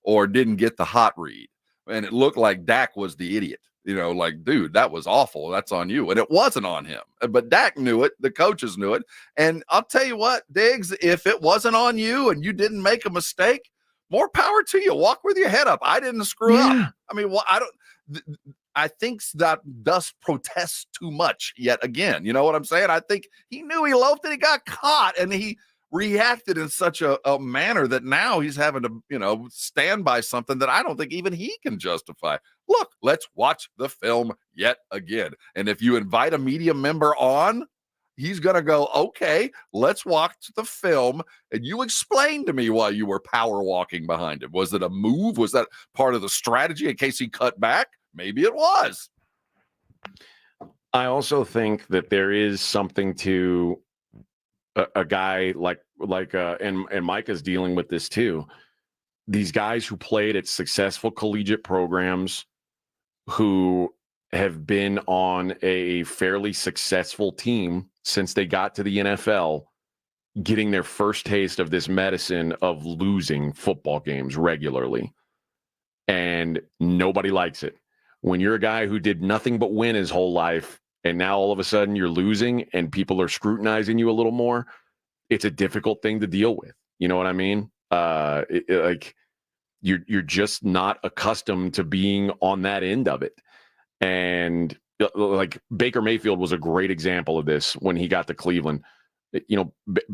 or didn't get the hot read? And it looked like Dak was the idiot. Dude, that was awful. That's on you. And it wasn't on him. But Dak knew it. The coaches knew it. And I'll tell you what, Diggs, if it wasn't on you and you didn't make a mistake, more power to you. Walk with your head up. I didn't screw up. I mean, I think that Dust protests too much yet again. You know what I'm saying? I think he knew he loafed and he got caught and he reacted in such a manner that now he's having to, stand by something that I don't think even he can justify. Look, let's watch the film yet again. And if you invite a media member on, he's going to go, okay, let's watch the film. And you explain to me why you were power walking behind him. Was it a move? Was that part of the strategy in case he cut back? Maybe it was. I also think that there is something to a guy and Micah's dealing with this too. These guys who played at successful collegiate programs, who have been on a fairly successful team since they got to the NFL, getting their first taste of this medicine of losing football games regularly. And nobody likes it. When you're a guy who did nothing but win his whole life, and now all of a sudden you're losing and people are scrutinizing you a little more, it's a difficult thing to deal with. You know what I mean? You're just not accustomed to being on that end of it. And Baker Mayfield was a great example of this when he got to Cleveland.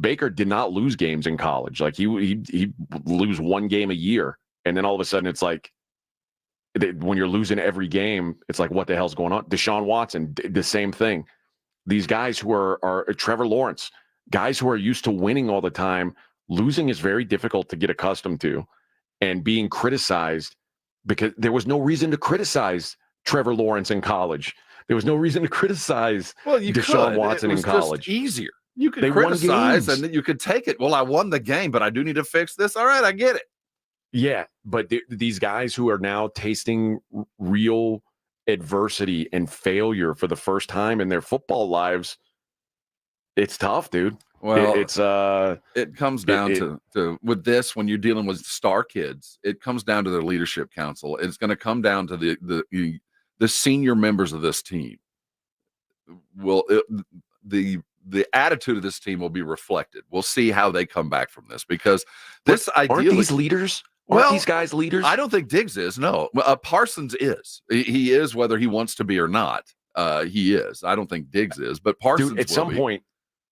Baker did not lose games in college. He lose one game a year. And then all of a sudden it's like, when you're losing every game, it's like, what the hell's going on? Deshaun Watson did the same thing. These guys who are Trevor Lawrence, guys who are used to winning all the time, losing is very difficult to get accustomed to, and being criticized, because there was no reason to criticize Trevor Lawrence in college. There was no reason to criticize Deshaun Watson in college. Just easier. You could criticize and then you could take it. Well, I won the game, but I do need to fix this. All right, I get it. Yeah, but these guys who are now tasting real adversity and failure for the first time in their football lives, it's tough, dude. Well, it's it comes down to with this, when you're dealing with star kids, it comes down to their leadership council. It's going to come down to the senior members of this team. The attitude of this team will be reflected. We'll see how they come back from this, because this ideally, aren't these leaders? Aren't these guys leaders? I don't think Diggs is. No, Parsons is. He is, whether he wants to be or not. He is. I don't think Diggs is, but Parsons. Dude, at some point,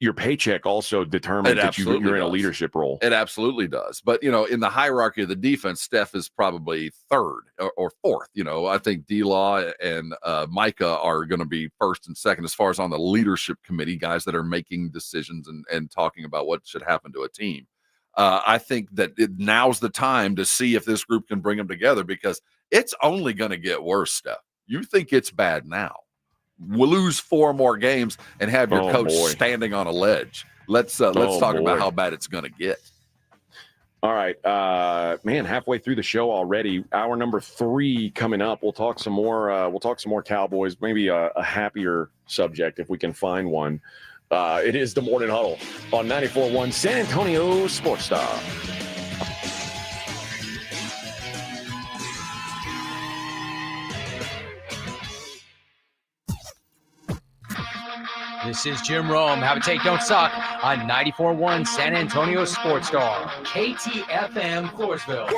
your paycheck also determines that you're in a leadership role. It absolutely does. But, in the hierarchy of the defense, Steph is probably third or fourth. I think D-Law and Micah are going to be first and second as far as on the leadership committee, guys that are making decisions and talking about what should happen to a team. I think that now's the time to see if this group can bring them together, because it's only going to get worse, Steph. You think it's bad now. We'll lose 4 more games and have your coach standing on a ledge. Let's talk about how bad it's going to get. All right, man, halfway through the show already. Hour number 3 coming up. We'll talk some more. We'll talk some more Cowboys. Maybe a happier subject if we can find one. It is the Morning Huddle on 94.1 San Antonio Sports Star. This is Jim Rome. Have a take, don't suck on 94.1 San Antonio Sports Star. KTFM, Floresville.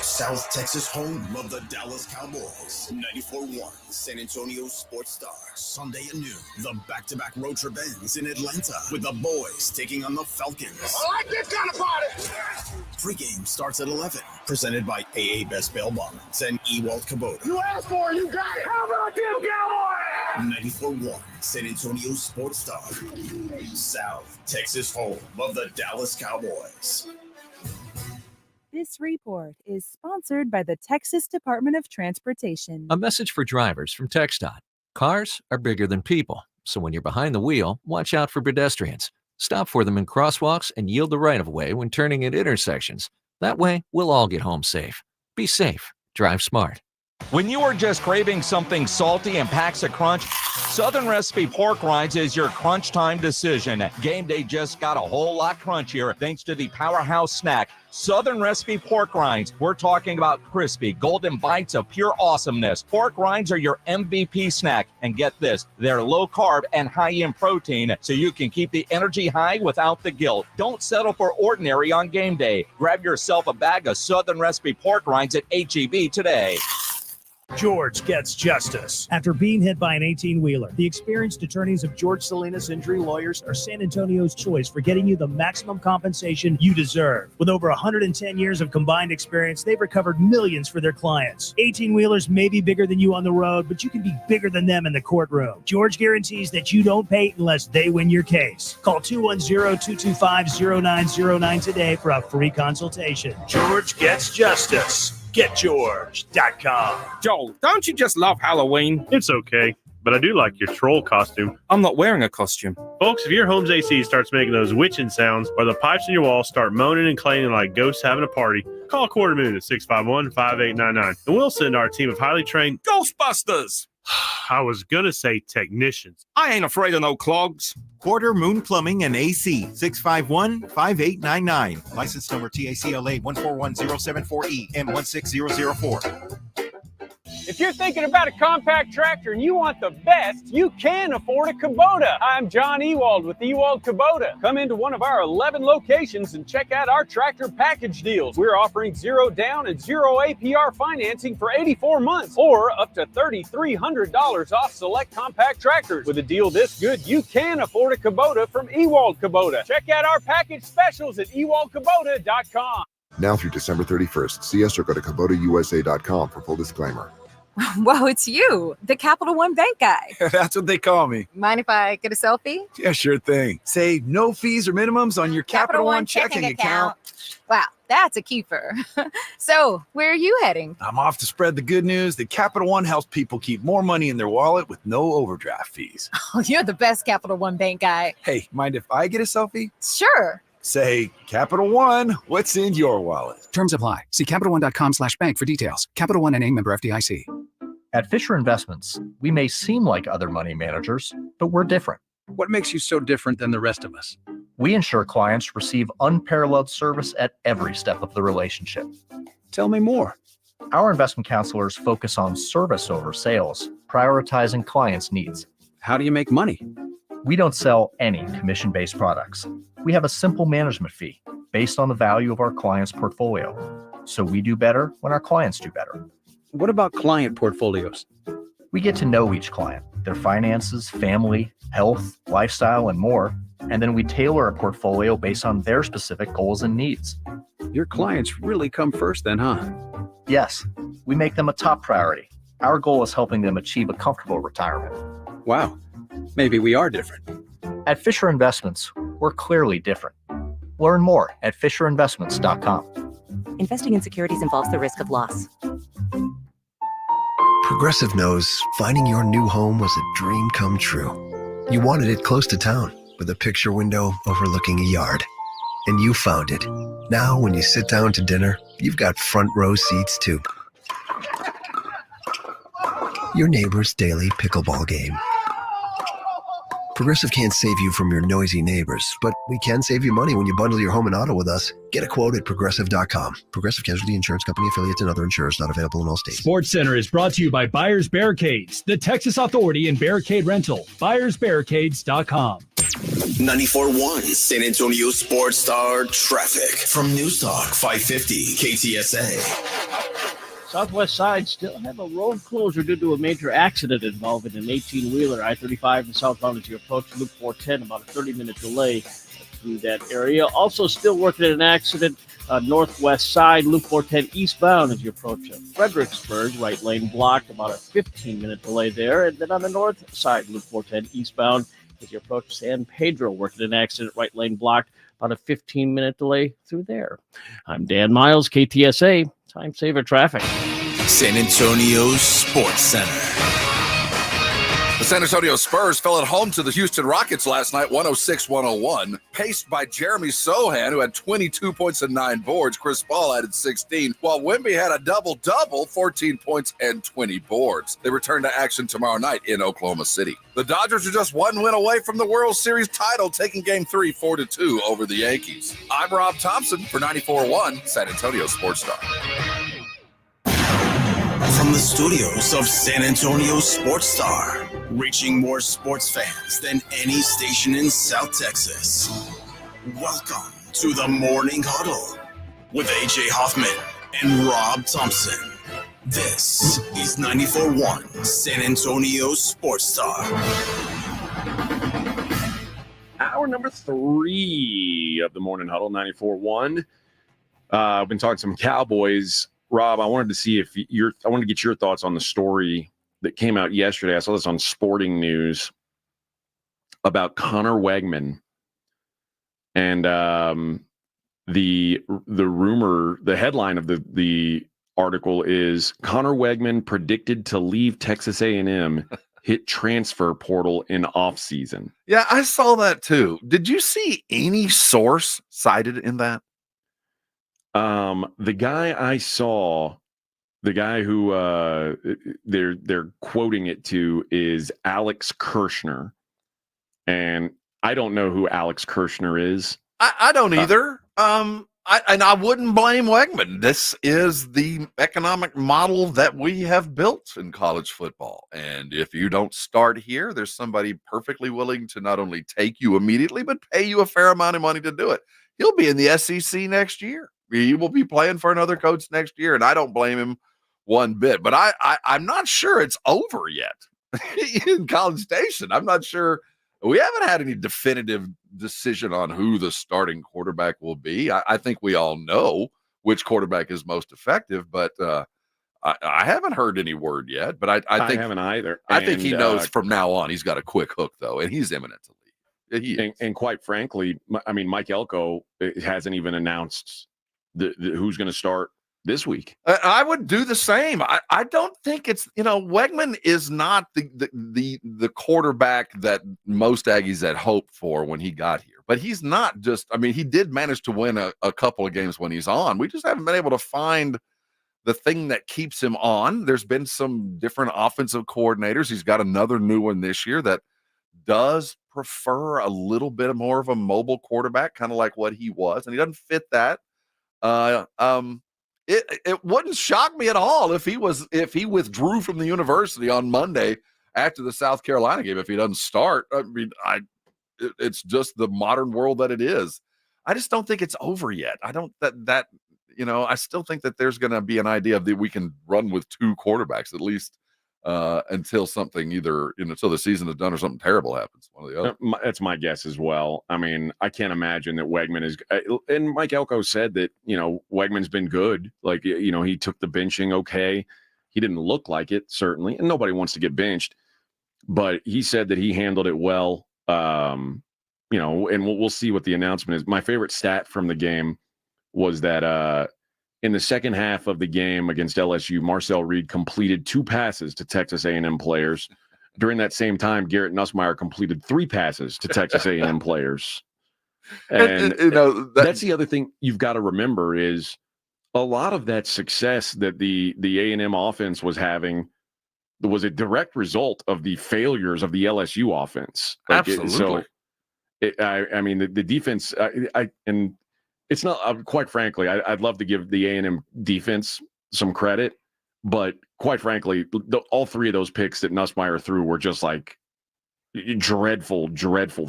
South Texas home of the Dallas Cowboys. 94.1 San Antonio Sports Star. Sunday at noon. The back-to-back road trip ends in Atlanta with the boys taking on the Falcons. I like this kind of party. Pre-game starts at 11. Presented by AA Best Bail Bonds and Ewald Kubota. You asked for it, you got it. How about them Cowboys? 94.1 San Antonio Sports Star. South Texas home of the Dallas Cowboys. This report is sponsored by the Texas Department of Transportation. A message for drivers from TxDOT. Cars are bigger than people, so when you're behind the wheel, watch out for pedestrians. Stop for them in crosswalks and yield the right-of-way when turning at intersections. That way, we'll all get home safe. Be safe. Drive smart. When you are just craving something salty and packs a crunch, Southern Recipe Pork Rinds is your crunch time decision. Game day just got a whole lot crunchier thanks to the powerhouse snack, Southern Recipe Pork Rinds. We're talking about crispy, golden bites of pure awesomeness. Pork rinds are your MVP snack. And get this, they're low carb and high in protein, so you can keep the energy high without the guilt. Don't settle for ordinary on game day. Grab yourself a bag of Southern Recipe Pork Rinds at H-E-B today. George gets justice. After being hit by an 18-wheeler, the experienced attorneys of George Salinas Injury Lawyers are San Antonio's choice for getting you the maximum compensation you deserve. With over 110 years of combined experience, they've recovered millions for their clients. 18-wheelers may be bigger than you on the road, but you can be bigger than them in the courtroom. George guarantees that you don't pay unless they win your case. Call 210-225-0909 today for a free consultation. George gets justice. GetGeorge.com. Joel, don't you just love Halloween? It's okay, but I do like your troll costume. I'm not wearing a costume. Folks, if your home's AC starts making those witching sounds or the pipes in your wall start moaning and clanging like ghosts having a party, call Quarter Moon at 651-5899 and we'll send our team of highly trained Ghostbusters! I was going to say technicians. I ain't afraid of no clogs. Quarter Moon Plumbing and AC, 651-5899. License number TACLA 141074E M16004. If you're thinking about a compact tractor and you want the best, you can afford a Kubota. I'm John Ewald with Ewald Kubota. Come into one of our 11 locations and check out our tractor package deals. We're offering 0 down and 0 APR financing for 84 months or up to $3,300 off select compact tractors. With a deal this good, you can afford a Kubota from Ewald Kubota. Check out our package specials at ewaldkubota.com. Now through December 31st, see us or go to KubotaUSA.com for full disclaimer. Whoa, it's you, the Capital One Bank guy. That's what they call me. Mind if I get a selfie? Yeah, sure thing. Save no fees or minimums on your Capital One checking account. Wow, that's a keeper. So, where are you heading? I'm off to spread the good news that Capital One helps people keep more money in their wallet with no overdraft fees. Oh, you're the best Capital One Bank guy. Hey, mind if I get a selfie? Sure. Say, Capital One, what's in your wallet? Terms apply. See CapitalOne.com/bank for details. Capital One N.A. member FDIC. At Fisher Investments, we may seem like other money managers, but we're different. What makes you so different than the rest of us? We ensure clients receive unparalleled service at every step of the relationship. Tell me more. Our investment counselors focus on service over sales, prioritizing clients' needs. How do you make money? We don't sell any commission-based products. We have a simple management fee based on the value of our client's portfolio. So we do better when our clients do better. What about client portfolios? We get to know each client, their finances, family, health, lifestyle, and more. And then we tailor a portfolio based on their specific goals and needs. Your clients really come first then, huh? Yes, we make them a top priority. Our goal is helping them achieve a comfortable retirement. Wow, maybe we are different. At Fisher Investments, we're clearly different. Learn more at FisherInvestments.com. Investing in securities involves the risk of loss. Progressive knows finding your new home was a dream come true. You wanted it close to town with a picture window overlooking a yard. And you found it. Now, when you sit down to dinner, you've got front row seats too. Your neighbor's daily pickleball game. Progressive can't save you from your noisy neighbors, but we can save you money when you bundle your home and auto with us. Get a quote at Progressive.com. Progressive Casualty Insurance Company, affiliates, and other insurers not available in all states. Sports Center is brought to you by Buyers Barricades, the Texas authority in barricade rental. BuyersBarricades.com. 94.1 San Antonio Sports Star traffic from News Talk 550 KTSA. Southwest side still have a road closure due to a major accident involving an 18-wheeler. I-35 and southbound as you approach Loop 410, about a 30-minute delay through that area. Also still working at an accident northwest side, Loop 410 eastbound as you approach Fredericksburg. Right lane blocked, about a 15-minute delay there. And then on the north side, Loop 410 eastbound as you approach San Pedro, working an accident, right lane blocked, about a 15-minute delay through there. I'm Dan Miles, KTSA. Time saver traffic. San Antonio Sports Center. The San Antonio Spurs fell at home to the Houston Rockets last night, 106-101, paced by Jeremy Sohan, who had 22 points and 9 boards. Chris Paul added 16, while Wemby had a double-double, 14 points and 20 boards. They return to action tomorrow night in Oklahoma City. The Dodgers are just one win away from the World Series title, taking Game 3 4-2 over the Yankees. I'm Rob Thompson for 94.1 San Antonio Sports Star. From the studios of San Antonio Sports Star, reaching more sports fans than any station in South Texas. Welcome to the Morning Huddle with AJ Hoffman and Rob Thompson. This is 94.1 San Antonio Sports Star. Hour number 3 of the Morning Huddle, 94.1. I've been talking to some Cowboys. Rob, I wanted to see if I wanted to get your thoughts on the story that came out yesterday. I saw this on Sporting News about Connor Wegman, and the rumor, the headline of the article is Connor Wegman predicted to leave Texas A&M, hit transfer portal in offseason. Yeah, I saw that too. Did you see any source cited in that? The guy I saw, the guy who they're quoting it to is Alex Kirshner, and I don't know who Alex Kirshner is. I don't either. I wouldn't blame Wegman. This is the economic model that we have built in college football. And if you don't start here, there's somebody perfectly willing to not only take you immediately, but pay you a fair amount of money to do it. He'll be in the SEC next year. He will be playing for another coach next year, and I don't blame him one bit. But I'm not sure it's over yet in College Station. I'm not sure. We haven't had any definitive decision on who the starting quarterback will be. I think we all know which quarterback is most effective, but I haven't heard any word yet. But I think haven't either. I think he knows from now on he's got a quick hook, though, and he's imminent to leave. And quite frankly, I mean, Mike Elko hasn't even announced who's going to start this week. I would do the same. I don't think it's, Wegman is not the quarterback that most Aggies had hoped for when he got here. But he's not just, he did manage to win a couple of games when he's on. We just haven't been able to find the thing that keeps him on. There's been some different offensive coordinators. He's got another new one this year that does prefer a little bit more of a mobile quarterback, kind of like what he was, and he doesn't fit that. It wouldn't shock me at all if he withdrew from the university on Monday after the South Carolina game if he doesn't start. I mean, it's just the modern world that it is. I just don't think it's over yet. I don't I still think that there's going to be an idea that we can run with two quarterbacks at least until something until the season is done or something terrible happens. One or the other. That's my guess as well. I mean, I can't imagine that Wegman is. And Mike Elko said that Wegman's been good. Like he took the benching okay. He didn't look like it certainly, and nobody wants to get benched. But he said that he handled it well. And we'll see what the announcement is. My favorite stat from the game was that in the second half of the game against LSU, Marcel Reed completed 2 passes to Texas A&M players. During that same time, Garrett Nussmeier completed 3 passes to Texas A&M players. And that's the other thing you've got to remember is a lot of that success that the A&M offense was having was a direct result of the failures of the LSU offense. Absolutely. I mean, the defense, and it's not, quite frankly, I'd love to give the A&M defense some credit, but quite frankly, all 3 of those picks that Nussmeier threw were just like dreadful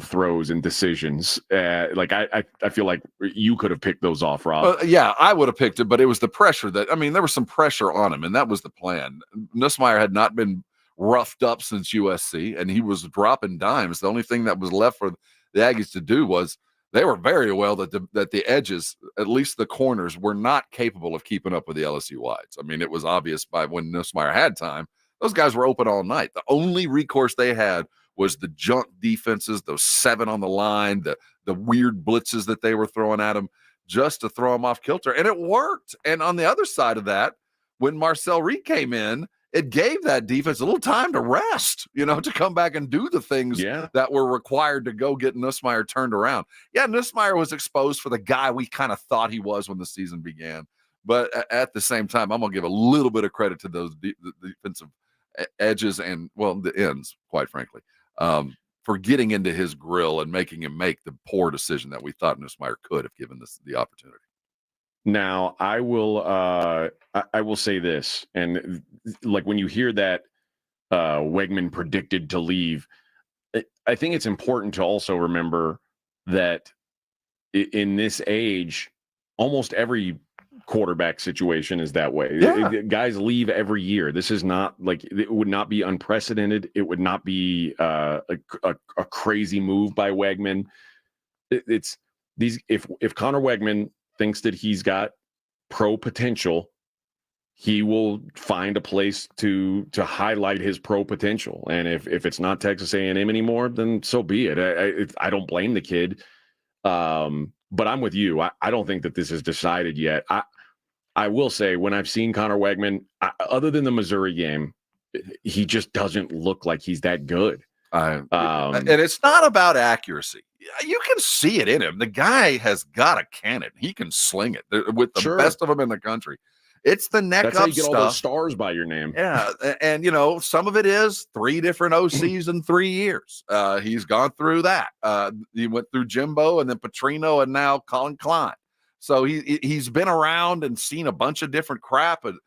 throws and decisions. I feel like you could have picked those off, Rob. Yeah, I would have picked it, but it was the pressure there was some pressure on him, and that was the plan. Nussmeier had not been roughed up since USC, and he was dropping dimes. The only thing that was left for the Aggies to do was they were very well that the edges, at least the corners, were not capable of keeping up with the LSU wides. I mean, it was obvious by when Nussmeier had time. Those guys were open all night. The only recourse they had was the junk defenses, those 7 on the line, the weird blitzes that they were throwing at them just to throw them off kilter. And it worked. And on the other side of that, when Marcel Reed came in, it gave that defense a little time to rest, to come back and do the things that were required to go get Nussmeier turned around. Yeah, Nussmeier was exposed for the guy we kind of thought he was when the season began. But at the same time, I'm going to give a little bit of credit to those the defensive edges and, the ends, quite frankly, for getting into his grill and making him make the poor decision that we thought Nussmeier could have given the opportunity. Now, I will say this, and like when you hear that Wegman predicted to leave, I think it's important to also remember that in this age, almost every quarterback situation is that way. Yeah. Guys leave every year. This is not like, it would not be unprecedented. It would not be a crazy move by Wegman. It's these. If Connor Wegman thinks that he's got pro potential, he will find a place to highlight his pro potential. And if it's not Texas A&M anymore, then so be it. I don't blame the kid. But I'm with you. I don't think that this is decided yet. I will say, when I've seen Connor Wegman, other than the Missouri game, he just doesn't look like he's that good. And it's not about accuracy. You can see it in him. The guy has got a cannon. He can sling it with the best of them in the country. It's the neck That's up how you get stuff. all those stars by your name. Yeah, and some of it is 3 different OCs in 3 years. He's gone through that. He went through Jimbo and then Petrino and now Colin Klein. So he's been around and seen a bunch of different crap. And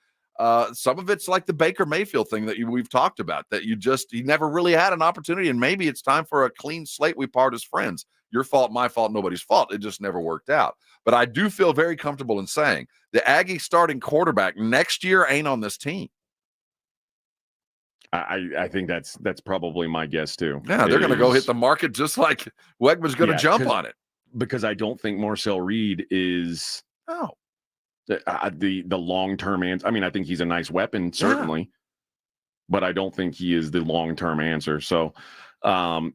some of it's like the Baker Mayfield thing that we've talked about, that he never really had an opportunity, and maybe it's time for a clean slate. We part as friends. Your fault, my fault, nobody's fault. It just never worked out. But I do feel very comfortable in saying the Aggie starting quarterback next year ain't on this team. I think that's probably my guess too. Yeah, they're going to go hit the market just like Wegman's going to jump on it. Because I don't think Marcel Reed is the long-term answer. I mean, I think he's a nice weapon, certainly, but I don't think he is the long-term answer. So, but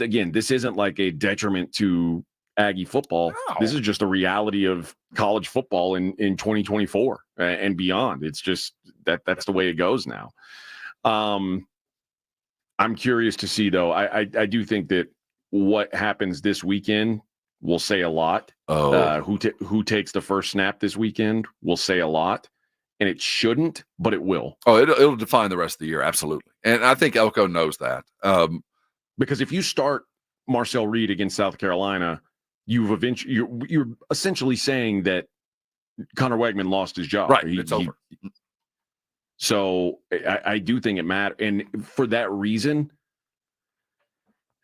again, this isn't like a detriment to Aggie football. No. This is just a reality of college football in 2024 and beyond. It's just that's the way it goes now. I'm curious to see, though. I do think that what happens this weekend will say a lot. Who takes the first snap this weekend will say a lot, and it shouldn't, but it will. It'll define the rest of the year, absolutely. And I think Elko knows that. Because if you start Marcel Reed against South Carolina, you're essentially saying that Connor Wegman lost his job. Right, it's over. So I do think it matters. And for that reason,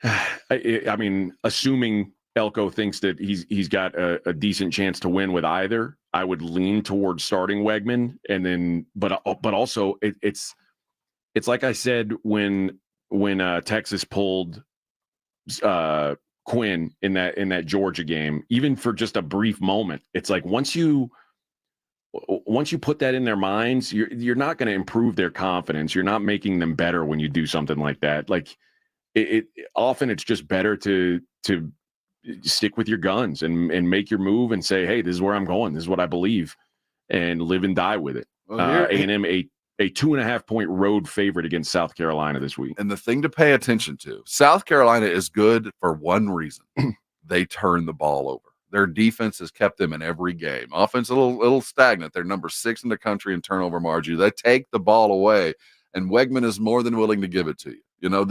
I mean, assuming Elko thinks that he's got a decent chance to win with either, I would lean towards starting Wegman. And then, but also it's like I said when Texas pulled Quinn in that Georgia game, even for just a brief moment, it's like once you put that in their minds, you're not going to improve their confidence. You're not making them better when you do something like that. Like it often it's just better to stick with your guns and make your move and say, hey, this is where I'm going. This is what I believe, and live and die with it. A&M, a 2.5 point road favorite against South Carolina this week. And the thing to pay attention to, South Carolina is good for one reason. They turn the ball over. Their defense has kept them in every game. Offense a little stagnant. They're number 6 in the country in turnover margin. They take the ball away, and Wegman is more than willing to give it to you. You know,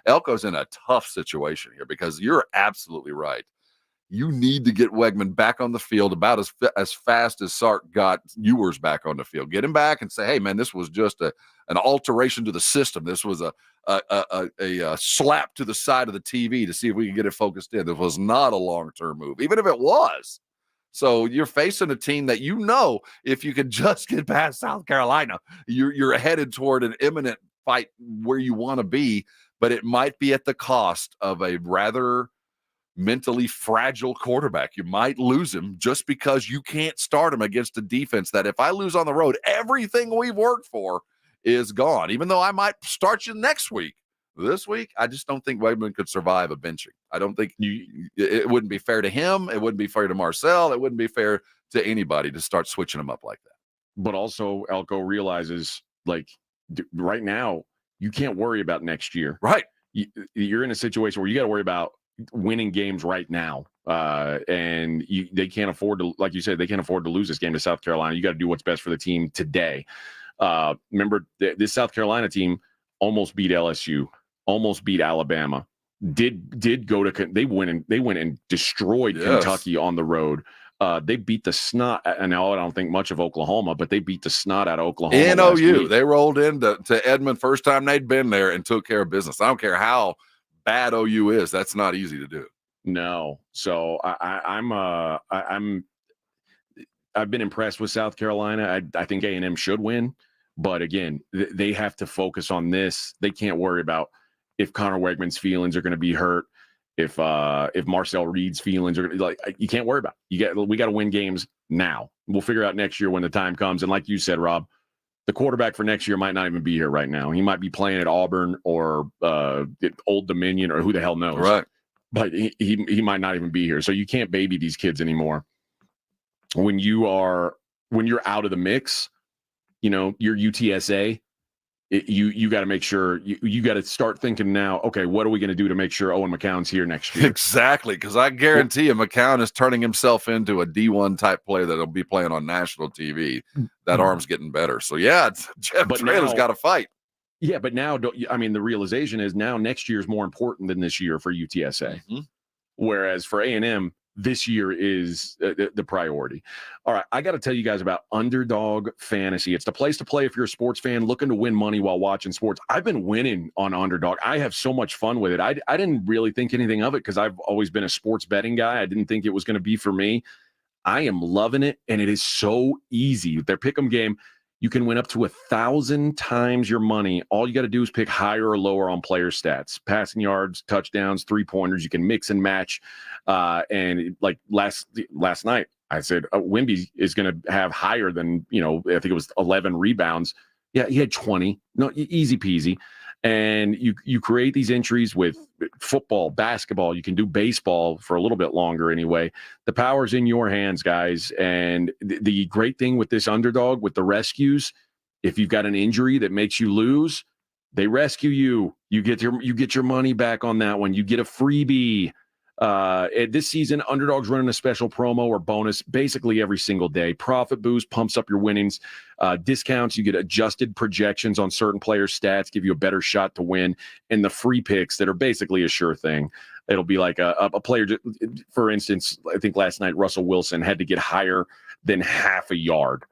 Elko's in a tough situation here because you're absolutely right. You need to get Wegman back on the field about as fast as Sark got Ewers back on the field. Get him back and say, hey, man, this was just an alteration to the system. This was a slap to the side of the TV to see if we can get it focused in. This was not a long-term move, even if it was. So you're facing a team that if you could just get past South Carolina, you're headed toward an imminent fight where you want to be, but it might be at the cost of a rather mentally fragile quarterback. You might lose him just because you can't start him against a defense that if I lose on the road, everything we've worked for is gone. Even though I might start you next week. This week, I just don't think Wegman could survive a benching. I don't think it wouldn't be fair to him. It wouldn't be fair to Marcel. It wouldn't be fair to anybody to start switching him up like that. But also, Elko realizes, like, right now, you can't worry about next year. Right. You're in a situation where you got to worry about winning games right now. And they can't afford to, like you said, they can't afford to lose this game to South Carolina. You got to do what's best for the team today. Remember, this South Carolina team almost beat LSU, almost beat Alabama. Did go to they went and destroyed Kentucky on the road. They beat the snot. And now I don't think much of Oklahoma, but they beat the snot out of Oklahoma. In OU, they rolled into Edmond first time they'd been there and took care of business. I don't care how bad OU is. That's not easy to do. No. So I've been impressed with South Carolina. I think A&M should win, but again, they have to focus on this. They can't worry about if Connor Wegman's feelings are going to be hurt, if Marcel Reed's feelings are like, you can't worry about it. We got to win games now. We'll figure out next year when the time comes. And like you said, Rob, the quarterback for next year might not even be here right now. He might be playing at Auburn or Old Dominion or who the hell knows. Right. But he might not even be here. So you can't baby these kids anymore. When you're out of the mix, you're UTSA. You got to make sure you got to start thinking now, okay, what are we going to do to make sure Owen McCown's here next year? Exactly. Because I guarantee you McCown is turning himself into a D1 type player that'll be playing on national TV. That arm's getting better. So yeah, Jeff Traylor's got to fight. Yeah, but now, the realization is now next year is more important than this year for UTSA. Mm-hmm. Whereas for A&M, this year is the priority. All right, I got to tell you guys about Underdog Fantasy. It's the place to play if you're a sports fan looking to win money while watching sports. I've been winning on Underdog. I have so much fun with it. I didn't really think anything of it because I've always been a sports betting guy. I didn't think it was going to be for me. I am loving it, and it is so easy. With their pick'em game, you can win up to 1,000 times your money. All you got to do is pick higher or lower on player stats, passing yards, touchdowns, 3-pointers. You can mix and match. And like last night, I said Wimby is going to have higher than, I think it was 11 rebounds. Yeah, he had 20. No, easy peasy. And you create these entries with football, basketball. You can do baseball for a little bit longer anyway. The power's in your hands, guys. And the great thing with this Underdog, with the rescues, if you've got an injury that makes you lose, they rescue you. You get your money back on that one. You get a freebie. This season, Underdog's running a special promo or bonus basically every single day. Profit boost pumps up your winnings. Discounts, you get adjusted projections on certain players' stats, give you a better shot to win. And the free picks that are basically a sure thing. It'll be like a player, for instance, I think last night Russell Wilson had to get higher than half a yard.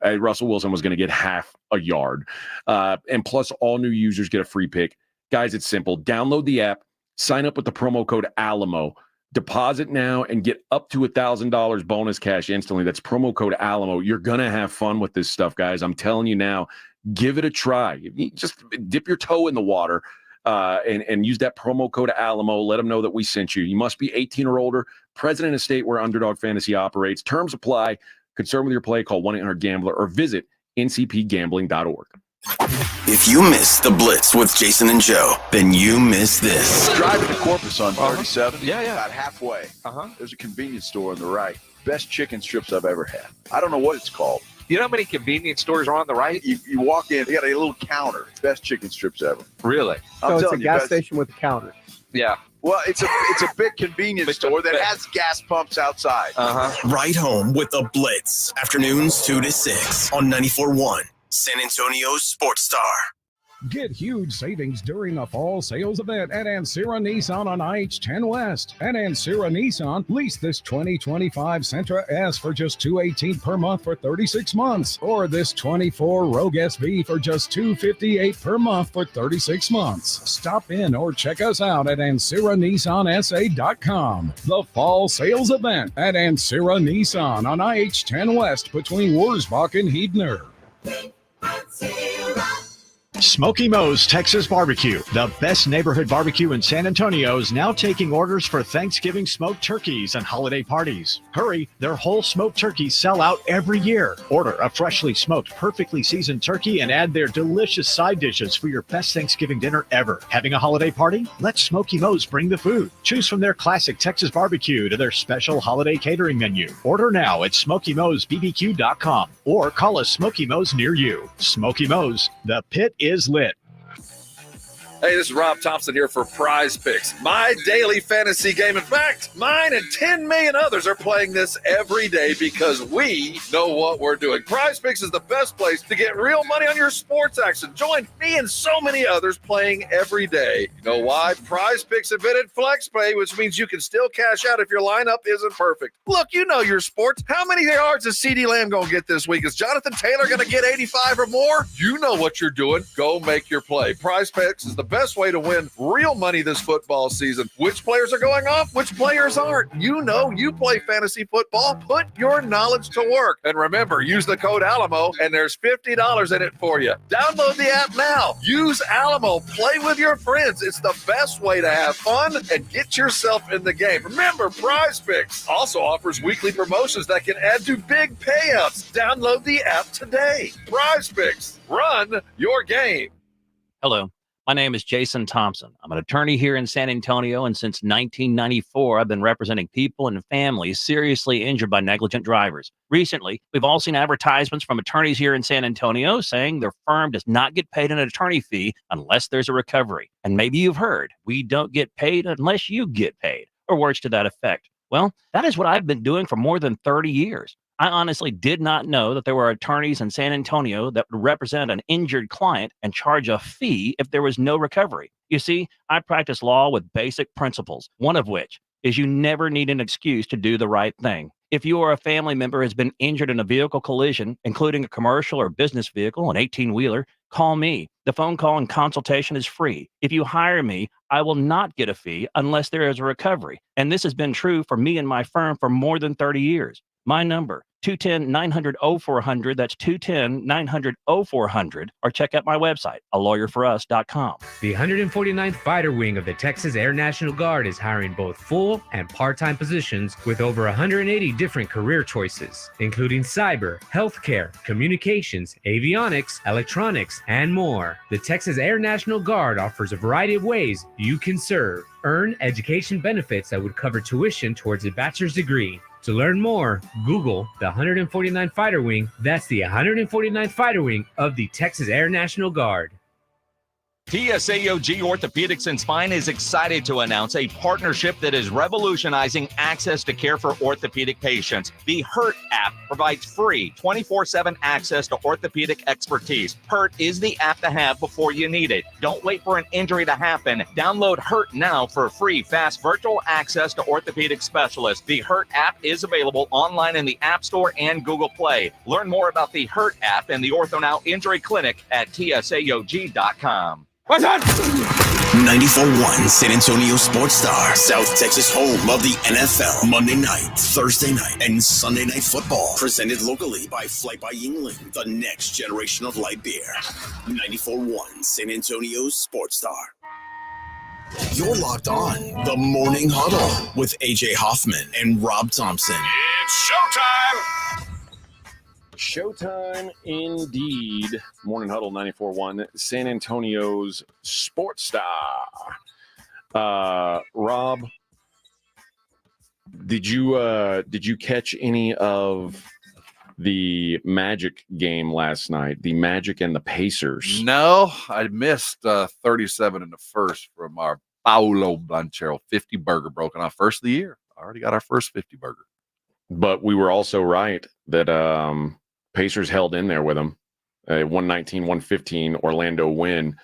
Russell Wilson was going to get half a yard. And plus, all new users get a free pick. Guys, it's simple. Download the app, sign up with the promo code Alamo, deposit now, and get up to $1,000 bonus cash instantly. That's promo code Alamo. You're going to have fun with this stuff, guys. I'm telling you now, give it a try. Just dip your toe in the water and use that promo code Alamo. Let them know that we sent you. You must be 18 or older, present in a state where Underdog Fantasy operates. Terms apply. Concerned with your play, call 1-800-GAMBLER or visit ncpgambling.org. If you miss the Blitz with Jason and Joe, then you miss this. Driving to Corpus on 37. Yeah. About halfway. There's a convenience store on the right. Best chicken strips I've ever had. I don't know what it's called. You know how many convenience stores are on the right? You walk in, they got a little counter. Best chicken strips ever. Really? I'm So it's a telling you, gas best- station with a counter. Yeah. Well, it's a big convenience store that has gas pumps outside. Right home with the Blitz. Afternoons 2 to 6 on 94.1 San Antonio's Sports Star. Get huge savings during the fall sales event at Ancira Nissan on IH-10 West. At Ancira Nissan, lease this 2025 Sentra S for just $218 per month for 36 months, or this 24 Rogue SV for just $258 per month for 36 months. Stop in or check us out at AnciraNissanSA.com. The fall sales event at Ancira Nissan on IH-10 West between Wurzbach and Heidner. Smoky Moe's Texas Barbecue, the best neighborhood barbecue in San Antonio, is now taking orders for Thanksgiving smoked turkeys and holiday parties. Hurry, their whole smoked turkeys sell out every year. Order a freshly smoked, perfectly seasoned turkey and add their delicious side dishes for your best Thanksgiving dinner ever. Having a holiday party? Let Smoky Moe's bring the food. Choose from their classic Texas barbecue to their special holiday catering menu. Order now at SmokyMoe'sBBQ.com or call a Smoky Moe's near you. Smoky Moe's, the pit is lit. Hey, this is Rob Thompson here for Prize Picks, my daily fantasy game. In fact, mine and 10 million others are playing this every day because we know what we're doing. Prize Picks is the best place to get real money on your sports action. Join me and so many others playing every day. You know why? Prize Picks invented FlexPay, which means you can still cash out if your lineup isn't perfect. Look, you know your sports. How many yards is CeeDee Lamb going to get this week? Is Jonathan Taylor going to get 85 or more? You know what you're doing. Go make your play. Prize Picks is the best way to win real money this football season. Which players are going off? Which players aren't? You know you play fantasy football. Put your knowledge to work. And remember, use the code Alamo, and there's $50 in it for you. Download the app now. Use Alamo. Play with your friends. It's the best way to have fun and get yourself in the game. Remember, Prize Picks also offers weekly promotions that can add to big payouts. Download the app today. Prize Picks. Run your game. Hello. My name is Jason Thompson. I'm an attorney here in San Antonio, and since 1994, I've been representing people and families seriously injured by negligent drivers. Recently, we've all seen advertisements from attorneys here in San Antonio saying their firm does not get paid an attorney fee unless there's a recovery. And maybe you've heard, we don't get paid unless you get paid, or words to that effect. Well, that is what I've been doing for more than 30 years. I honestly did not know that there were attorneys in San Antonio that would represent an injured client and charge a fee if there was no recovery. You see, I practice law with basic principles, one of which is you never need an excuse to do the right thing. If you or a family member has been injured in a vehicle collision, including a commercial or business vehicle, an 18-wheeler, call me. The phone call and consultation is free. If you hire me, I will not get a fee unless there is a recovery. And this has been true for me and my firm for more than 30 years. My number, 210-900-0400. That's 210-900-0400. Or check out my website, alawyerforus.com. The 149th Fighter Wing of the Texas Air National Guard is hiring both full and part-time positions with over 180 different career choices, including cyber, healthcare, communications, avionics, electronics, and more. The Texas Air National Guard offers a variety of ways you can serve. Earn education benefits that would cover tuition towards a bachelor's degree. To learn more, Google the 149th Fighter Wing. That's the 149th Fighter Wing of the Texas Air National Guard. TSAOG Orthopedics and Spine is excited to announce a partnership that is revolutionizing access to care for orthopedic patients. The HURT app provides free 24/7 access to orthopedic expertise. HURT is the app to have before you need it. Don't wait for an injury to happen. Download HURT now for free, fast virtual access to orthopedic specialists. The HURT app is available online in the App Store and Google Play. Learn more about the HURT app and the OrthoNow Injury Clinic at TSAOG.com. What's on? 94.1 San Antonio Sports Star, South Texas home of the NFL. Monday night, Thursday night, and Sunday night football. Presented locally by Flight by Yingling, the next generation of light beer. 94.1 San Antonio Sports Star. You're locked on the Morning Huddle with AJ Hoffman and Rob Thompson. It's showtime! Showtime indeed. Morning Huddle 94.1 San Antonio's Sports Star. Rob, did you catch any of the Magic game last night? The Magic and the Pacers. No, I missed 37 in the first from our Paulo Banchero 50 burger broken off first of the year. Already got our first 50 burger. But we were also right that Pacers held in there with them. 119-115 Orlando win.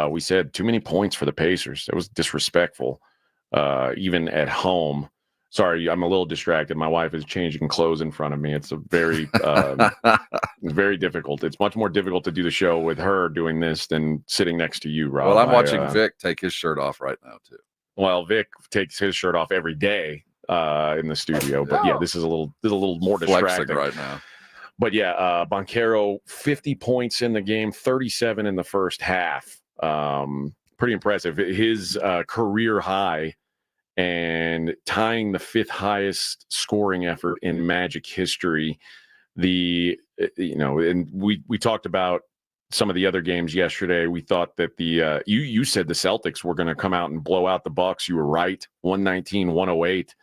We said too many points for the Pacers. It was disrespectful, even at home. Sorry, I'm a little distracted. My wife is changing clothes in front of me. It's a very, very difficult. It's much more difficult to do the show with her doing this than sitting next to you, Rob. Well, I'm watching Vic take his shirt off right now, too. Well, Vic takes his shirt off every day in the studio. But, yeah, this is a little more distracting Flexing right now. But, yeah, Banchero, 50 points in the game, 37 in the first half. Pretty impressive. His career high and tying the fifth highest scoring effort in Magic history. And we talked about some of the other games yesterday. We thought that you said the Celtics were going to come out and blow out the Bucks. You were right. 119-108.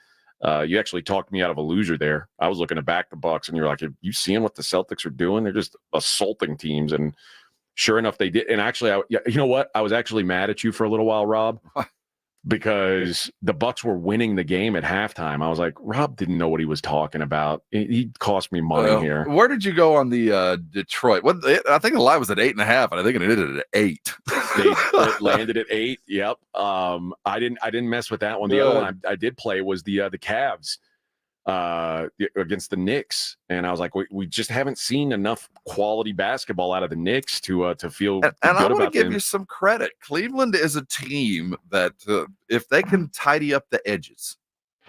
You actually talked me out of a loser there. I was looking to back the Bucks, and you're like, "Have you seeing what the Celtics are doing? They're just assaulting teams." And sure enough, they did. And actually, you know what? I was actually mad at you for a little while, Rob, because the Bucks were winning the game at halftime. I was like, Rob didn't know what he was talking about. He cost me money here. Where did you go on the Detroit? I think the line was at 8.5, and I think it ended at 8. It landed at 8. Yep. I didn't mess with that one. The other one I did play was the Cavs against the Knicks, and I was like, we just haven't seen enough quality basketball out of the Knicks to feel good and I about want to give them. you some credit. Cleveland is a team that if they can tidy up the edges,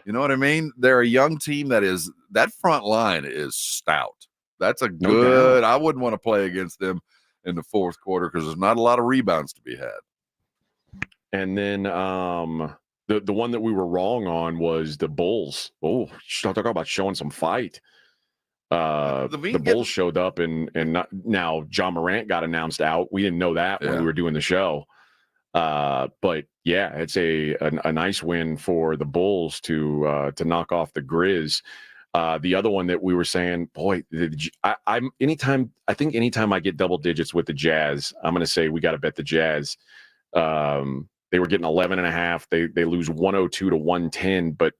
you know what I mean? They're a young team that front line is stout. That's a good. I wouldn't want to play against them in the fourth quarter because there's not a lot of rebounds to be had. And then the one that we were wrong on was the Bulls. Oh, talk about showing some fight. The Bulls showed up and now John Morant got announced out. We didn't know that when we were doing the show. But yeah, it's a nice win for the Bulls to knock off the Grizz. The other one that we were saying, boy, anytime I get double digits with the Jazz, I'm going to say we got to bet the Jazz. They were getting 11.5. They lose 102-110, but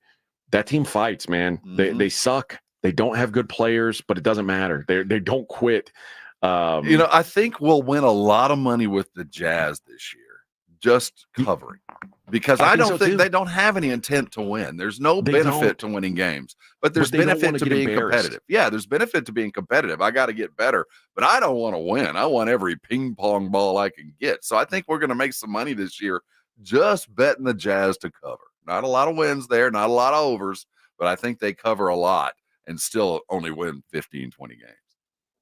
that team fights, man. Mm-hmm. They suck. They don't have good players, but it doesn't matter. They don't quit. I think we'll win a lot of money with the Jazz this year, just covering, because I don't think they don't have any intent to win. There's no benefit to winning games, but there's benefit to being competitive. Yeah, there's benefit to being competitive. I got to get better, but I don't want to win. I want every ping pong ball I can get. So I think we're going to make some money this year just betting the Jazz to cover. Not a lot of wins there, not a lot of overs, but I think they cover a lot and still only win 15, 20 games.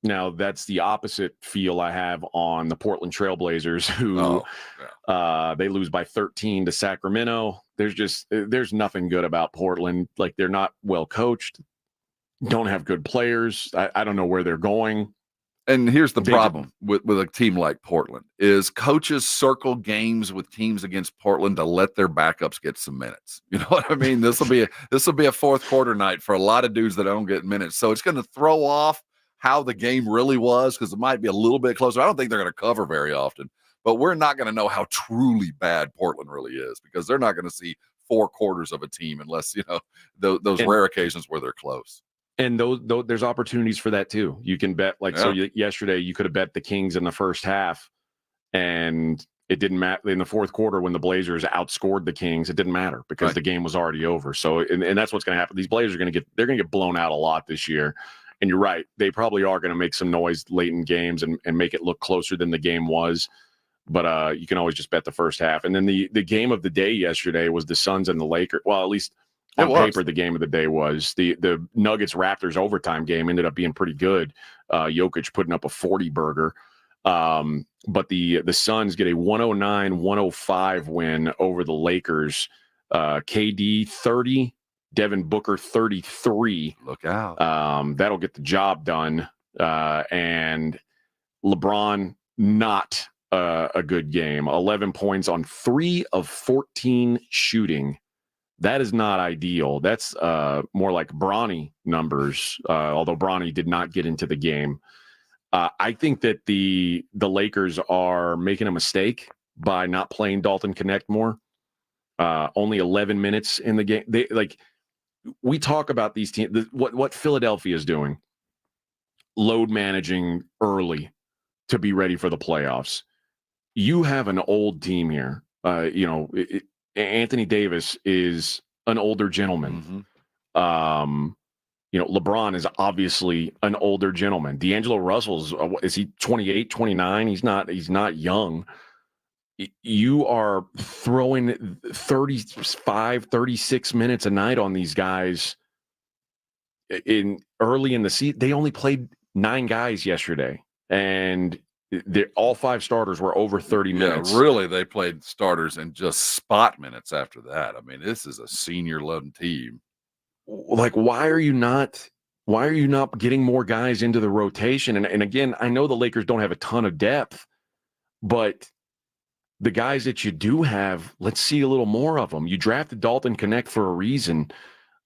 Now, that's the opposite feel I have on the Portland Trailblazers, who they lose by 13 to Sacramento. There's nothing good about Portland. Like, they're not well coached, don't have good players. I don't know where they're going. And here's the problem with a team like Portland is coaches circle games with teams against Portland to let their backups get some minutes. You know what I mean? This will be a fourth quarter night for a lot of dudes that don't get minutes. So it's going to throw off how the game really was because it might be a little bit closer. I don't think they're going to cover very often, but we're not going to know how truly bad Portland really is because they're not going to see 4 quarters of a team unless, those rare occasions where they're close. And those there's opportunities for that too. You can bet yesterday you could have bet the Kings in the first half, and it didn't matter in the fourth quarter when the Blazers outscored the Kings. It didn't matter because the game was already over. So and that's what's going to happen. These Blazers are going to get blown out a lot this year. And you're right, they probably are going to make some noise late in games and make it look closer than the game was. But you can always just bet the first half. And then the game of the day yesterday was the Suns and the Lakers. Well, at least on paper, the game of the day was the Nuggets-Raptors overtime game ended up being pretty good. Jokic putting up a 40-burger. But the Suns get a 109-105 win over the Lakers. KD 30, Devin Booker 33. Look out. That'll get the job done. And LeBron not a good game. 11 points on 3 of 14 shooting. That is not ideal. That's more like Bronny numbers, although Bronny did not get into the game. I think that the Lakers are making a mistake by not playing Dalton Connect more. Only 11 minutes in the game. We talk about these teams. What Philadelphia is doing, load managing early to be ready for the playoffs. You have an old team here. Anthony Davis is an older gentleman. LeBron is obviously an older gentleman. D'Angelo Russell's, is he 28, 29? He's not young. You are throwing 35, 36 minutes a night on these guys early in the season. They only played 9 guys yesterday, and all 5 starters were over 30 minutes. Yeah, really, they played starters in just spot minutes after that. I mean, this is a senior-led team. Like, why are you not getting more guys into the rotation? And again, I know the Lakers don't have a ton of depth, but the guys that you do have, let's see a little more of them. You drafted Dalton Connect for a reason.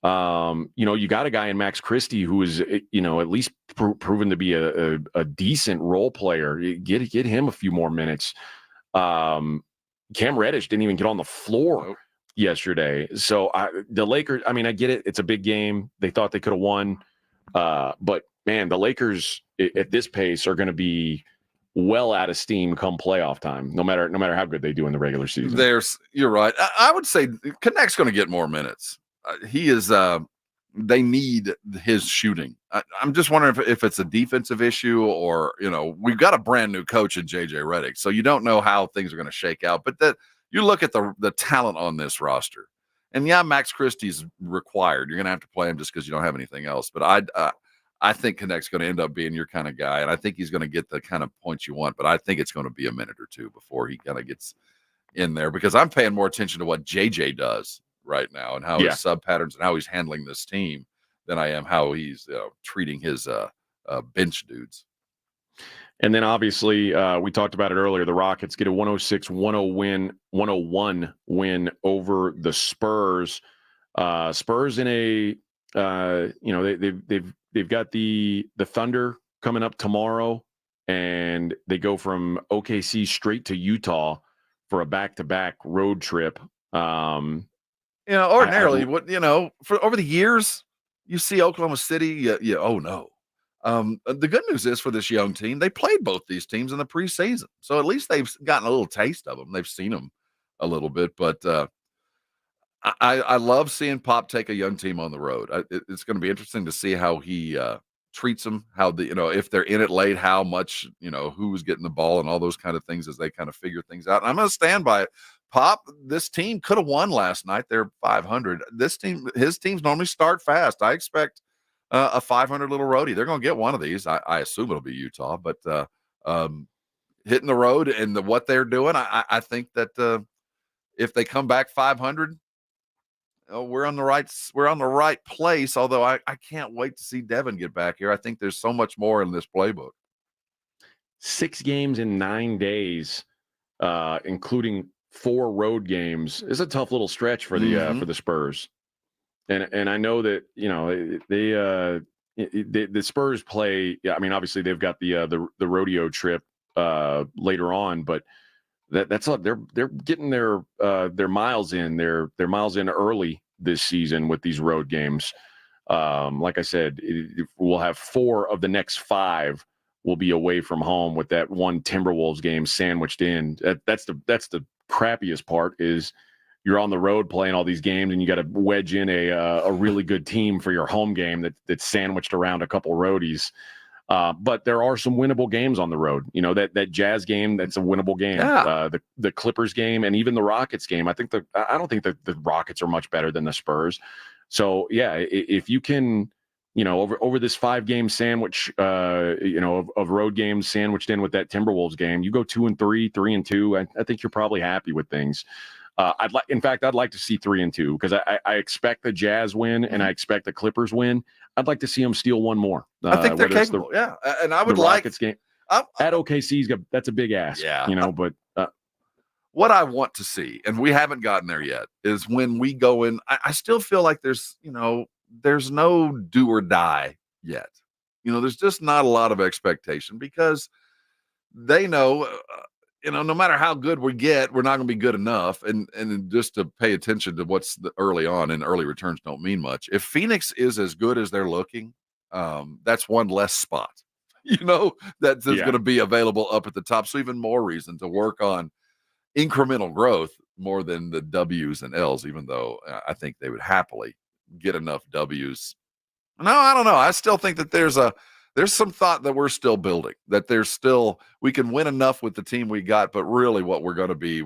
You got a guy in Max Christie who is, at least proven to be a decent role player. Get him a few more minutes. Cam Reddish didn't even get on the floor yesterday. So the Lakers, I get it. It's a big game. They thought they could have won. But man, the Lakers at this pace are going to be well out of steam come playoff time, no matter how good they do in the regular season. You're right. I would say Connect's going to get more minutes. He is. They need his shooting. I'm just wondering if it's a defensive issue or we've got a brand new coach in JJ Redick, so you don't know how things are going to shake out. But you look at the talent on this roster, and Max Christie's required. You're going to have to play him just because you don't have anything else. But I think Connect's going to end up being your kind of guy, and I think he's going to get the kind of points you want. But I think it's going to be a minute or two before he kind of gets in there because I'm paying more attention to what JJ does right now and how his sub patterns and how he's handling this team than I am how he's treating his bench dudes. And then obviously we talked about it earlier. The Rockets get a 101 win over the Spurs. Spurs in a they've got the Thunder coming up tomorrow, and they go from OKC straight to Utah for a back-to-back road trip. Ordinarily, for over the years, you see Oklahoma City. Oh no. The good news is for this young team, they played both these teams in the preseason, so at least they've gotten a little taste of them. They've seen them a little bit, but I love seeing Pop take a young team on the road. It's going to be interesting to see how he treats them, how if they're in it late, how much who's getting the ball and all those kind of things as they kind of figure things out. And I'm going to stand by it. Pop, this team could have won last night. They're 500. His teams normally start fast. I expect a 500 little roadie. They're going to get one of these. I assume it'll be Utah, but hitting the road and what they're doing, I think that if they come back 500, we're on the right place. Although I can't wait to see Devin get back here. I think there's so much more in this playbook. 6 games in 9 days, including 4 road games, is a tough little stretch for the Spurs. And I know that the Spurs play. Yeah, obviously they've got the rodeo trip later on, but they're getting their miles in. They're miles in early this season with these road games. Like I said, we'll have 4 of the next 5 will be away from home, with that one Timberwolves game sandwiched in. That's the crappiest part, is you're on the road playing all these games and you got to wedge in a really good team for your home game that's sandwiched around a couple roadies. But there are some winnable games on the road. You know, that Jazz game, that's a winnable game. Yeah. The Clippers game, and even the Rockets game. I don't think that the Rockets are much better than the Spurs. So yeah, if you can, you know, over this 5-game sandwich, of road games sandwiched in with that Timberwolves game, you go 2-3, 3-2. I think you're probably happy with things. I'd like to see 3-2, because I expect the Jazz win and I expect the Clippers win. I'd like to see them steal one more. I think they're capable. Yeah, and I would like Rockets game at OKC's. That's a big ask. Yeah, you know, but. What I want to see, and we haven't gotten there yet, is when we go in. I still feel like there's no do or die yet. There's just not a lot of expectation, because they know, no matter how good we get, we're not going to be good enough. And just to pay attention to what's early on, and early returns don't mean much. If Phoenix is as good as they're looking, that's one less spot, that's going to be available up at the top. So even more reason to work on incremental growth more than the W's and L's, even though I think they would happily get enough W's. No, I don't know. I still think that there's some thought that we're still building, that we can win enough with the team we got, but really what we're going to be,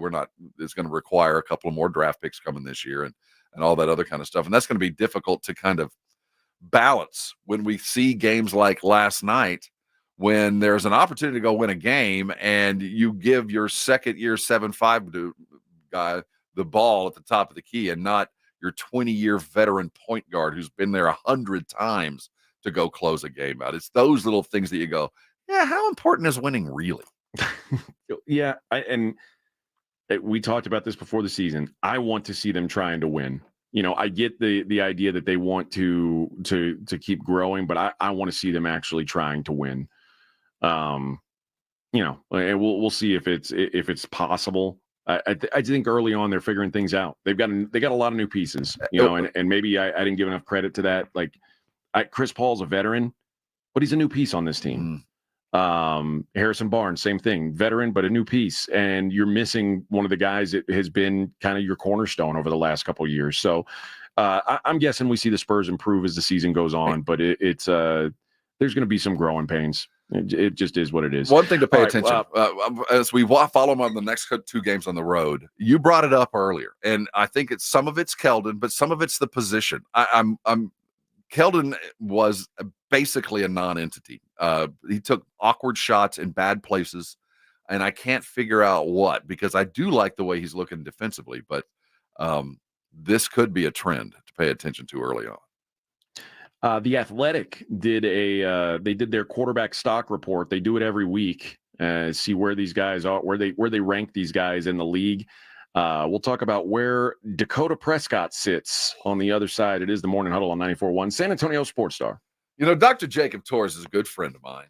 it's going to require a couple of more draft picks coming this year and all that other kind of stuff. And that's going to be difficult to kind of balance when we see games like last night, when there's an opportunity to go win a game and you give your second-year 7'5" guy the ball at the top of the key, and not your 20-year veteran point guard who's been there 100 times to go close a game out. It's those little things that you go, yeah, how important is winning really? Yeah, we talked about this before the season. I want to see them trying to win. I get the idea that they want to keep growing, but I want to see them actually trying to win. We'll see if it's possible. I think early on they're figuring things out. They got a lot of new pieces, and maybe I didn't give enough credit to that. Like, Chris Paul's a veteran, but he's a new piece on this team. Harrison Barnes, same thing, veteran, but a new piece. And you're missing one of the guys that has been kind of your cornerstone over the last couple of years. So I'm guessing we see the Spurs improve as the season goes on, but there's going to be some growing pains. It just is what it is. One thing to pay attention as we follow them on the next 2 games on the road. You brought it up earlier, and I think some of it's Keldon, but some of it's the position. Keldon was basically a non-entity. He took awkward shots in bad places, and I can't figure out what, because I do like the way he's looking defensively, but this could be a trend to pay attention to early on. The Athletic did their quarterback stock report. They do it every week. See where these guys are, where they rank these guys in the league. We'll talk about where Dakota Prescott sits on the other side. It is the Morning Huddle on 94.1 San Antonio Sports Star. Dr. Jacob Torres is a good friend of mine.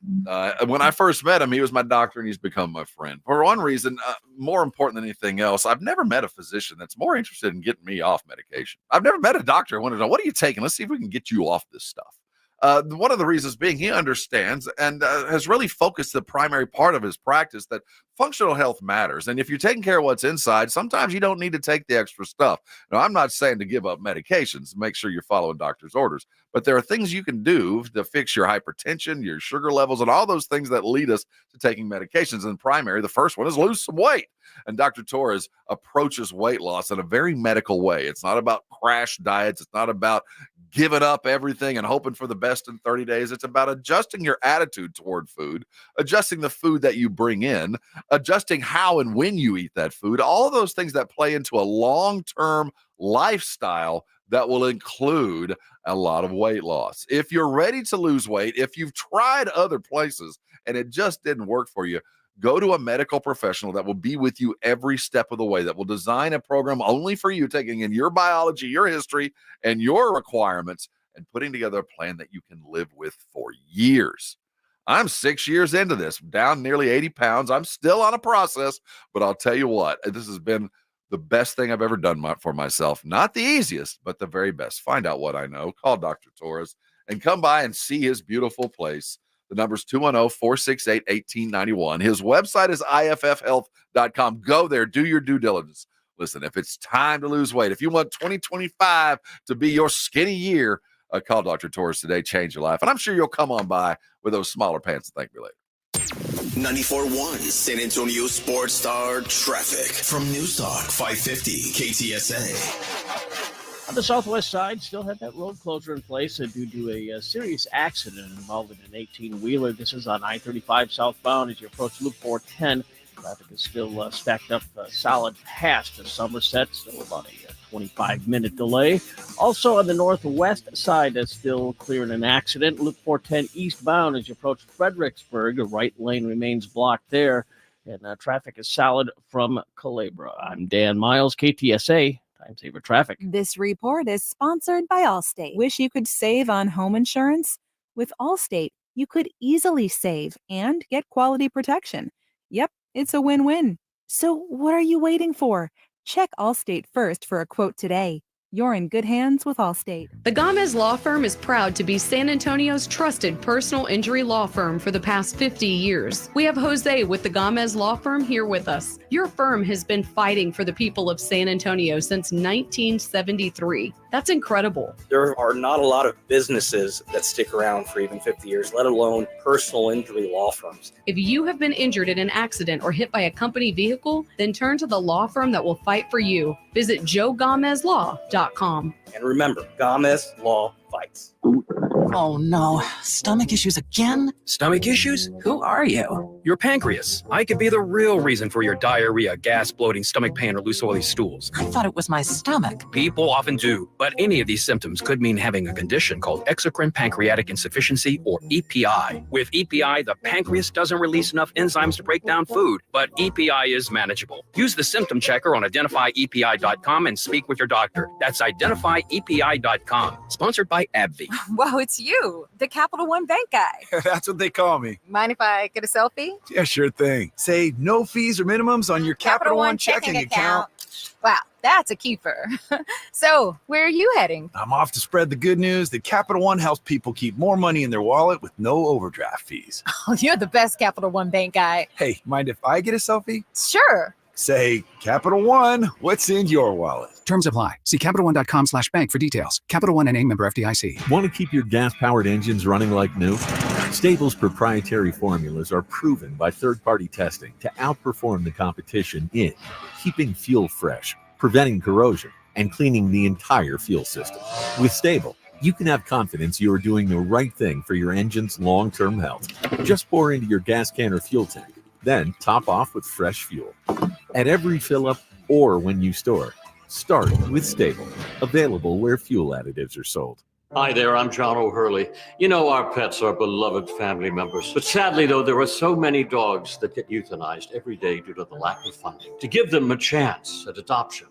When I first met him, he was my doctor, and he's become my friend. For one reason, more important than anything else, I've never met a physician that's more interested in getting me off medication. I've never met a doctor who wanted to know, what are you taking? Let's see if we can get you off this stuff. One of the reasons being he understands and has really focused the primary part of his practice that functional health matters. And if you're taking care of what's inside, sometimes you don't need to take the extra stuff. Now, I'm not saying to give up medications. Make sure you're following doctor's orders. But there are things you can do to fix your hypertension, your sugar levels, and all those things that lead us to taking medications. And primary, the first one is lose some weight. And Dr. Torres approaches weight loss in a very medical way. It's not about crash diets. It's not about giving up everything and hoping for the best in 30 days. It's about adjusting your attitude toward food, adjusting the food that you bring in, adjusting how and when you eat that food, all of those things that play into a long-term lifestyle that will include a lot of weight loss. If you're ready to lose weight, if you've tried other places and it just didn't work for you, go to a medical professional that will be with you every step of the way, that will design a program only for you, taking in your biology, your history, and your requirements, and putting together a plan that you can live with for years. I'm 6 years into this, down nearly 80 pounds. I'm still on a process, but I'll tell you what, this has been the best thing I've ever done for myself. Not the easiest, but the very best. Find out what I know. Call Dr. Torres and come by and see his beautiful place. The number's 210-468-1891. His website is iffhealth.com. Go there. Do your due diligence. Listen, if it's time to lose weight, if you want 2025 to be your skinny year, call Dr. Torres today. Change your life. And I'm sure you'll come on by with those smaller pants and thank me later. 94.1 San Antonio Sports Star traffic from News Talk 550 KTSA. On the southwest side, still have that road closure in place due to a serious accident involving an 18-wheeler. This is on I-35 southbound as you approach Loop 410. Traffic is still stacked up solid past Somerset, still about a 25-minute delay. Also on the northwest side, that's still clearing an accident. Loop 410 eastbound as you approach Fredericksburg. The right lane remains blocked there, and traffic is solid from Culebra. I'm Dan Miles, KTSA. Time Saver Traffic. This report is sponsored by Allstate. Wish you could save on home insurance? With Allstate, you could easily save and get quality protection. Yep, it's a win-win. So what are you waiting for? Check Allstate first for a quote today. You're in good hands with Allstate. The Gomez Law Firm is proud to be San Antonio's trusted personal injury law firm for the past 50 years. We have Jose with the Gomez Law Firm here with us. Your firm has been fighting for the people of San Antonio since 1973. That's incredible. There are not a lot of businesses that stick around for even 50 years, let alone personal injury law firms. If you have been injured in an accident or hit by a company vehicle, then turn to the law firm that will fight for you. Visit JoeGomezLaw.com. And remember, Gomez Law fights. Oh no, stomach issues again? Stomach issues? Who are you? Your pancreas. I could be the real reason for your diarrhea, gas, bloating, stomach pain, or loose oily stools. I thought it was my stomach. People often do, but any of these symptoms could mean having a condition called exocrine pancreatic insufficiency, or EPI. With EPI, the pancreas doesn't release enough enzymes to break down food, but EPI is manageable. Use the symptom checker on identifyepi.com and speak with your doctor. That's identifyepi.com. Sponsored by AbbVie. Whoa, it's you, the Capital One Bank guy. That's what they call me. Mind if I get a selfie? Yeah, sure thing. Say no fees or minimums on your Capital One checking account. Wow, that's a keeper. So, where are you heading? I'm off to spread the good news that Capital One helps people keep more money in their wallet with no overdraft fees. Oh, you're the best Capital One Bank guy. Hey, mind if I get a selfie? Sure. Say, Capital One, what's in your wallet? Terms apply. See CapitalOne.com/bank for details. Capital One NA, member FDIC. Want to keep your gas-powered engines running like new? Stable's proprietary formulas are proven by third-party testing to outperform the competition in keeping fuel fresh, preventing corrosion, and cleaning the entire fuel system. With Stable, you can have confidence you are doing the right thing for your engine's long-term health. Just pour into your gas can or fuel tank, then top off with fresh fuel. At every fill-up or when you store, start with Stable, available where fuel additives are sold. Hi there, I'm John O'Hurley. You know, our pets are beloved family members. But sadly, though, there are so many dogs that get euthanized every day due to the lack of funding. To give them a chance at adoption,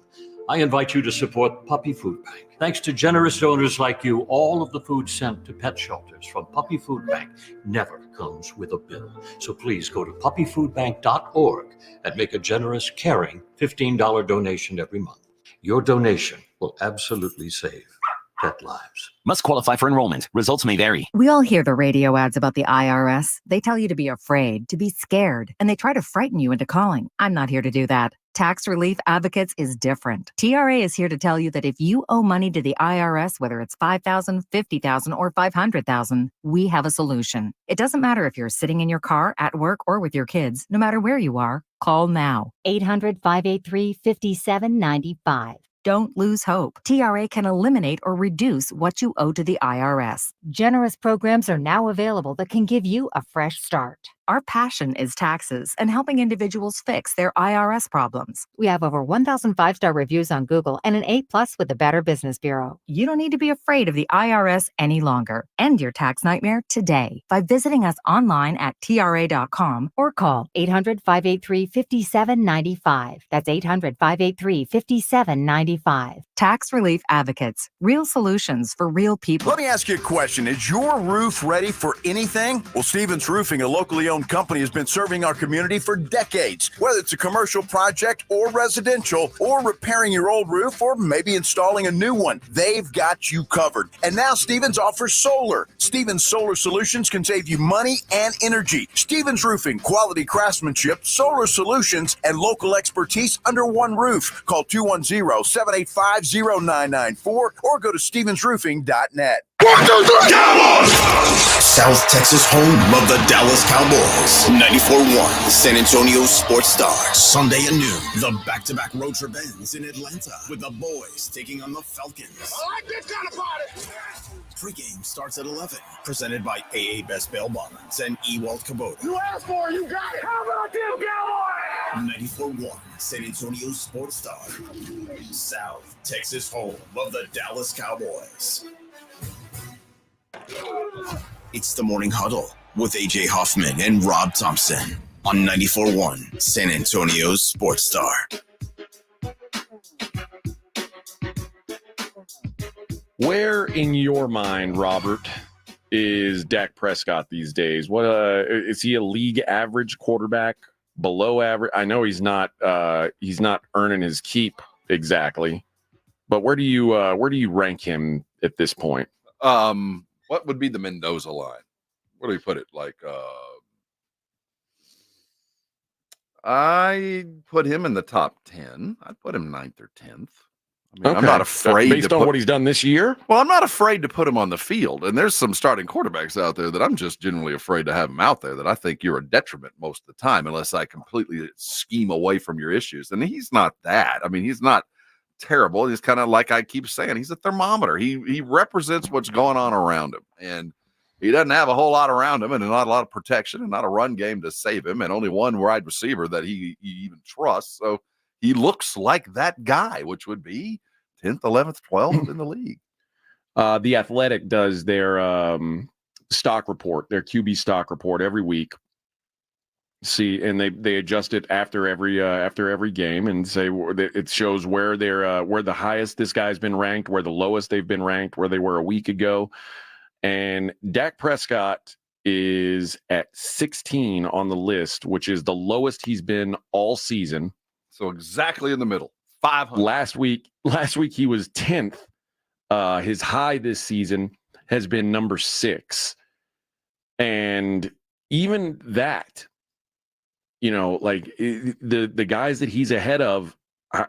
I invite you to support Puppy Food Bank. Thanks to generous donors like you, all of the food sent to pet shelters from Puppy Food Bank never comes with a bill. So please go to puppyfoodbank.org and make a generous, caring $15 donation every month. Your donation will absolutely save pet lives. Must qualify for enrollment. Results may vary. We all hear the radio ads about the IRS. They tell you to be afraid, to be scared, and they try to frighten you into calling. I'm not here to do that. Tax Relief Advocates is different. TRA is here to tell you that if you owe money to the IRS, whether it's $5,000, $50,000, or $500,000, we have a solution. It doesn't matter if you're sitting in your car, at work, or with your kids. No matter where you are, call now. 800-583-5795. Don't lose hope. TRA can eliminate or reduce what you owe to the IRS. Generous programs are now available that can give you a fresh start. Our passion is taxes and helping individuals fix their IRS problems. We have over 1,000 five-star reviews on Google and an A+ with the Better Business Bureau. You don't need to be afraid of the IRS any longer. End your tax nightmare today by visiting us online at TRA.com Or call 800-583-5795. That's 800-583-5795. Tax Relief Advocates. Real solutions for real people. Let me ask you a question. Is your roof ready for anything? Well, Stevens Roofing, a locally owned company, has been serving our community for decades. Whether it's a commercial project or residential, or repairing your old roof, or maybe installing a new one, they've got you covered. And now Stevens offers solar. Stevens Solar Solutions can save you money and energy. Stevens Roofing, quality craftsmanship, solar solutions, and local expertise under one roof. Call 210-785-0994 or go to stevensroofing.net. South Texas home of the Dallas Cowboys. 94.1 San Antonio Sports Star. Sunday at noon. The back-to-back road trip ends in Atlanta with the boys taking on the Falcons. I like this kind of party. Pre-game starts at 11. Presented by AA Best Bail Bonds and Ewald Kubota. You asked for it, you got it. How about them Cowboys? 94.1 San Antonio Sports Star. South Texas home of the Dallas Cowboys. It's the Morning Huddle with AJ Hoffman and Rob Thompson on 94.1 San Antonio Sports Star. Where in your mind, Robert, is Dak Prescott these days? What is he a league average quarterback? Below average? I know he's not earning his keep exactly, but where do you rank him at this point? What would be the Mendoza line? Where do we put it? Like, I put him in the top 10. I'd put him 9th or 10th. I mean, Okay. I'm not afraid based on what he's done this year. Well, I'm not afraid to put him on the field. And there's some starting quarterbacks out there that I'm just generally afraid to have him out there, that I think you're a detriment most of the time, unless I completely scheme away from your issues. And he's not that. I mean, he's not terrible. He's kind of, like I keep saying, he's a thermometer. He represents what's going on around him, and he doesn't have a whole lot around him, and not a lot of protection, and not a run game to save him, and only one wide receiver that he even trusts. So he looks like that guy, which would be 10th, 11th, 12th in the league. The Athletic does their stock report, their QB stock report every week. See, and they adjust it after every game, and say it shows where where the highest this guy's been ranked, where the lowest they've been ranked, where they were a week ago. And Dak Prescott is at 16 on the list, which is the lowest he's been all season. So exactly in the middle. 500. Last week he was 10th. His high this season has been number 6. And even that, like the guys that he's ahead of,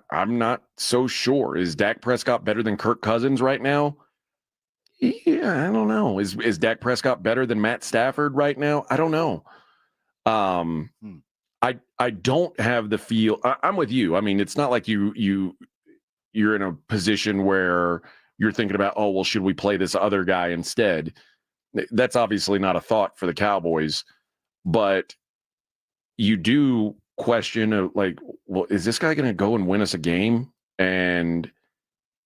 I'm not so sure. Is Dak Prescott better than Kirk Cousins right now? Yeah, I don't know. Is Dak Prescott better than Matt Stafford right now? I don't know. I don't have the feel. I'm with you. I mean, it's not like you're in a position where you're thinking about, oh, well, should we play this other guy instead? That's obviously not a thought for the Cowboys, but you do question, like, well, is this guy going to go and win us a game? And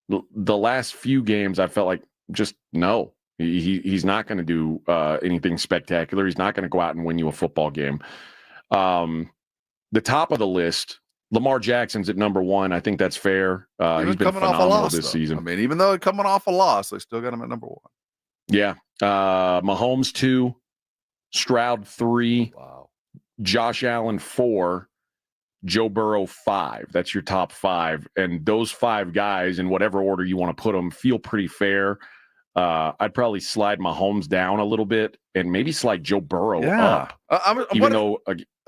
the last few games, I felt like just no. He's not going to do anything spectacular. He's not going to go out and win you a football game. The top of the list, Lamar Jackson's at number 1. I think that's fair. He's been phenomenal this season. I mean, even though coming off a loss, they still got him at number 1. Yeah. Mahomes 2, Stroud 3, wow. Josh Allen 4, Joe Burrow 5. That's your top 5. And those 5 guys, in whatever order you want to put them, feel pretty fair. I'd probably slide Mahomes down a little bit and maybe slide Joe Burrow up. Even though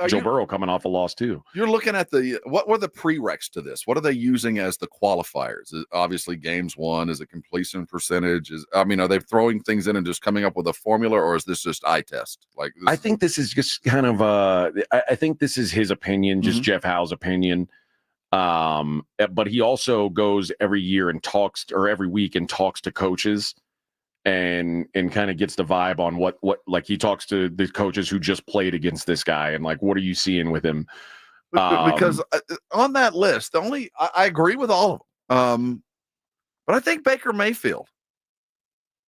Joe Burrow coming off a loss too. You're looking at what were the prereqs to this? What are they using as the qualifiers? Obviously, games won. Is it completion percentage? Are they throwing things in and just coming up with a formula, or is this just eye test? I think this is just kind of I think this is his opinion, just Jeff Howe's opinion. But he also goes every year and every week and talks to coaches. and kind of gets the vibe on what like he talks to the coaches who just played against this guy and like, what are you seeing with him? Because on that list, I agree with all of them. But I think Baker Mayfield.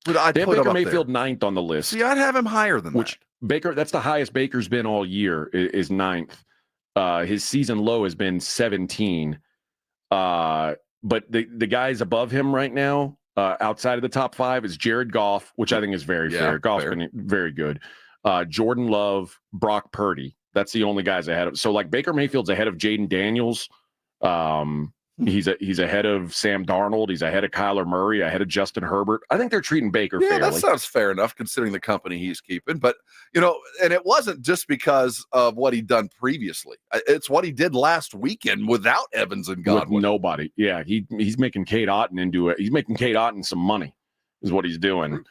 They have Baker Mayfield 9th on the list. See, I'd have him higher than that. That's the highest Baker's been all year is 9th. His season low has been 17. But the guys above him right now, outside of the top 5, is Jared Goff, which I think is very fair. Goff's been very good. Jordan Love, Brock Purdy. That's the only guys ahead of. So like Baker Mayfield's ahead of Jaden Daniels. He's ahead of Sam Darnold. He's ahead of Kyler Murray, ahead of Justin Herbert. I think they're treating Baker fairly. That sounds fair enough considering the company he's keeping. But, and it wasn't just because of what he'd done previously. It's what he did last weekend without Evans and Godwin. With nobody. Yeah, he's making Cade Otton into it. He's making Cade Otton some money is what he's doing.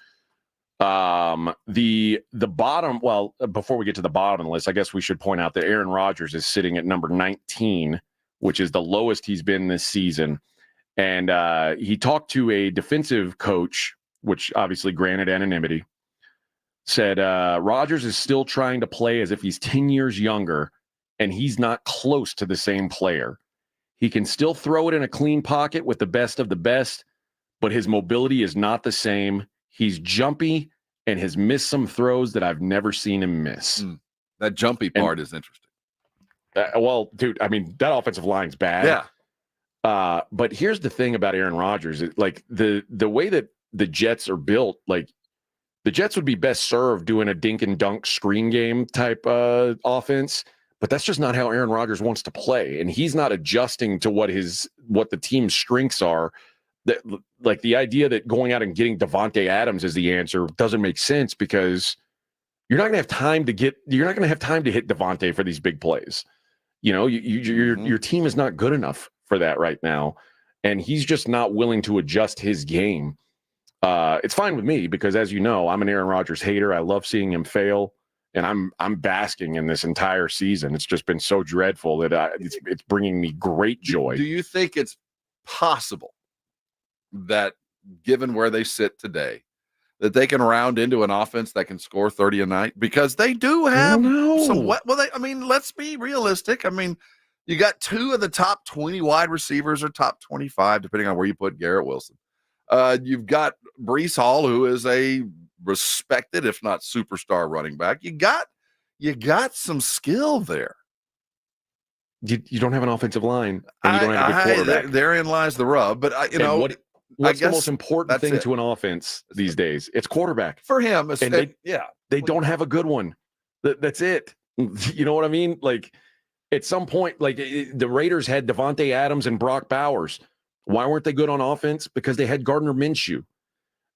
The bottom, well, before we get to the bottom of the list, I guess we should point out that Aaron Rodgers is sitting at number 19, which is the lowest he's been this season. And he talked to a defensive coach, which obviously granted anonymity, said Rodgers is still trying to play as if he's 10 years younger, and he's not close to the same player. He can still throw it in a clean pocket with the best of the best, but his mobility is not the same. He's jumpy and has missed some throws that I've never seen him miss. That jumpy part is interesting. Well, dude, I mean, that offensive line's bad. Yeah. But here's the thing about Aaron Rodgers. Like the way that the Jets are built, like the Jets would be best served doing a dink and dunk screen game type offense, but that's just not how Aaron Rodgers wants to play. And he's not adjusting to what the team's strengths are. That, like the idea that going out and getting Devontae Adams is the answer doesn't make sense because you're not going to have time to hit Devontae for these big plays. Your team is not good enough for that right now. And he's just not willing to adjust his game. It's fine with me because, as you know, I'm an Aaron Rodgers hater. I love seeing him fail, and I'm basking in this entire season. It's just been so dreadful that it's bringing me great joy. Do you think it's possible that, given where they sit today, that they can round into an offense that can score 30 a night? Because they do have some. Let's be realistic. I mean, you got 2 of the top 20 wide receivers or top 25, depending on where you put Garrett Wilson. You've got Breece Hall, who is a respected, if not superstar, running back. You got some skill there. You don't have an offensive line, and you don't have a good quarterback. Therein lies the rub. But what's the most important thing to an offense these days? It's quarterback for him. And they don't have a good one. That's it. You know what I mean? Like at some point, like the Raiders had Devontae Adams and Brock Bowers. Why weren't they good on offense? Because they had Gardner Minshew.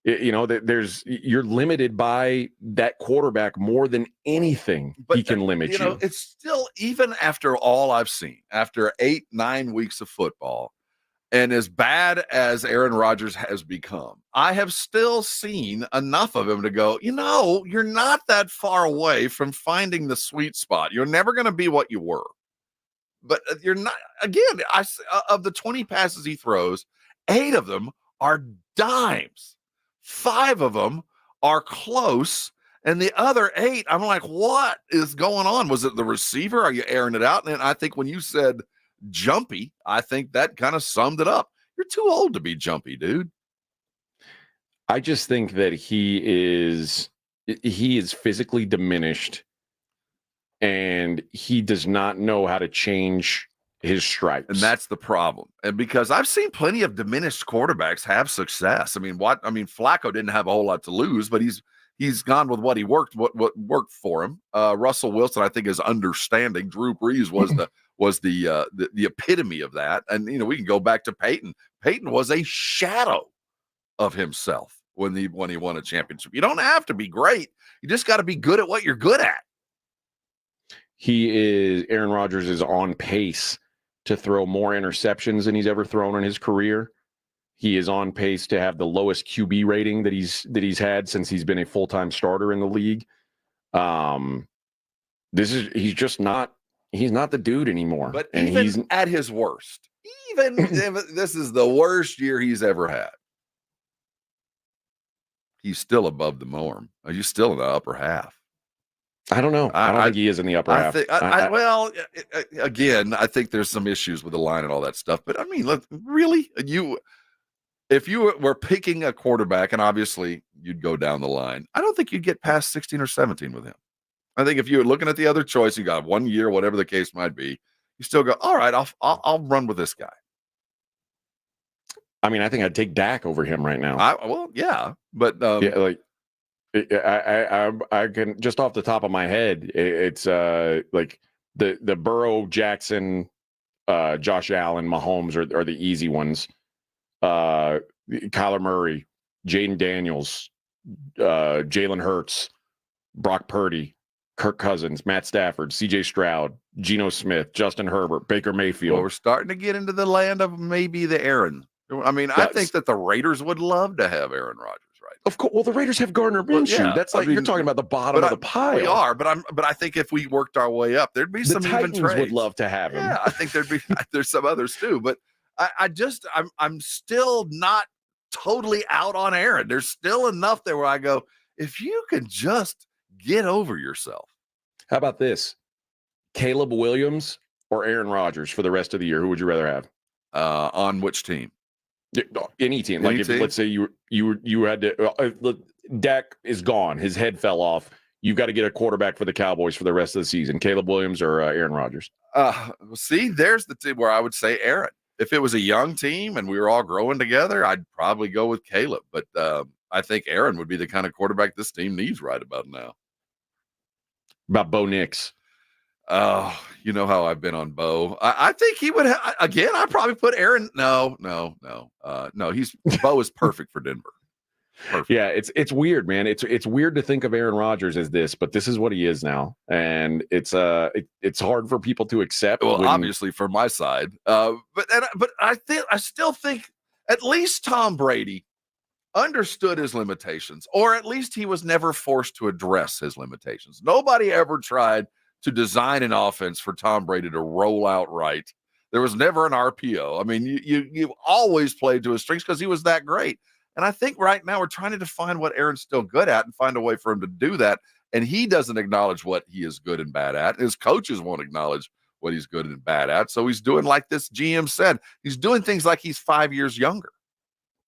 You're limited by that quarterback more than anything. He can limit you. It's still, even after all I've seen, after 8-9 weeks of football, and as bad as Aaron Rodgers has become, I have still seen enough of him to go, you're not that far away from finding the sweet spot. You're never going to be what you were. But you're not, again, of the 20 passes he throws, 8 of them are dimes. 5 of them are close. And the other 8, I'm like, what is going on? Was it the receiver? Are you airing it out? And I think when you said jumpy, I think that kind of summed it up. You're too old to be jumpy, dude. I just think that he is physically diminished, and he does not know how to change his stripes. And that's the problem. And because I've seen plenty of diminished quarterbacks have success. Flacco didn't have a whole lot to lose, but he's gone with what worked for him. Russell Wilson, I think, is understanding. Drew Brees was the epitome of that. And we can go back to Peyton. Peyton was a shadow of himself when he won a championship. You don't have to be great. You just got to be good at what you're good at. Aaron Rodgers is on pace to throw more interceptions than he's ever thrown in his career. He is on pace to have the lowest QB rating that he's had since he's been a full-time starter in the league. He's not the dude anymore. But he's at his worst. Even if this is the worst year he's ever had. he's still above the norm. He's still in the upper half. I don't know. I don't think he is in the upper half. Well, again, I think there's some issues with the line and all that stuff. But I mean, look, really, if you were picking a quarterback, and obviously you'd go down the line, I don't think you'd get past 16 or 17 with him. I think if you were looking at the other choice, you got 1 year, whatever the case might be, you still go, all right, I'll run with this guy. I mean, I think I'd take Dak over him right now. But I can just off the top of my head, it's like the Burrow, Jackson, Josh Allen, Mahomes are the easy ones. Kyler Murray, Jaden Daniels, Jalen Hurts, Brock Purdy, Kirk Cousins, Matt Stafford, C.J. Stroud, Geno Smith, Justin Herbert, Baker Mayfield. Well, we're starting to get into the land of maybe the Aaron. I mean, I think that the Raiders would love to have Aaron Rodgers, right? Of course. Well, the Raiders have Gardner Minshew. That's like you're talking about the bottom of the pile. We are, but I think if we worked our way up, there'd be some Titans even trades. Would love to have him. Yeah, I think there's some others too, but I'm still not totally out on Aaron. There's still enough there where I go, if you can just get over yourself. How about this? Caleb Williams or Aaron Rodgers for the rest of the year? Who would you rather have? On which team? Any team. Like if, let's say you had to Dak is gone, his head fell off. You've got to get a quarterback for the Cowboys for the rest of the season. Caleb Williams or Aaron Rodgers? See, there's the team where I would say Aaron. If it was a young team and we were all growing together, I'd probably go with Caleb. But I think Aaron would be the kind of quarterback this team needs right about now. About Bo Nix. Oh, you know how I've been on Bo. I think he would again. I probably put Aaron. No. Bo is perfect for Denver. Perfect. Yeah, it's weird, man. It's weird to think of Aaron Rodgers as this, but this is what he is now, and it's hard for people to accept. Well, obviously for my side, but I still think at least Tom Brady understood his limitations, or at least he was never forced to address his limitations. Nobody ever tried to design an offense for Tom Brady to roll out right. There was never an RPO. I mean, you always played to his strengths because he was that great. And I think right now we're trying to define what Aaron's still good at and find a way for him to do that. And he doesn't acknowledge what he is good and bad at. His coaches won't acknowledge what he's good and bad at. So he's doing like this GM said. He's doing things like he's 5 years younger.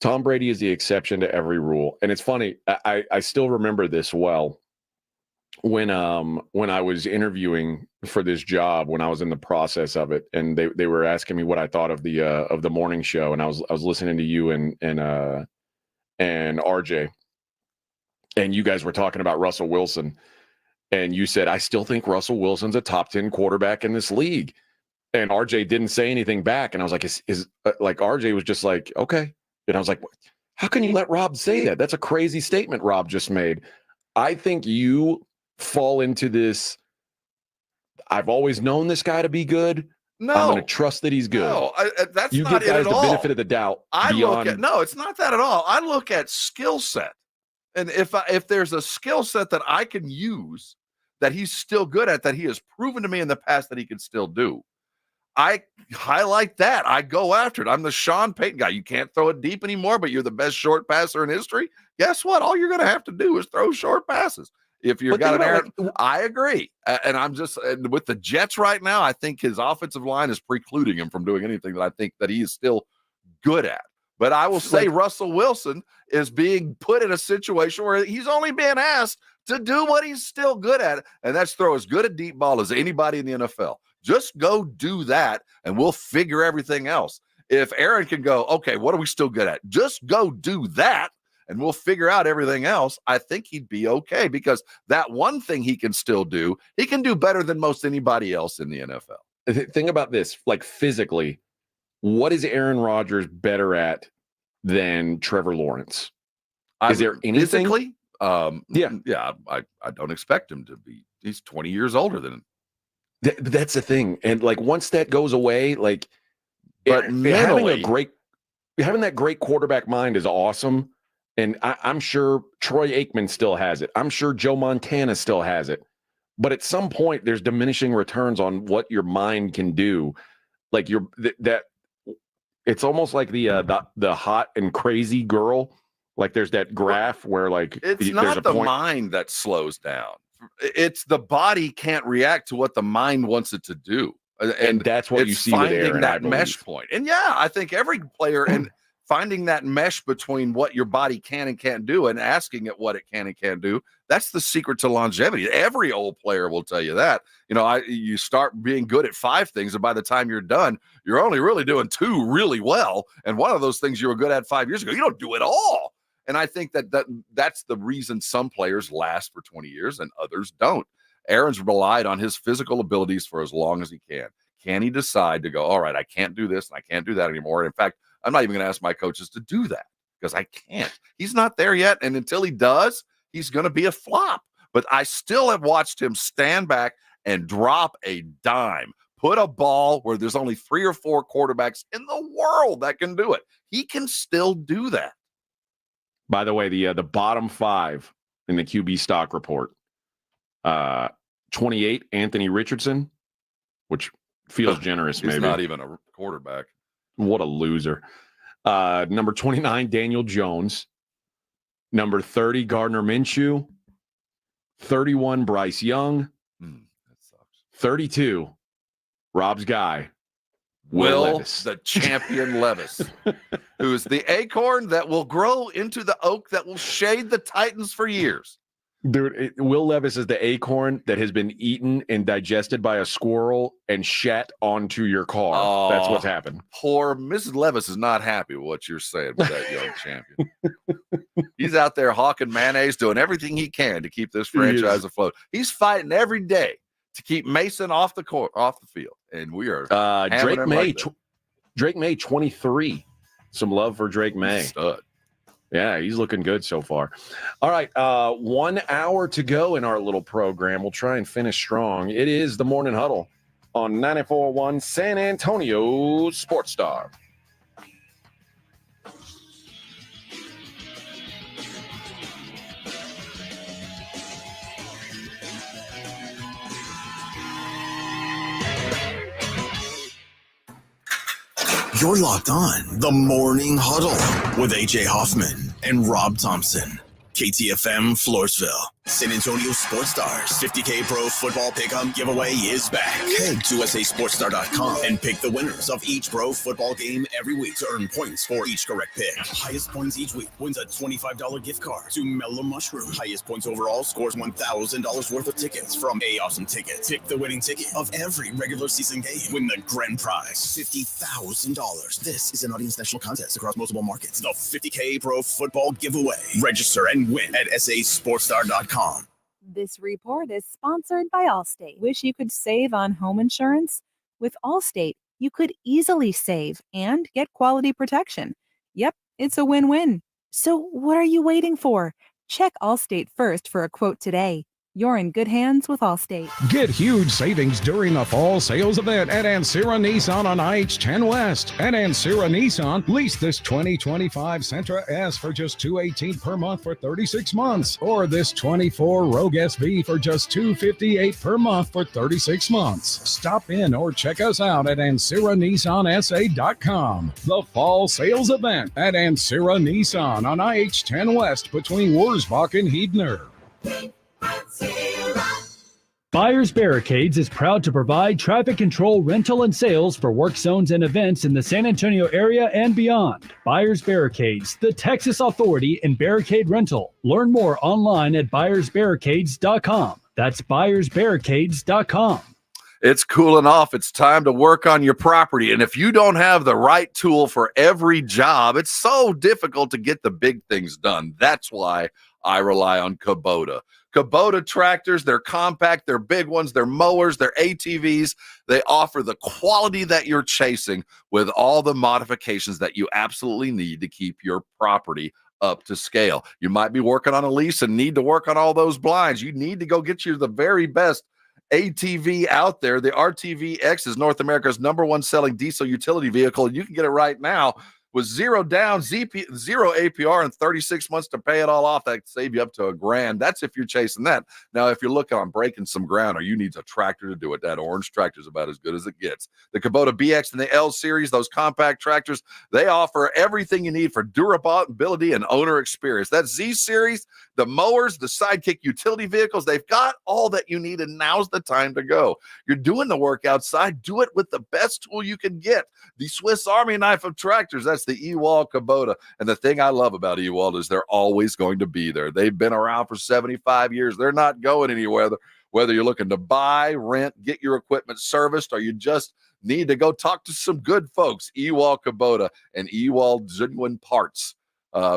Tom Brady is the exception to every rule. And it's funny. I still remember this well. When I was interviewing for this job, when I was in the process of it, and they were asking me what I thought of the morning show, and I was listening to you and RJ, and you guys were talking about Russell Wilson, and you said, I still think Russell Wilson's a top 10 quarterback in this league, and RJ didn't say anything back, and I was like, is like RJ was just like, okay, and I was like, how can you let Rob say that? That's a crazy statement Rob just made. I think you fall into this. I've always known this guy to be good. No, I'm going to trust that he's good. No, that's you not give guys it at all. The benefit of the doubt. No, it's not that at all. I look at skill set, and if there's a skill set that I can use that he's still good at, that he has proven to me in the past that he can still do, I highlight that. I go after it. I'm the Sean Payton guy. You can't throw it deep anymore, but you're the best short passer in history. Guess what? All you're going to have to do is throw short passes. If you've got an Aaron, I agree. And I'm just with the Jets right now, I think his offensive line is precluding him from doing anything that I think that he is still good at. But I will say Russell Wilson is being put in a situation where he's only being asked to do what he's still good at, and that's throw as good a deep ball as anybody in the NFL. Just go do that, and we'll figure everything else. If Aaron can go, okay, what are we still good at? Just go do that, and we'll figure out everything else. I think he'd be okay because that one thing he can still do, he can do better than most anybody else in the NFL. Think about this, like physically, what is Aaron Rodgers better at than Trevor Lawrence? Is there anything? Physically? Yeah. I don't expect him to be. He's 20 years older than him. That's the thing. And like once that goes away, like but having that great quarterback mind is awesome. And I'm sure Troy Aikman still has it. I'm sure Joe Montana still has it. But at some point, there's diminishing returns on what your mind can do. Like it's almost like the hot and crazy girl. Like there's that graph where like it's there's not a the point. mind that slows down. It's the body can't react to what the mind wants it to do. And that's what you see with finding Aaron, that mesh point. And yeah, I think every player and finding that mesh between what your body can and can't do and asking it what it can and can't do, that's the secret to longevity. Every old player will tell you that. You start being good at 5 things, and by the time you're done, you're only really doing 2 really well. And one of those things you were good at 5 years ago, you don't do it all. And I think that's the reason some players last for 20 years and others don't. Aaron's relied on his physical abilities for as long as he can. Can he decide to go, all right, I can't do this and I can't do that anymore? In fact, I'm not even going to ask my coaches to do that because I can't. He's not there yet. And until he does, he's going to be a flop. But I still have watched him stand back and drop a dime, put a ball where there's only 3 or 4 quarterbacks in the world that can do it. He can still do that. By the way, the bottom 5 in the QB stock report, 28, Anthony Richardson, which feels generous, maybe. He's not even a quarterback. What a loser. Number 29, Daniel Jones. Number 30, Gardner Minshew. 31, Bryce Young. That sucks. 32, Rob's guy, Will Levis. the champion Levis, who's the acorn that will grow into the oak that will shade the Titans for years. Dude, Will Levis is the acorn that has been eaten and digested by a squirrel and shat onto your car. That's what's happened. Poor Mrs. Levis is not happy with what you're saying with that young champion. He's out there hawking mayonnaise, doing everything he can to keep this franchise afloat. He's fighting every day to keep Mason off the field, and we are Drake May. Like Drake May, 23. Some love for Drake May. Stud. Yeah, he's looking good so far. All right, 1 hour to go in our little program. We'll try and finish strong. It is the Morning Huddle on 94.1 San Antonio Sports Star. You're locked on the Morning Huddle with AJ Hoffman and Rob Thompson. KTFM Floresville. San Antonio Sports Stars 50K Pro Football Pick'em giveaway is back. Head to SASportsStar.com and pick the winners of each pro football game every week to earn points for each correct pick. Highest points each week wins a $25 gift card to Mellow Mushroom. Highest points overall scores $1,000 worth of tickets from A Awesome Tickets. Pick the winning ticket of every regular season game. Win the grand prize, $50,000. This is an Audience National contest across multiple markets. The 50K Pro Football Giveaway. Register and win at SASportsStar.com. This report is sponsored by Allstate. Wish you could save on home insurance? With Allstate, you could easily save and get quality protection. Yep, it's a win-win. So what are you waiting for? Check Allstate first for a quote today. You're in good hands with Allstate. Get huge savings during the fall sales event at Ancira Nissan on IH-10 West. At Ancira Nissan, lease this 2025 Sentra S for just $218 per month for 36 months, or this 24 Rogue SV for just $258 per month for 36 months. Stop in or check us out at AnciraNissanSA.com. The fall sales event at Ancira Nissan on IH-10 West between Wurzbach and Heidner. Buyers Barricades is proud to provide traffic control, rental, and sales for work zones and events in the San Antonio area and beyond. Buyers Barricades, the Texas authority in barricade rental. Learn more online at buyersbarricades.com. That's buyersbarricades.com. It's cooling off. It's time to work on your property. And if you don't have the right tool for every job, it's so difficult to get the big things done. That's why I rely on Kubota. Kubota tractors, they're compact, they're big ones, they're mowers, they're ATVs. They offer the quality that you're chasing with all the modifications that you absolutely need to keep your property up to scale. You might be working on a lease and need to work on all those blinds. You need to go get you the very best ATV out there. The RTV X is North America's #1 selling diesel utility vehicle. You can get it right now. with zero down, zero APR, and 36 months to pay it all off. That save you up to $1,000. That's if you're chasing that. Now, if you're looking on breaking some ground or you need a tractor to do it, that orange tractor is about as good as it gets. The Kubota BX and the L Series, those compact tractors, they offer everything you need for durability and owner experience. That Z Series, the mowers, the Sidekick utility vehicles, they've got all that you need, and now's the time to go. You're doing the work outside, do it with the best tool you can get. The Swiss Army knife of tractors, that's the Ewald Kubota. And the thing I love about Ewald is they're always going to be there. They've been around for 75 years. They're not going anywhere. Whether you're looking to buy, rent, get your equipment serviced, or you just need to go talk to some good folks, Ewald Kubota and Ewald Genuine Parts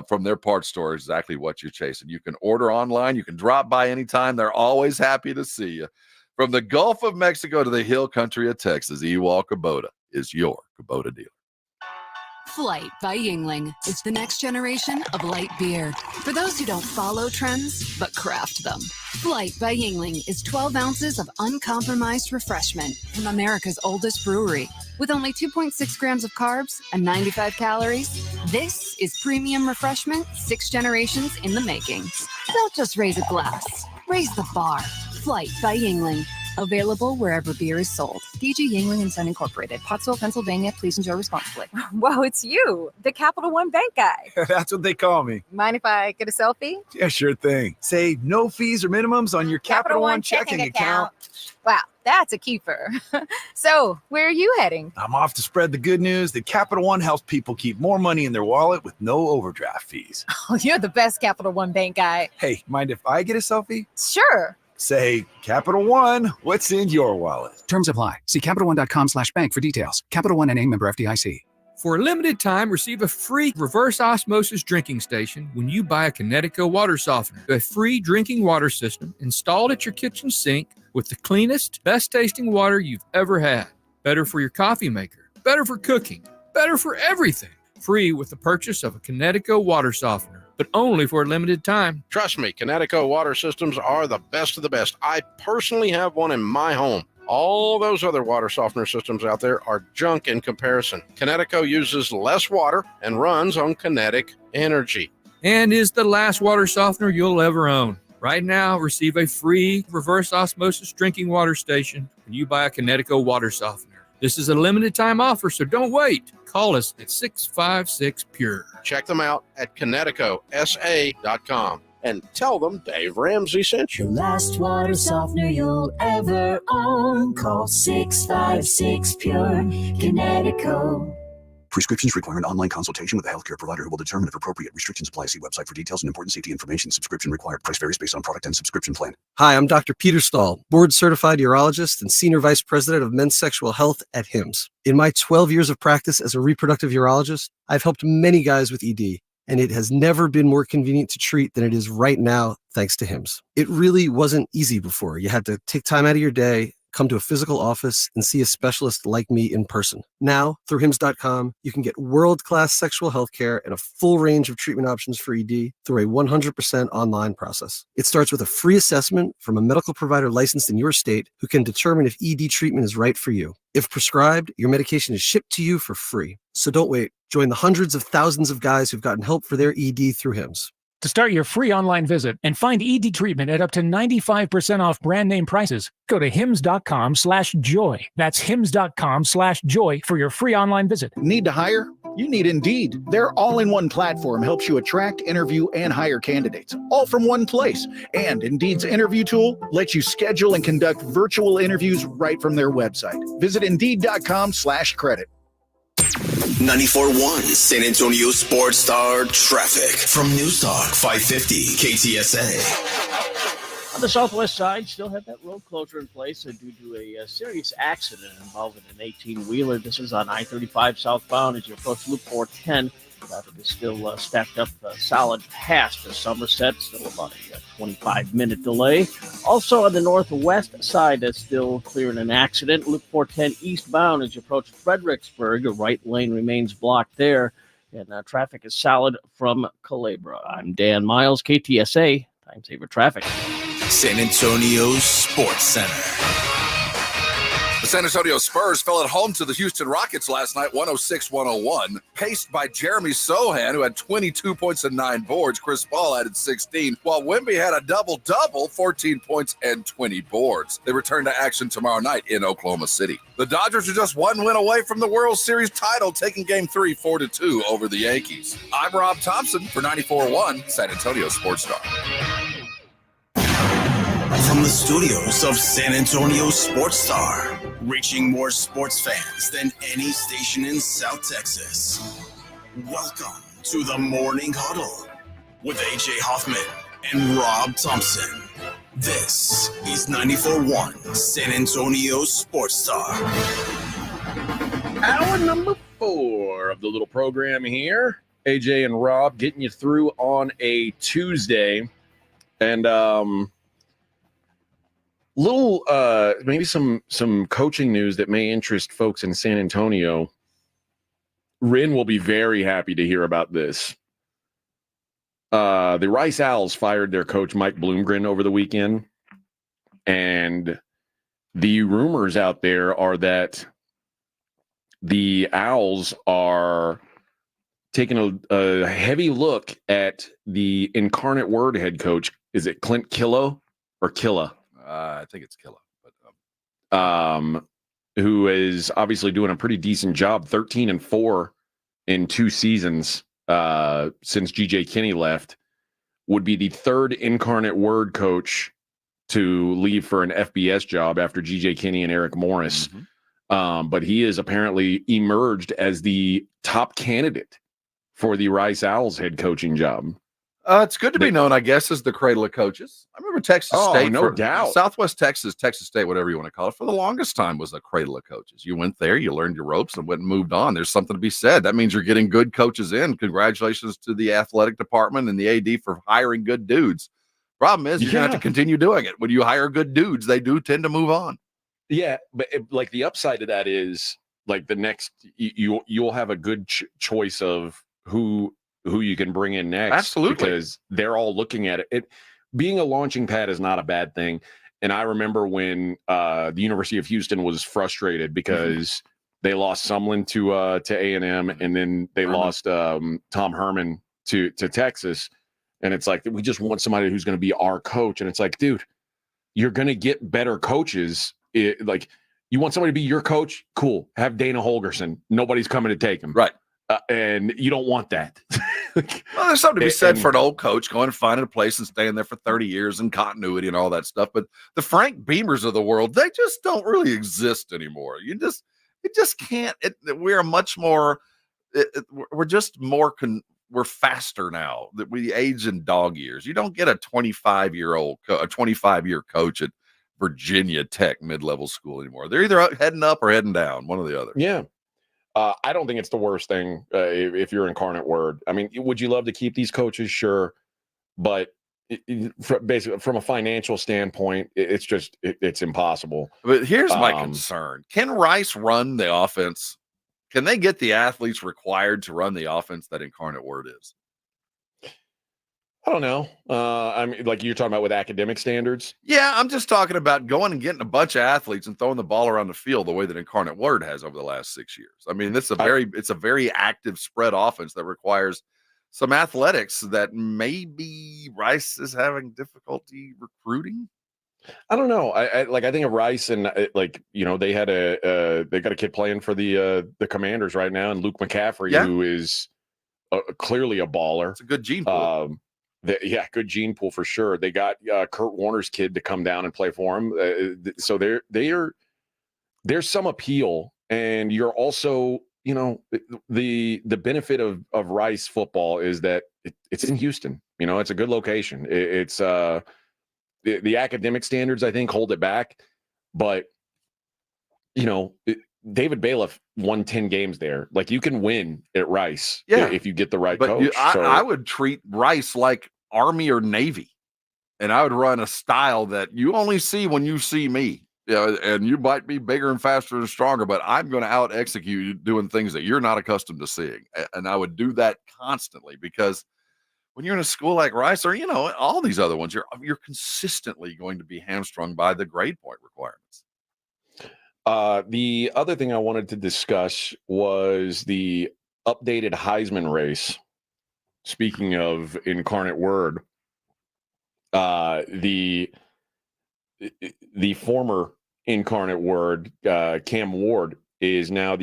from their parts store is exactly what you're chasing. You can order online. You can drop by anytime. They're always happy to see you. From the Gulf of Mexico to the hill country of Texas, Ewald Kubota is your Kubota dealer. Flight by Yuengling is the next generation of light beer. For those who don't follow trends, but craft them. Flight by Yuengling is 12 ounces of uncompromised refreshment from America's oldest brewery. With only 2.6 grams of carbs and 95 calories, this is premium refreshment 6 generations in the making. Don't just raise a glass, raise the bar. Flight by Yuengling. Available wherever beer is sold. DG Yuengling & Son Incorporated, Pottsville, Pennsylvania. Please enjoy responsibly. Whoa, it's you, the Capital One Bank guy. That's what they call me. Mind if I get a selfie? Yeah, sure thing. Say no fees or minimums on your Capital One checking account. Wow, that's a keeper. So, where are you heading? I'm off to spread the good news that Capital One helps people keep more money in their wallet with no overdraft fees. Oh, you're the best Capital One Bank guy. Hey, mind if I get a selfie? Sure. Say, Capital One, what's in your wallet? Terms apply. See CapitalOne.com/bank for details. Capital One NA, member FDIC. For a limited time, receive a free reverse osmosis drinking station when you buy a Connecticut water softener. A free drinking water system installed at your kitchen sink with the cleanest, best tasting water you've ever had. Better for your coffee maker, better for cooking, better for everything. Free with the purchase of a Connecticut water softener, but only for a limited time. Trust me, Connecticut water systems are the best of the best. I personally have one in my home. All those other water softener systems out there are junk in comparison. Connecticut uses less water and runs on kinetic energy. And is the last water softener you'll ever own. Right now, receive a free reverse osmosis drinking water station when you buy a Connecticut water softener. This is a limited time offer, so don't wait. Call us at 656-PURE. Check them out at ConnecticutSA.com and tell them Dave Ramsey sent you. The last water softener you'll ever own. Call 656-PURE. Connecticut. Prescriptions require an online consultation with a healthcare provider who will determine if appropriate. Restrictions apply. See website for details and important safety information. Subscription required. Price varies based on product and subscription plan. Hi, I'm Dr. Peter Stahl, board-certified urologist and senior vice president of men's sexual health at HIMSS. In my 12 years of practice as a reproductive urologist, I've helped many guys with ED, and it has never been more convenient to treat than it is right now, thanks to HIMSS. It really wasn't easy before. You had to take time out of your day, come to a physical office, and see a specialist like me in person. Now, through HIMSS.com, you can get world-class sexual health care and a full range of treatment options for ED through a 100% online process. It starts with a free assessment from a medical provider licensed in your state who can determine if ED treatment is right for you. If prescribed, your medication is shipped to you for free. So don't wait. Join the hundreds of thousands of guys who've gotten help for their ED through HIMSS. To start your free online visit and find ED treatment at up to 95% off brand name prices, go to hims.com/joy. That's hims.com/joy for your free online visit. Need to hire? You need Indeed. Their all-in-one platform helps you attract, interview, and hire candidates, all from one place. And Indeed's interview tool lets you schedule and conduct virtual interviews right from their website. Visit Indeed.com/credit. 94.1 San Antonio Sports Star Traffic from News Talk 550 KTSA. On the southwest side, still have that road closure in place due to a serious accident involving an 18-wheeler. This is on I-35 southbound as you approach Loop 410. Traffic is still stacked up solid past Somerset, still about a 25-minute delay. Also on the northwest side, that's still clearing an accident. Loop 410 eastbound as you approach Fredericksburg. The right lane remains blocked there, and traffic is solid from Culebra. I'm Dan Miles, KTSA, Time Saver Traffic. San Antonio Sports Center. The San Antonio Spurs fell at home to the Houston Rockets last night, 106-101, paced by Jeremy Sohan, who had 22 points and 9 boards. Chris Paul added 16, while Wemby had a double-double, 14 points and 20 boards. They return to action tomorrow night in Oklahoma City. The Dodgers are just one win away from the World Series title, taking Game 3 4-2 over the Yankees. I'm Rob Thompson for 94.1 San Antonio Sports Star. From the studios of San Antonio Sports Star, reaching more sports fans than any station in South Texas. Welcome to the Morning Huddle with AJ Hoffman and Rob Thompson. This is 94.1 San Antonio Sports Star. Hour number 4 of the little program here. AJ and Rob getting you through on a Tuesday. And maybe some coaching news that may interest folks in San Antonio. Rin will be very happy to hear about this. The Rice Owls fired their coach Mike Bloomgren over the weekend, and the rumors out there are that the Owls are taking a heavy look at the Incarnate Word head coach. Is it Clint Killo or Killa? I think it's Killa, but who is obviously doing a pretty decent job, 13-4 in 2 seasons since GJ Kinney left, would be the third Incarnate Word coach to leave for an FBS job after GJ Kinney and Eric Morris. But he is apparently emerged as the top candidate for the Rice Owls head coaching job. It's good to be known, I guess, as the cradle of coaches. I remember Texas State. No doubt. Southwest Texas, Texas State, whatever you want to call it, for the longest time was a cradle of coaches. You went there, you learned your ropes, and went and moved on. There's something to be said. That means you're getting good coaches in. Congratulations to the athletic department and the AD for hiring good dudes. Problem is, you're going to have to continue doing it. When you hire good dudes, they do tend to move on. Yeah, but like the upside to that is like the next, you'll have a good choice of who you can bring in next. Absolutely. Because they're all looking at it. Being a launching pad is not a bad thing. And I remember when the University of Houston was frustrated because they lost Sumlin to A&M, and then they lost Tom Herman to Texas. And it's like, we just want somebody who's going to be our coach. And it's like, dude, you're going to get better coaches. Like, you want somebody to be your coach? Cool. Have Dana Holgerson. Nobody's coming to take him. Right. And you don't want that. Well, there's something to be said for an old coach going and finding a place and staying there for 30 years and continuity and all that stuff. But the Frank Beamers of the world, they just don't really exist anymore. It just can't. We're much more. We're just more. We're faster now. That we age in dog years. You don't get a 25-year coach at Virginia Tech mid-level school anymore. They're either heading up or heading down, one or the other. Yeah. I don't think it's the worst thing if you're Incarnate Word. I mean, would you love to keep these coaches? Sure. But basically, from a financial standpoint, it's impossible. But here's my concern. Can Rice run the offense? Can they get the athletes required to run the offense that Incarnate Word is? I don't know. I mean, like you're talking about with academic standards. Yeah, I'm just talking about going and getting a bunch of athletes and throwing the ball around the field the way that Incarnate Word has over the last 6 years. I mean, it's a very active spread offense that requires some athletics that maybe Rice is having difficulty recruiting. I don't know. I think of Rice and they had they got a kid playing for the Commanders right now, and Luke McCaffrey, who is clearly a baller. It's a good gene pool. Good gene pool for sure. They got Kurt Warner's kid to come down and play for him. So there's some appeal, and you're also, the benefit of Rice football is that it's in Houston. It's a good location. It's the academic standards, I think, hold it back, but David Bailiff won 10 games there. Like, you can win at Rice if you get the right coach. I would treat Rice like Army or Navy, and I would run a style that you only see when you see me. And you might be bigger and faster and stronger, but I'm going to out execute you doing things that you're not accustomed to seeing. And I would do that constantly, because when you're in a school like Rice or, all these other ones, you're consistently going to be hamstrung by the grade point requirements. The other thing I wanted to discuss was the updated Heisman race. Speaking of incarnate word, the former incarnate word, Cam Ward, is now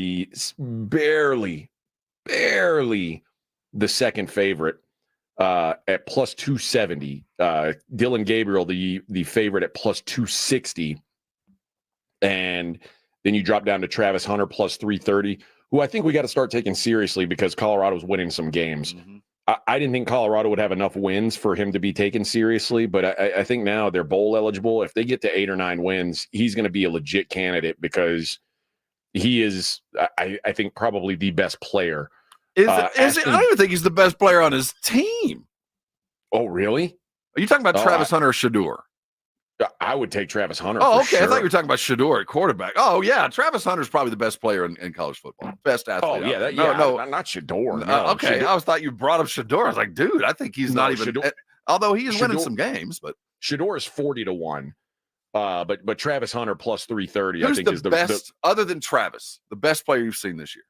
barely the second favorite at plus 270. Dylan Gabriel, the favorite at plus 260. And then you drop down to Travis Hunter plus 330, who I think we got to start taking seriously because Colorado's winning some games. Mm-hmm. I didn't think Colorado would have enough wins for him to be taken seriously, but I think now they're bowl eligible. If they get to 8 or 9 wins, he's going to be a legit candidate because he is, I think, probably the best player. I don't even think he's the best player on his team. Oh, really? Are you talking about Travis Hunter or Shador? I would take Travis Hunter. Oh, okay. Sure. I thought you were talking about Shador at quarterback. Oh, yeah. Travis Hunter's probably the best player in college football. Best athlete. Oh, yeah. No, not Shador. No. Okay. Shador. I thought you brought up Shador. I was like, dude, I think he's not even. Shador, although he is winning some games, but Shador is 40-1. But Travis Hunter plus 330. Who's I think the is the best other than Travis, the best player you've seen this year?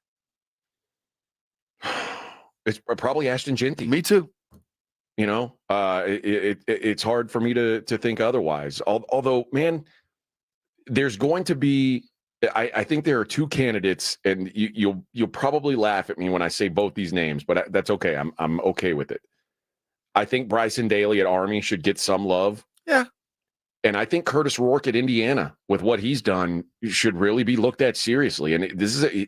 It's probably Ashton Genty. Me too. You know, it's hard for me to think otherwise. Although, man, there's going to be. I think there are 2 candidates, and you'll probably laugh at me when I say both these names, but that's okay. I'm okay with it. I think Bryson Daly at Army should get some love. Yeah. And I think Curtis Rourke at Indiana, with what he's done, should really be looked at seriously. And this is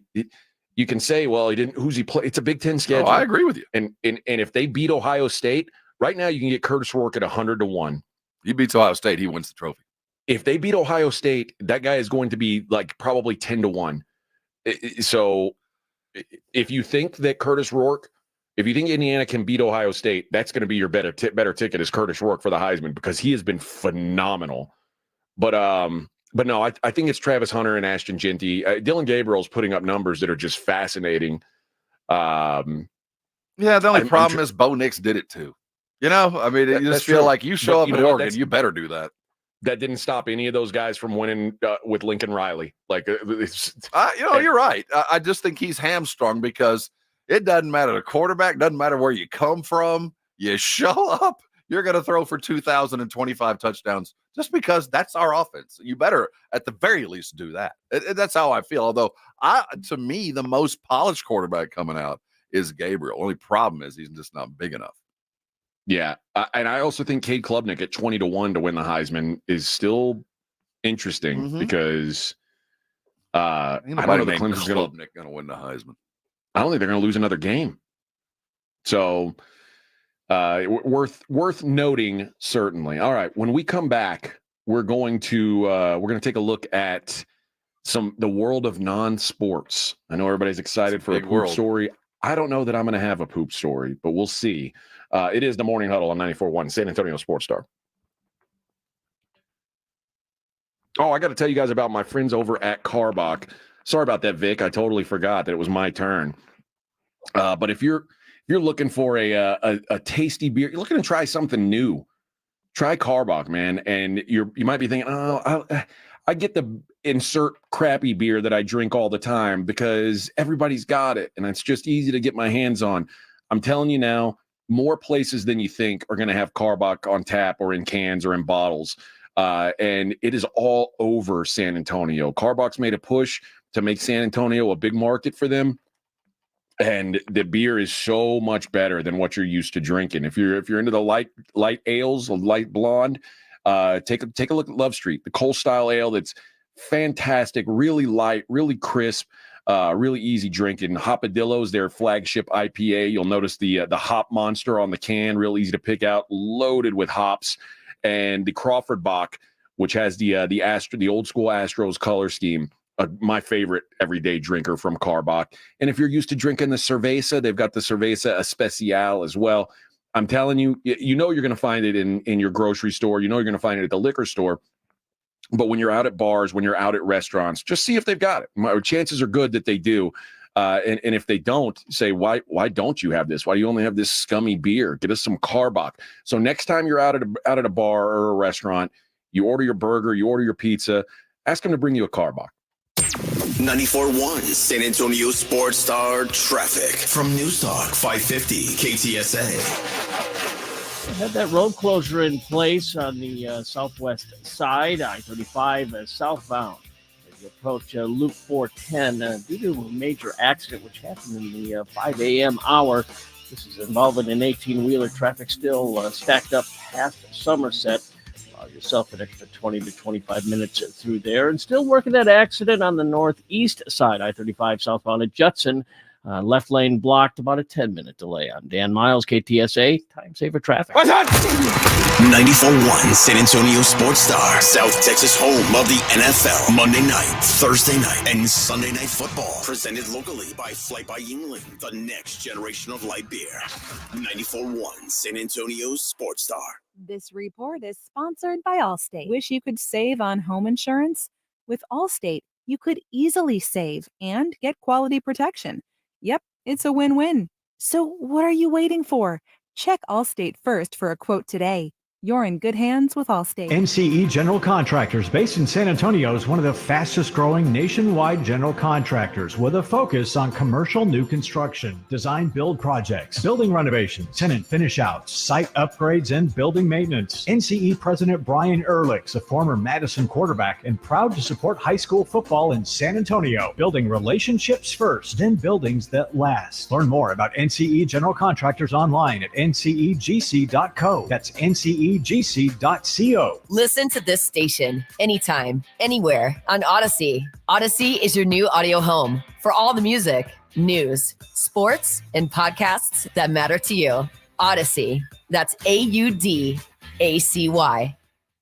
you can say, well, he didn't. Who's he play? It's a Big Ten schedule. Oh, I agree with you. And if they beat Ohio State right now, you can get Curtis Rourke at 100-1. He beats Ohio State, he wins the trophy. If they beat Ohio State, that guy is going to be like probably 10-1. So if you think that Curtis Rourke, if you think Indiana can beat Ohio State, that's going to be your better ticket is Curtis Rourke for the Heisman because he has been phenomenal. But no, I think it's Travis Hunter and Ashton Genty. Dylan Gabriel's putting up numbers that are just fascinating. Yeah, the only problem is Bo Nix did it too. You know, I mean, you just feel like you show up in Oregon, you better do that. That didn't stop any of those guys from winning with Lincoln Riley. Like, you're right. I just think he's hamstrung because it doesn't matter the quarterback, doesn't matter where you come from. You show up, you're going to throw for 2,025 touchdowns just because that's our offense. You better, at the very least, do that. That's how I feel. Although, to me, the most polished quarterback coming out is Gabriel. Only problem is he's just not big enough. Yeah, and I also think Cade Klubnik at 20-1 to win the Heisman is still interesting because I don't know that Clemson's going to win the Heisman. I don't think they're going to lose another game. So worth noting, certainly. All right, when we come back, we're going to take a look at the world of non-sports. I know everybody's excited for a poop story. I don't know that I'm going to have a poop story, but we'll see. It is the Morning Huddle on 94.1 San Antonio Sports Star. Oh, I got to tell you guys about my friends over at Carbach. Sorry about that, Vic. I totally forgot that it was my turn. But if you're looking for a tasty beer, you're looking to try something new, try Carbach, man. And you might be thinking, oh, I get the insert crappy beer that I drink all the time because everybody's got it, and it's just easy to get my hands on. I'm telling you now, more places than you think are going to have Carbach on tap or in cans or in bottles. And it is all over San Antonio. Carbach's made a push to make San Antonio a big market for them. And the beer is so much better than what you're used to drinking. If you're into the light ales, light blonde, take a look at Love Street, the Cole style ale that's fantastic, really light, really crisp, really easy drinking. Hopadillo's their flagship IPA. You'll notice the hop monster on the can, real easy to pick out, loaded with hops. And the Crawford Bock, which has the old school Astros color scheme. My favorite everyday drinker from Carbach. And if you're used to drinking the Cerveza, they've got the Cerveza Especial as well. I'm telling you, you're going to find it in your grocery store. You're going to find it at the liquor store. But when you're out at bars, when you're out at restaurants, just see if they've got it. Chances are good that they do. And if they don't, say, why don't you have this? Why do you only have this scummy beer? Get us some Carbach. So next time you're out at a bar or a restaurant, you order your burger, you order your pizza, ask them to bring you a Carbach. 94.1 San Antonio Sports Star traffic from News Talk 550 KTSA. Had that road closure in place on the southwest side, I-35 southbound. As you approach Loop 410 due to a major accident which happened in the 5 a.m. hour. This is involving an 18-wheeler. Traffic still stacked up past Somerset. Allow yourself an extra 20 to 25 minutes through there. And still working that accident on the northeast side, I-35 southbound at Judson. Left lane blocked, about a 10-minute delay. I'm Dan Miles, KTSA, Time Saver Traffic. 94.1 San Antonio Sports Star, South Texas home of the NFL. Monday night, Thursday night, and Sunday night football. Presented locally by Flight by Yingling, the next generation of light beer. 94.1 San Antonio Sports Star. This report is sponsored by Allstate. Wish you could save on home insurance? With Allstate, you could easily save and get quality protection. Yep, it's a win-win. So what are you waiting for? Check Allstate first for a quote today. You're in good hands with Allstate. NCE General Contractors, based in San Antonio, is one of the fastest growing nationwide general contractors with a focus on commercial new construction, design build projects, building renovations, tenant finish outs, site upgrades, and building maintenance. NCE President Brian Ehrlich's a former Madison quarterback and proud to support high school football in San Antonio, building relationships first, then buildings that last. Learn more about NCE General Contractors online at ncegc.co. That's NCE gc.co. Listen to this station anytime, anywhere on Odyssey. Odyssey is your new audio home for all the music, news, sports, and podcasts that matter to you. Odyssey. That's AUDACY.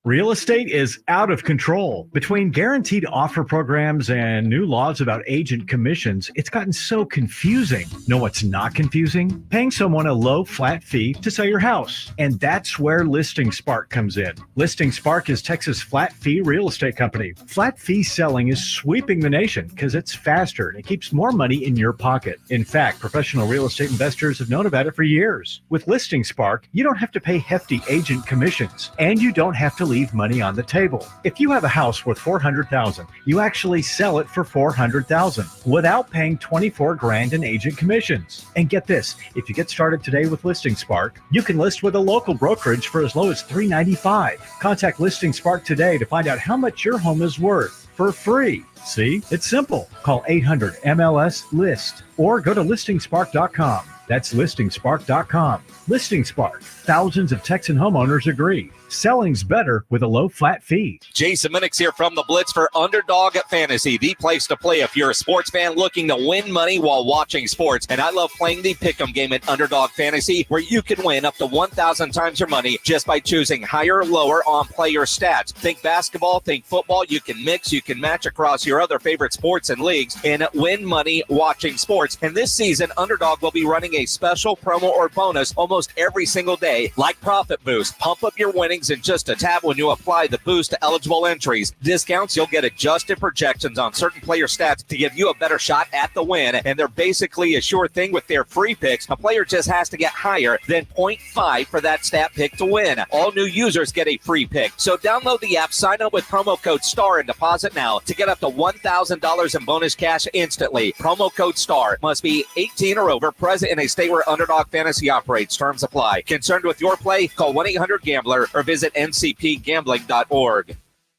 Real estate is out of control. Between guaranteed offer programs and new laws about agent commissions, it's gotten so confusing. Know what's not confusing? Paying someone a low flat fee to sell your house. And that's where Listing Spark comes in. Listing Spark is Texas' flat fee real estate company. Flat fee selling is sweeping the nation because it's faster and it keeps more money in your pocket. In fact, professional real estate investors have known about it for years. With Listing Spark, you don't have to pay hefty agent commissions, and you don't have to leave money on the table. If you have a house worth $400,000, you actually sell it for $400,000 without paying $24,000 in agent commissions. And get this, if you get started today with Listing Spark, you can list with a local brokerage for as low as $395. Contact Listing Spark today to find out how much your home is worth for free. See, it's simple. Call 800-MLS-LIST or go to listingspark.com. That's listingspark.com. Listing Spark. Thousands of Texan homeowners agree. Selling's better with a low flat fee. Jason Minix here from the Blitz for Underdog Fantasy, the place to play if you're a sports fan looking to win money while watching sports. And I love playing the Pick'em game at Underdog Fantasy, where you can win up to 1,000 times your money just by choosing higher or lower on player stats. Think basketball, think football. You can mix, you can match across your other favorite sports and leagues and win money watching sports. And this season, Underdog will be running a special promo or bonus almost every single day, like Profit Boost. Pump up your winnings in just a tab when you apply the boost to eligible entries. Discounts, you'll get adjusted projections on certain player stats to give you a better shot at the win, and they're basically a sure thing with their free picks. A player just has to get higher than 0.5 for that stat pick to win. All new users get a free pick. So download the app, sign up with promo code STAR, and deposit now to get up to $1,000 in bonus cash instantly. Promo code STAR. Must be 18 or over, present in a state where Underdog Fantasy operates. Terms apply. Concerned with your play? Call 1-800-GAMBLER or visit ncpgambling.org.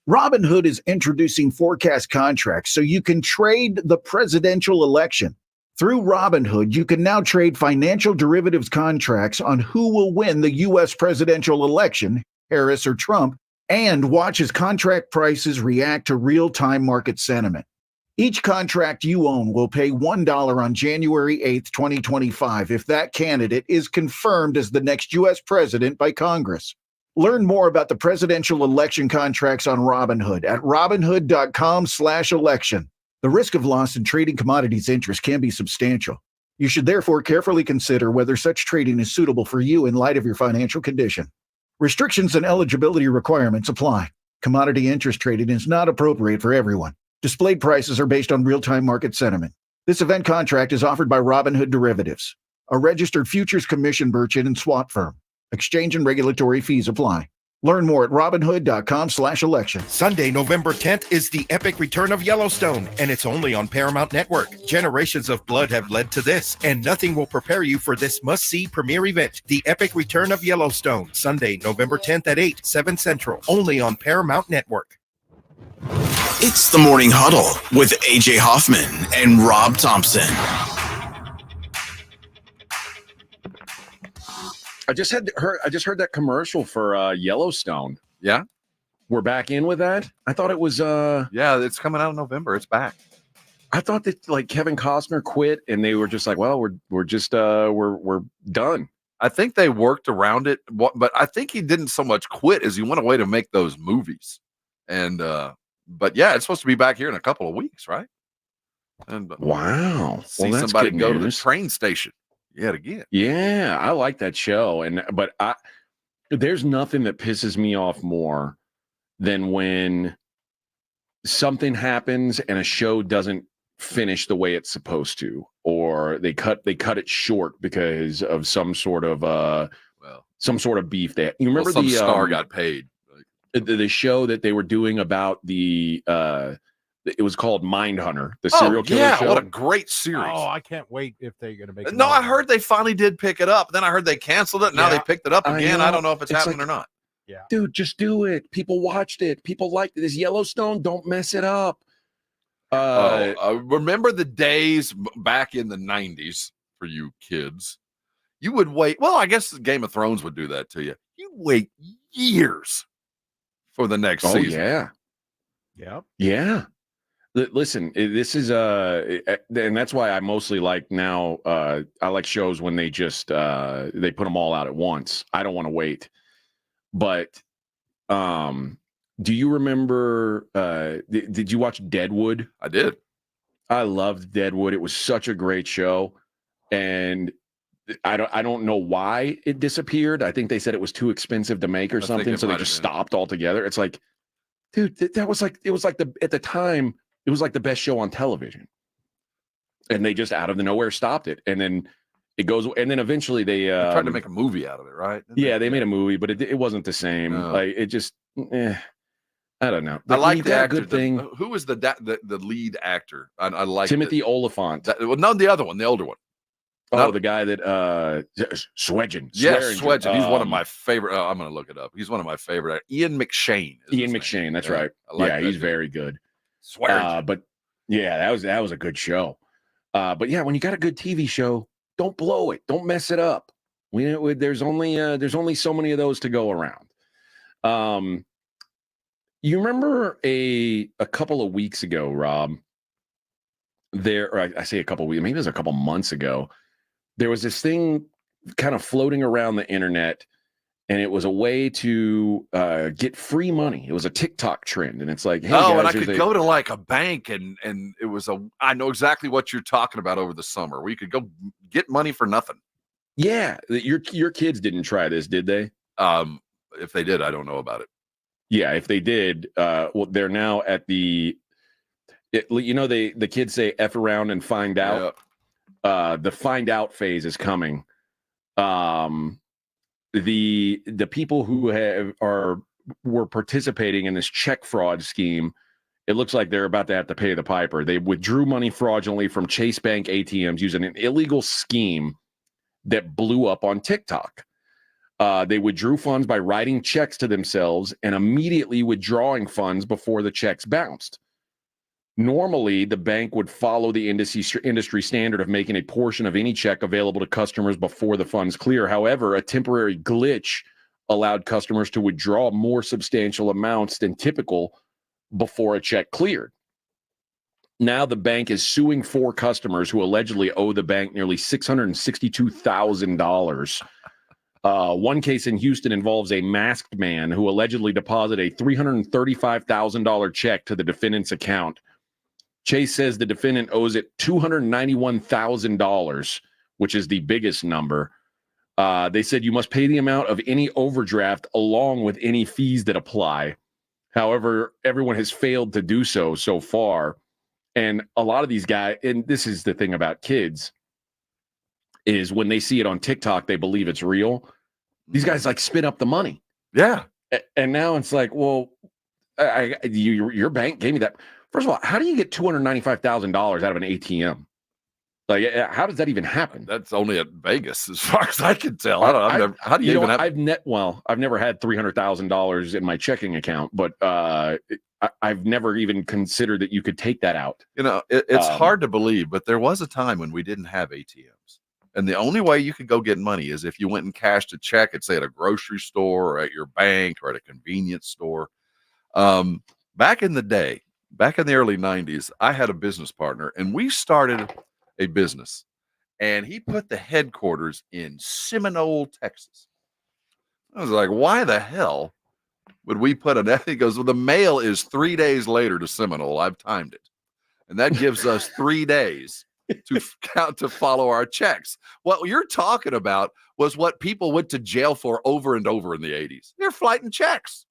Robinhood is introducing forecast contracts so you can trade the presidential election. Through Robinhood, you can now trade financial derivatives contracts on who will win the U.S. presidential election, Harris or Trump, and watch as contract prices react to real-time market sentiment. Each contract you own will pay $1 on January 8th, 2025 if that candidate is confirmed as the next U.S. president by Congress. Learn more about the presidential election contracts on Robinhood at robinhood.com/election. The risk of loss in trading commodities interest can be substantial. You should therefore carefully consider whether such trading is suitable for you in light of your financial condition. Restrictions and eligibility requirements apply. Commodity interest trading is not appropriate for everyone. Displayed prices are based on real-time market sentiment. This event contract is offered by Robinhood Derivatives, a registered futures commission merchant and swap firm. Exchange and regulatory fees apply. Learn more at robinhood.com/election. Sunday, November 10th is the epic return of Yellowstone, and it's only on Paramount Network. Generations of blood have led to this, and nothing will prepare you for this must-see premiere event. The epic return of Yellowstone, Sunday, November 10th at 8, 7 Central, only on Paramount Network. It's the Morning Huddle with AJ Hoffman and Rob Thompson. I just heard that commercial for Yellowstone. Yeah, we're back in with that. I thought it was yeah, it's coming out in November. It's back. I thought that like Kevin Costner quit and they were just like, well, we're just we're done. I think they worked around it, but I think he didn't so much quit as he went away to make those movies. And but yeah, it's supposed to be back here in a couple of weeks, right? And wow, see somebody go to the train station yet again. Yeah, I like that show, but there's nothing that pisses me off more than when something happens and a show doesn't finish the way it's supposed to, or they cut it short because of some sort of beef. That you remember some the star got paid. The show that they were doing about the it was called Mindhunter, the serial killer show. What a great series. Oh, I can't wait if they're going to make it. No, I heard they finally did pick it up. Then I heard they canceled it. Now they picked it up again. I don't know if it's happening or not. Yeah. Dude, just do it. People watched it. People liked it. This Yellowstone, don't mess it up. Remember the days back in the 90s for you kids? You would wait. Well, I guess Game of Thrones would do that to you. You wait years for the next season. Yeah. Yep. Yeah. Listen, this is and that's why I mostly like now. I like shows when they just they put them all out at once. I don't want to wait. But do you remember? Did you watch Deadwood? I did. I loved Deadwood. It was such a great show, and I don't know why it disappeared. I think they said it was too expensive to make or something, so they just stopped altogether. It's like, dude, that was like at the time. It was like the best show on television, and they just out of the nowhere stopped it. And then it goes, and then eventually they tried to make a movie out of it, right? Yeah, they made a movie, but it wasn't the same. No. Like it just, I don't know. I like the that actor. good thing. Who was the lead actor? I like Timothy Oliphant. No, the other one, the older one. Oh, the guy that Swedgen. Yes, Swedgen. He's one of my favorite. I'm going to look it up. He's one of my favorite. Ian McShane. Ian McShane. That's right. He's very good. But yeah, that was a good show. But yeah, when you got a good TV show, don't blow it. Don't mess it up. There's only so many of those to go around. You remember a couple of weeks ago, Rob? I say a couple of weeks, maybe it was a couple months ago. There was this thing kind of floating around the internet, and it was a way to get free money. It was a TikTok trend, and it's like, hey, guys, and I could go to like a bank, and it was I know exactly what you're talking about over the summer, where you could go get money for nothing. Yeah, your kids didn't try this, did they? If they did, I don't know about it. Yeah, if they did, well, they're now at the kids say F around and find out. Yeah. The find out phase is coming. The people who were participating in this check fraud scheme, it looks like they're about to have to pay the piper. They withdrew money fraudulently from Chase Bank ATMs using an illegal scheme that blew up on TikTok. They withdrew funds by writing checks to themselves and immediately withdrawing funds before the checks bounced. Normally, the bank would follow the industry standard of making a portion of any check available to customers before the funds clear. However, a temporary glitch allowed customers to withdraw more substantial amounts than typical before a check cleared. Now the bank is suing 4 customers who allegedly owe the bank nearly $662,000. One case in Houston involves a masked man who allegedly deposited a $335,000 check to the defendant's account. Chase says the defendant owes it $291,000, which is the biggest number. They said you must pay the amount of any overdraft along with any fees that apply. However, everyone has failed to do so far. And a lot of these guys, and this is the thing about kids, is when they see it on TikTok, they believe it's real. These guys like spin up the money. Yeah. And now it's like, well, your bank gave me that. First of all, how do you get $295,000 out of an ATM? Like, how does that even happen? That's only at Vegas, as far as I can tell. I don't know. How do you even have? I've never had $300,000 in my checking account, but I've never even considered that you could take that out. It's hard to believe, but there was a time when we didn't have ATMs. And the only way you could go get money is if you went and cashed a check at, say, at a grocery store or at your bank or at a convenience store. Back in the day, back in the early 90s, I had a business partner, and we started a business. And he put the headquarters in Seminole, Texas. I was like, why the hell would we put he goes, well, the mail is 3 days later to Seminole. I've timed it. And that gives us 3 days to follow our checks. What you're talking about was what people went to jail for over and over in the 80s. They're flighting checks.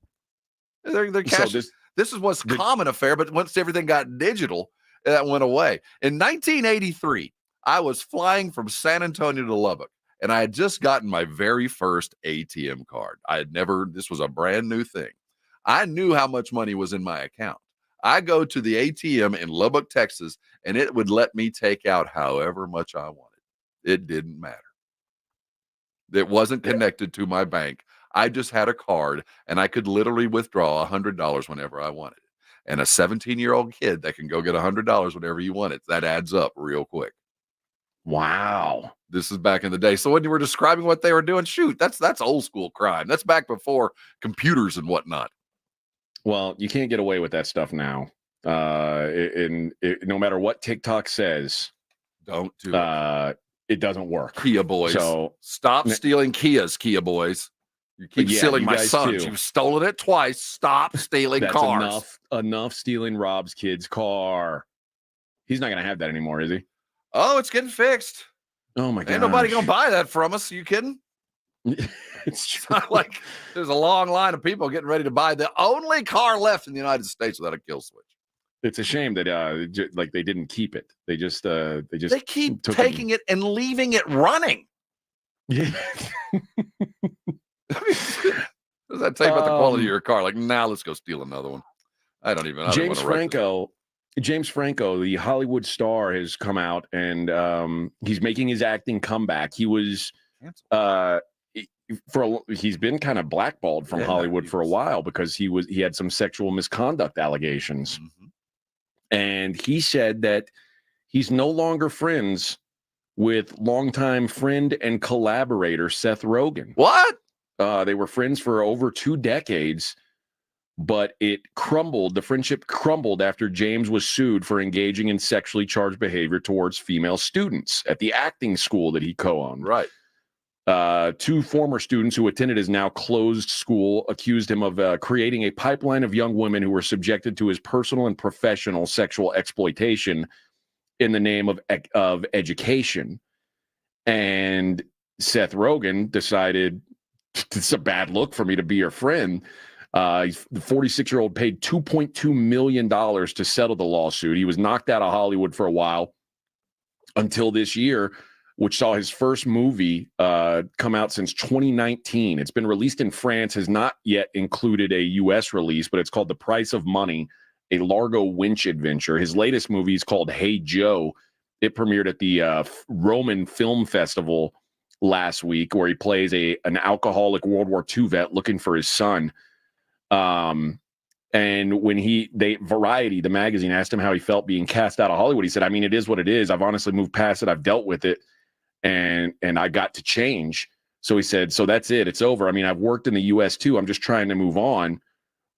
They're cashing. This is what's common affair, but once everything got digital, that went away. In 1983, I was flying from San Antonio to Lubbock, and I had just gotten my very first ATM card. This was a brand new thing. I knew how much money was in my account. I go to the ATM in Lubbock, Texas, and it would let me take out however much I wanted. It didn't matter. It wasn't connected to my bank. I just had a card, and I could literally withdraw $100 whenever I wanted it. And a 17-year-old kid that can go get $100 whenever you want it, that adds up real quick. Wow. This is back in the day. So when you were describing what they were doing, shoot, that's old school crime. That's back before computers and whatnot. Well, you can't get away with that stuff now. No matter what TikTok says, don't do it. It doesn't work. Kia boys. So stop stealing Kias, Kia boys. You keep stealing my sons. You've stolen it twice. Stop stealing cars. Enough stealing Rob's kid's car. He's not going to have that anymore, is he? Oh, it's getting fixed. Oh my God! Ain't nobody gonna buy that from us. Are you kidding? It's not like there's a long line of people getting ready to buy the only car left in the United States without a kill switch. It's a shame that they didn't keep it. They keep taking it and leaving it running. Yeah. What does that tell you about the quality of your car? Like, now let's go steal another one. I don't even. James Franco, the Hollywood star, has come out and he's making his acting comeback. He was he's been kind of blackballed from Hollywood for a while because he had some sexual misconduct allegations. Mm-hmm. And he said that he's no longer friends with longtime friend and collaborator Seth Rogen. What? They were friends for over 2 decades. But it crumbled. The friendship crumbled after James was sued for engaging in sexually charged behavior towards female students at the acting school that he co-owned. Right. 2 former students who attended his now closed school accused him of creating a pipeline of young women who were subjected to his personal and professional sexual exploitation in the name of education. And Seth Rogen decided, it's a bad look for me to be your friend. The 46-year-old paid $2.2 million to settle the lawsuit. He was knocked out of Hollywood for a while until this year, which saw his first movie come out since 2019. It's been released in France, has not yet included a U.S. release, but it's called The Price of Money, a Largo Winch adventure. His latest movie is called Hey Joe. It premiered at the Roman Film Festival last week, where he plays an alcoholic World War II vet looking for his son. And when Variety, the magazine, asked him how he felt being cast out of Hollywood, he said, I mean, it is what it is. I've honestly moved past it. I've dealt with it, and I got to change. So he said, so that's it. It's over. I mean, I've worked in the U.S. too. I'm just trying to move on.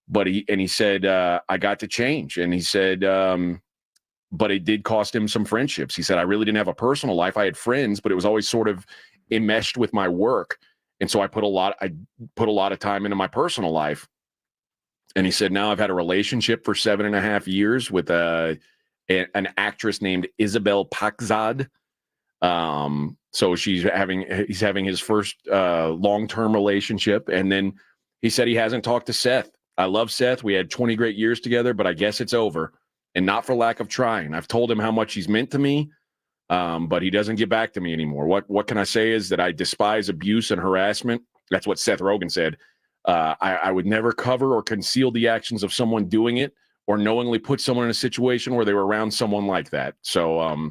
But he said, I got to change. And he said, but it did cost him some friendships. He said, I really didn't have a personal life. I had friends, but it was always sort of enmeshed with my work. And so I put a lot of time into my personal life. And he said, now I've had a relationship for 7.5 years with an actress named Isabel Paxad. So he's having his first long-term relationship. And then he said he hasn't talked to Seth. I love Seth. We had 20 great years together, but I guess it's over. And not for lack of trying. I've told him how much he's meant to me, but he doesn't get back to me anymore. What can I say is that I despise abuse and harassment. That's what Seth Rogen said. I would never cover or conceal the actions of someone doing it or knowingly put someone in a situation where they were around someone like that. So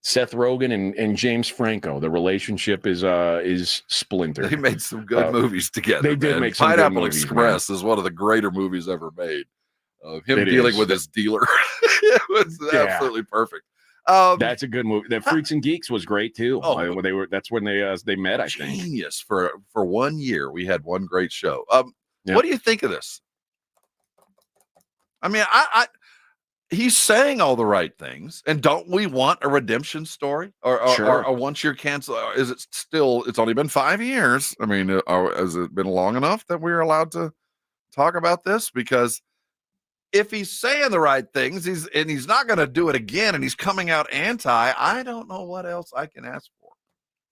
Seth Rogen and James Franco, the relationship is splintered. They made some good movies together. They did make some good Pineapple movies, Express is one of the greater movies ever made. Him dealing with his dealer. It was absolutely perfect. That's a good movie. The Freaks and Geeks was great too. That's when they met, I think. Genius. For 1 year, we had one great show. What do you think of this? I mean, he's saying all the right things, and don't we want a redemption story? Or once you're canceled, is it still? It's only been 5 years. I mean, has it been long enough that we're allowed to talk about this? Because if he's saying the right things, he's not going to do it again, and he's coming out anti, I don't know what else I can ask for.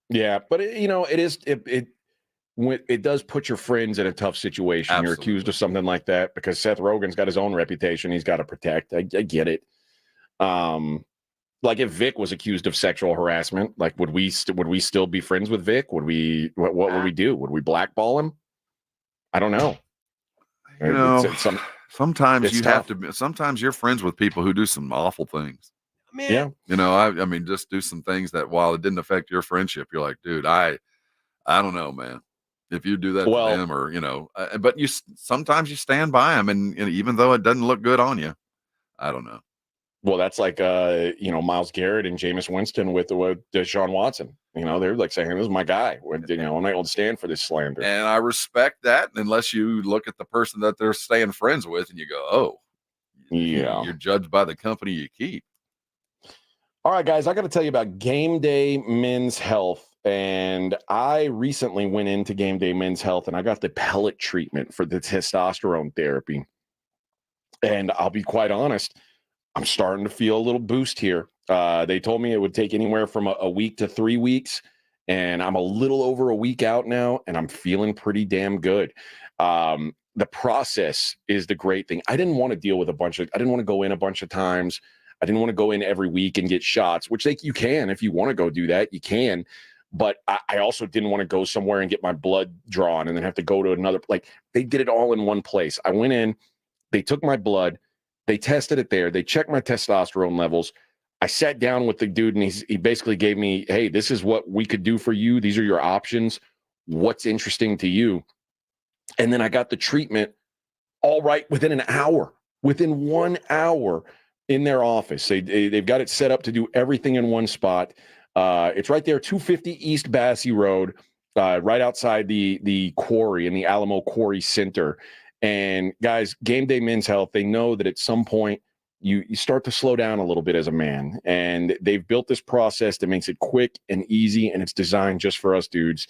Yeah, but it does put your friends in a tough situation. Absolutely. You're accused of something like that because Seth Rogen's got his own reputation he's got to protect. I get it. Like if Vic was accused of sexual harassment, like would we still be friends with Vic? What would we do? Would we blackball him? I don't know. Sometimes you have to. Sometimes you're friends with people who do some awful things. Man. Yeah, I mean, just do some things that while it didn't affect your friendship, you're like, dude, I don't know, man. If you do that to them, or but sometimes you stand by them, and even though it doesn't look good on you, I don't know. Well, that's like Myles Garrett and Jameis Winston with Deshaun Watson. They're like saying, "This is my guy." I'm not able to stand for this slander. And I respect that, unless you look at the person that they're staying friends with, and you go, "Oh, yeah, you're judged by the company you keep." All right, guys, I got to tell you about Game Day Men's Health. And I recently went into Game Day Men's Health, and I got the pellet treatment for the testosterone therapy. And I'll be quite honest, I'm starting to feel a little boost here. They told me it would take anywhere from a week to 3 weeks, and I'm a little over a week out now, and I'm feeling pretty damn good. The process is the great thing. I didn't want to deal with I didn't want to go in a bunch of times. I didn't want to go in every week and get shots, which you can. If you want to go do that, you can. But I also didn't want to go somewhere and get my blood drawn and then have to go to another. Like, they did it all in one place. I went in, they took my blood, they tested it there, they checked my testosterone levels. I sat down with the dude, and he basically gave me, hey, this is what we could do for you. These are your options. What's interesting to you? And then I got the treatment all right within an hour. Within 1 hour in their office. They've got it set up to do everything in one spot. It's right there, 250 East Bassey Road, right outside the quarry in the Alamo Quarry Center. And guys, Game Day Men's Health, they know that at some point you start to slow down a little bit as a man. And they've built this process that makes it quick and easy, and it's designed just for us dudes.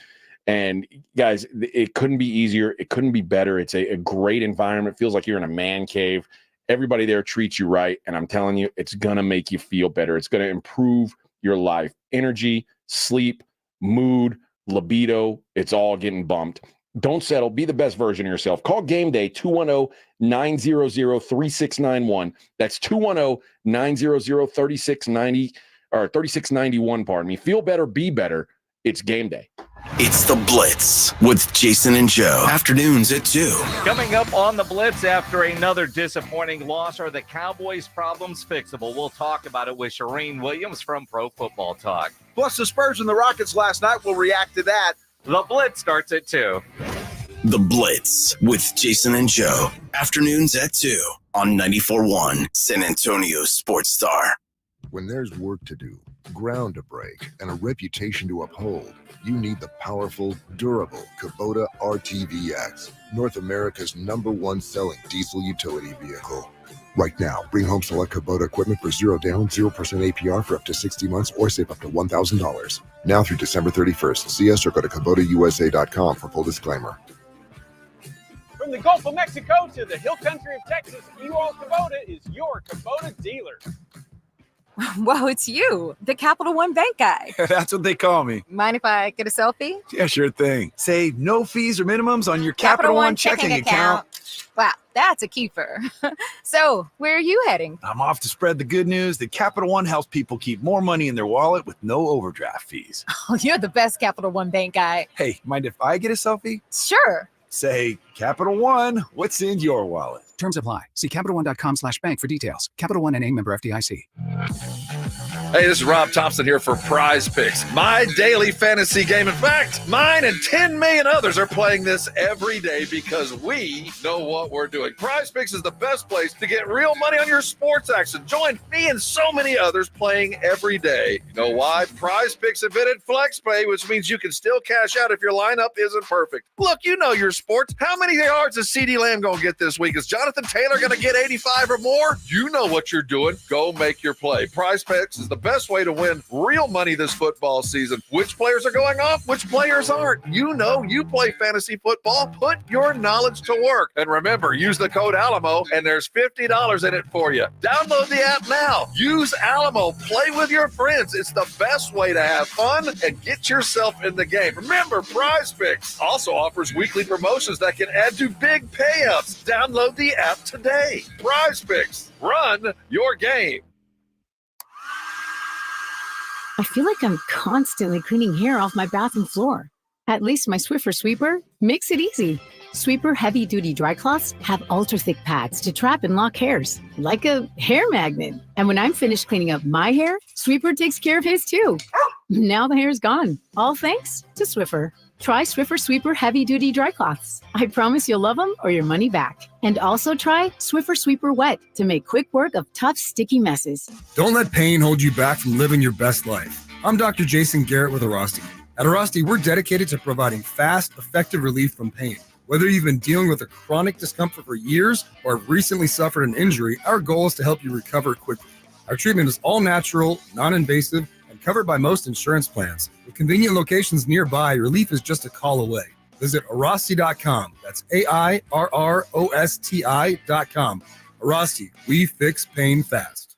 And guys, it couldn't be easier. It couldn't be better. It's a great environment. It feels like you're in a man cave. Everybody there treats you right. And I'm telling you, it's going to make you feel better. It's going to improve your life. Energy, sleep, mood, libido, it's all getting bumped. Don't settle. Be the best version of yourself. Call Game Day, 210-900-3691. That's 210-900-3690 or 3691, pardon me. Feel better, be better. It's Game Day. It's The Blitz with Jason and Joe. Afternoons at 2. Coming up on The Blitz after another disappointing loss, are the Cowboys' problems fixable? We'll talk about it with Shireen Williams from Pro Football Talk. Plus, the Spurs and the Rockets last night. We'll react to that. The Blitz starts at 2. The Blitz with Jason and Joe. Afternoons at 2 on 94.1 San Antonio Sports Star. When there's work to do, ground to break, and a reputation to uphold, you need the powerful, durable Kubota RTVX, North America's #1 selling diesel utility vehicle. Right now, bring home select Kubota equipment for 0 down, 0% APR for up to 60 months or save up to $1,000. Now through December 31st. See us or go to KubotaUSA.com for full disclaimer. From the Gulf of Mexico to the hill country of Texas, U.S. Kubota is your Kubota dealer. Wow, it's you, the Capital One Bank guy. That's what they call me. Mind if I get a selfie? Yeah, sure thing. Save no fees or minimums on your Capital One checking account. Wow, that's a keeper. So, where are you heading? I'm off to spread the good news that Capital One helps people keep more money in their wallet with no overdraft fees. Oh, you're the best Capital One Bank guy. Hey, mind if I get a selfie? Sure. Say, Capital One, what's in your wallet? Terms apply. See CapitalOne.com/bank for details. Capital One NA, member FDIC. Hey, this is Rob Thompson here for Prize Picks, my daily fantasy game. In fact, mine and 10 million others are playing this every day because we know what we're doing. Prize Picks is the best place to get real money on your sports action. Join me and so many others playing every day. You know why? Prize Picks invented FlexPay, which means you can still cash out if your lineup isn't perfect. Look, you know your sports. How many yards is CeeDee Lamb going to get this week? Is Jonathan Taylor going to get 85 or more? You know what you're doing. Go make your play. Prize Picks is the best way to win real money this football season. Which players are going off? Which players aren't? You know you play fantasy football. Put your knowledge to work. And remember, use the code Alamo, and there's $50 in it for you. Download the app now. Use Alamo. Play with your friends. It's the best way to have fun and get yourself in the game. Remember, Prize Picks also offers weekly promotions that can add to big payouts. Download the app today. Prize Picks. Run your game. I feel like I'm constantly cleaning hair off my bathroom floor. At least my Swiffer Sweeper makes it easy. Sweeper heavy-duty dry cloths have ultra-thick pads to trap and lock hairs, like a hair magnet. And when I'm finished cleaning up my hair, Sweeper takes care of his too. Now the hair's gone, all thanks to Swiffer. Try Swiffer Sweeper heavy-duty dry cloths. I promise you'll love them or your money back. And also try Swiffer Sweeper Wet to make quick work of tough, sticky messes. Don't let pain hold you back from living your best life. I'm Dr. Jason Garrett with Arasti. At Arasti, we're dedicated to providing fast, effective relief from pain. Whether you've been dealing with a chronic discomfort for years or have recently suffered an injury, our goal is to help you recover quickly. Our treatment is all natural, non-invasive, and covered by most insurance plans. With convenient locations nearby, relief is just a call away. Visit Arasti.com. That's AIRROSTI.com. Arasti, we fix pain fast.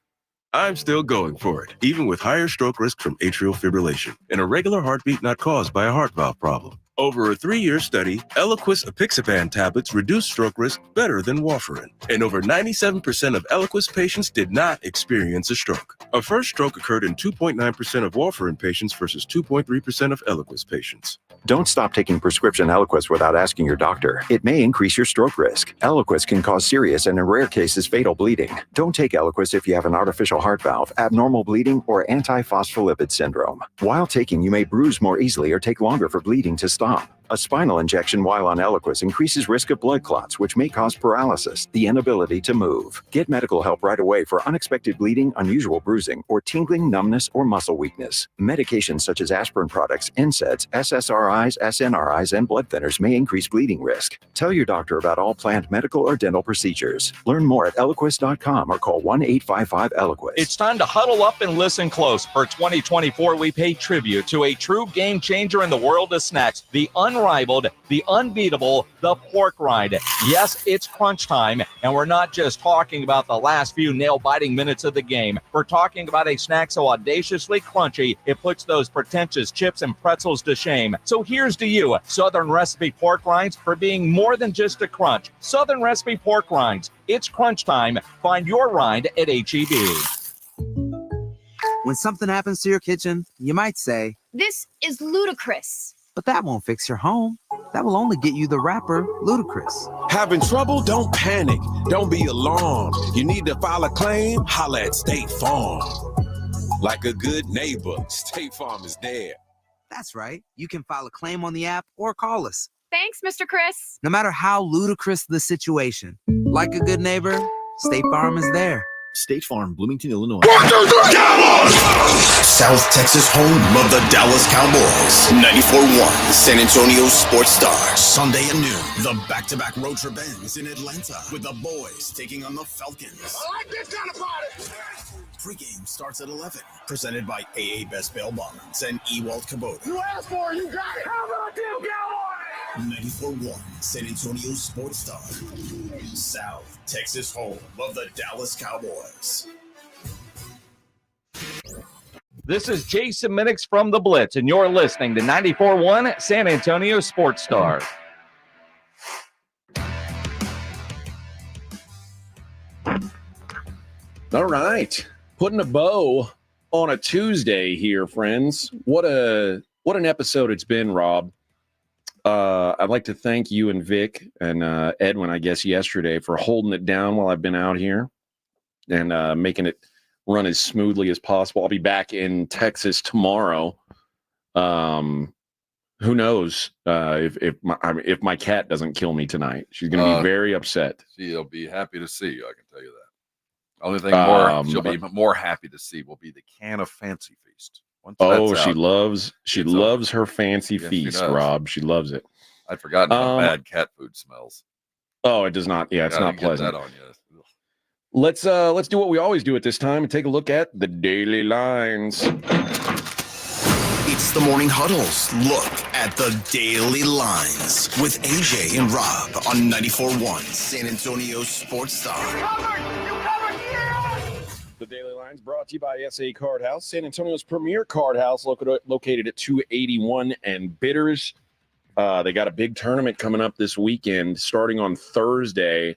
I'm still going for it, even with higher stroke risk from atrial fibrillation, and a regular heartbeat not caused by a heart valve problem. Over a 3-year study, Eliquis apixaban tablets reduced stroke risk better than warfarin, and over 97% of Eliquis patients did not experience a stroke. A first stroke occurred in 2.9% of warfarin patients versus 2.3% of Eliquis patients. Don't stop taking prescription Eliquis without asking your doctor. It may increase your stroke risk. Eliquis can cause serious and in rare cases fatal bleeding. Don't take Eliquis if you have an artificial heart valve, abnormal bleeding, or antiphospholipid syndrome. While taking, you may bruise more easily or take longer for bleeding to stop. A spinal injection while on Eliquis increases risk of blood clots, which may cause paralysis, the inability to move. Get medical help right away for unexpected bleeding, unusual bruising, or tingling, numbness, or muscle weakness. Medications such as aspirin products, NSAIDs, SSRIs, SNRIs, and blood thinners may increase bleeding risk. Tell your doctor about all planned medical or dental procedures. Learn more at Eliquis.com or call 1-855-ELIQUIS. It's time to huddle up and listen close. For 2024, we pay tribute to a true game changer in the world of snacks, the unrivaled, the unbeatable, the pork rind. Yes, it's crunch time, and we're not just talking about the last few nail-biting minutes of the game. We're talking about a snack so audaciously crunchy, it puts those pretentious chips and pretzels to shame. So here's to you, Southern Recipe Pork Rinds, for being more than just a crunch. Southern Recipe Pork Rinds. It's crunch time. Find your rind at H-E-B. When something happens to your kitchen, you might say, "This is ludicrous." but that won't fix your home. That will only get you the rapper, Ludacris. Having trouble? Don't panic. Don't be alarmed. You need to file a claim? Holla at State Farm. Like a good neighbor, State Farm is there. That's right. You can file a claim on the app or call us. Thanks, Mr. Chris. No matter how ludicrous the situation, like a good neighbor, State Farm is there. State Farm, Bloomington, Illinois. South Texas home of the Dallas Cowboys. 94.1 San Antonio Sports Stars. Sunday at noon, the back-to-back road trip ends in Atlanta with the boys taking on the Falcons. I like this kind of party. Pre-game starts at 11. Presented by AA Best Bail Bonds and Ewald Kubota. You asked for it, you got it. How about them Cowboys? 94.1 San Antonio Sports Star. South Texas home of the Dallas Cowboys. This is Jason Minix from The Blitz, and you're listening to 94.1 San Antonio Sports Stars. All right. Putting a bow on a Tuesday here, friends. What an episode it's been, Rob. I'd like to thank you and Vic and Edwin, I guess, yesterday for holding it down while I've been out here and making it run as smoothly as possible. I'll be back in Texas tomorrow. Who knows if my cat doesn't kill me tonight? She's going to be very upset. She'll be happy to see you. I can tell you that. Only thing she'll be more happy to see will be the can of Fancy Feast. She loves her Fancy Feast, Rob. She loves it. I'd forgotten how bad cat food smells. Oh, it does not. Yeah, it's not pleasant. That on you. Let's do what we always do at this time and take a look at the daily lines. It's the Morning Huddle's look at the daily lines with AJ and Rob on 94.1 San Antonio Sports Star. The Daily Lines brought to you by SA Card House, San Antonio's premier card house located at 281 and Bitters. They got a big tournament coming up this weekend starting on Thursday.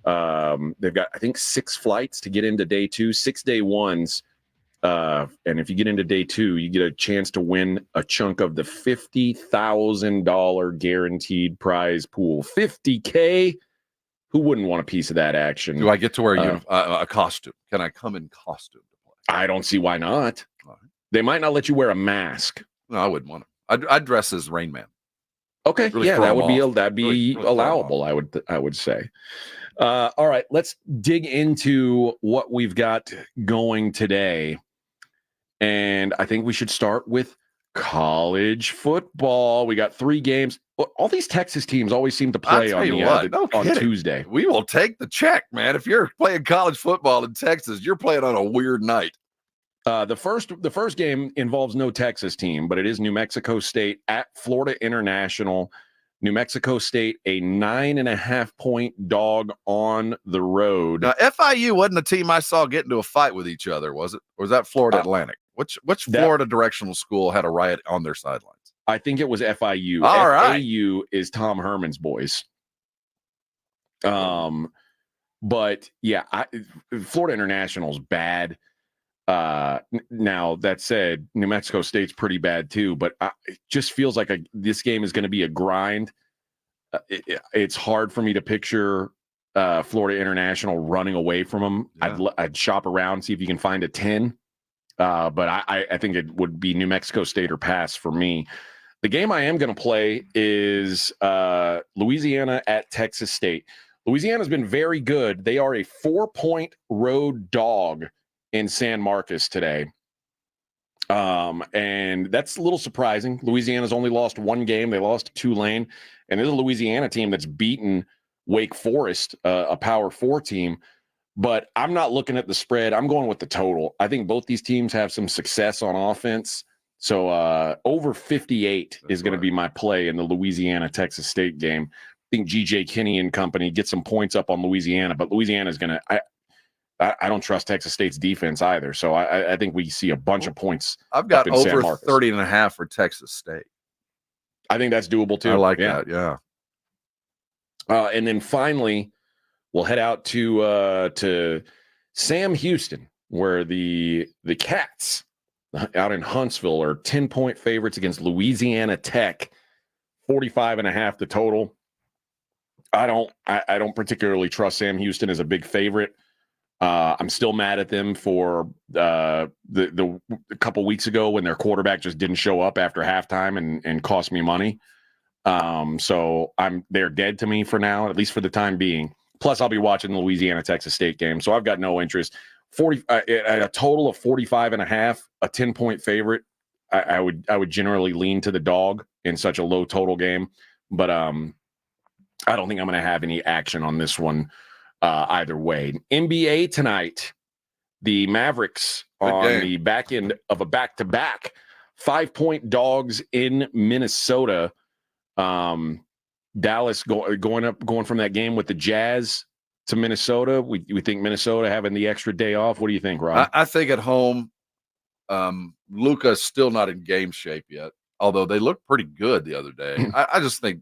They've got, I think, 6 flights to get into day 2, 6-day ones. And if you get into day 2, you get a chance to win a chunk of the $50,000 guaranteed prize pool. $50K. Who wouldn't want a piece of that action? Do I get to wear a costume? Can I come in costume to play? I don't see why not. Right. They might not let you wear a mask. No, I wouldn't want to. I'd dress as Rain Man. Okay, Really yeah, that'd be really allowable. I would say. All right, let's dig into what we've got going today, and I think we should start with college football. We got 3 games. All these Texas teams always seem to play on Tuesday. We will take the check, man. If you're playing college football in Texas, you're playing on a weird night. The first game involves no Texas team, but it is New Mexico State at Florida International. New Mexico State, a 9.5-point dog on the road. Now, FIU wasn't a team I saw get into a fight with each other, was it? Or was that Florida Atlantic? Which Florida directional school had a riot on their sidelines? I think it was FIU. All right. FIU is Tom Herman's boys. But yeah, Florida International's bad. Now that said, New Mexico State's pretty bad too. But it just feels like this game is going to be a grind. It's hard for me to picture Florida International running away from them. Yeah. I'd shop around, see if you can find a 10. But I think it would be New Mexico State or pass for me. The game I am going to play is Louisiana at Texas State. Louisiana's been very good. They are a 4-point road dog in San Marcos today. And that's a little surprising. Louisiana's only lost 1 game. They lost to Tulane. And there's a Louisiana team that's beaten Wake Forest, a Power 4 team. But I'm not looking at the spread. I'm going with the total. I think both these teams have some success on offense. So over 58 is going to be my play in the Louisiana-Texas State game. I think G.J. Kinney and company get some points up on Louisiana, but Louisiana's going to I don't trust Texas State's defense either. So I think we see a bunch of points. I've got over 30.5 for Texas State. I think that's doable too. I like that, yeah. And then finally, we'll head out to Sam Houston, where the Cats out in Huntsville are 10-point favorites against Louisiana Tech, 45.5 the total. I don't particularly trust Sam Houston as a big favorite. I'm still mad at them for the a couple weeks ago when their quarterback just didn't show up after halftime and cost me money. So they're dead to me for now, at least for the time being. Plus, I'll be watching the Louisiana-Texas State game, so I've got no interest. At a total of 45.5, a 10-point favorite. I would generally lean to the dog in such a low total game, but I don't think I'm going to have any action on this one either way. NBA tonight, the Mavericks on the back end of a back-to-back, 5-point dogs in Minnesota. Dallas going from that game with the Jazz to Minnesota. We think Minnesota having the extra day off. What do you think, Rob? I think at home, Luka's still not in game shape yet, although they looked pretty good the other day. I just think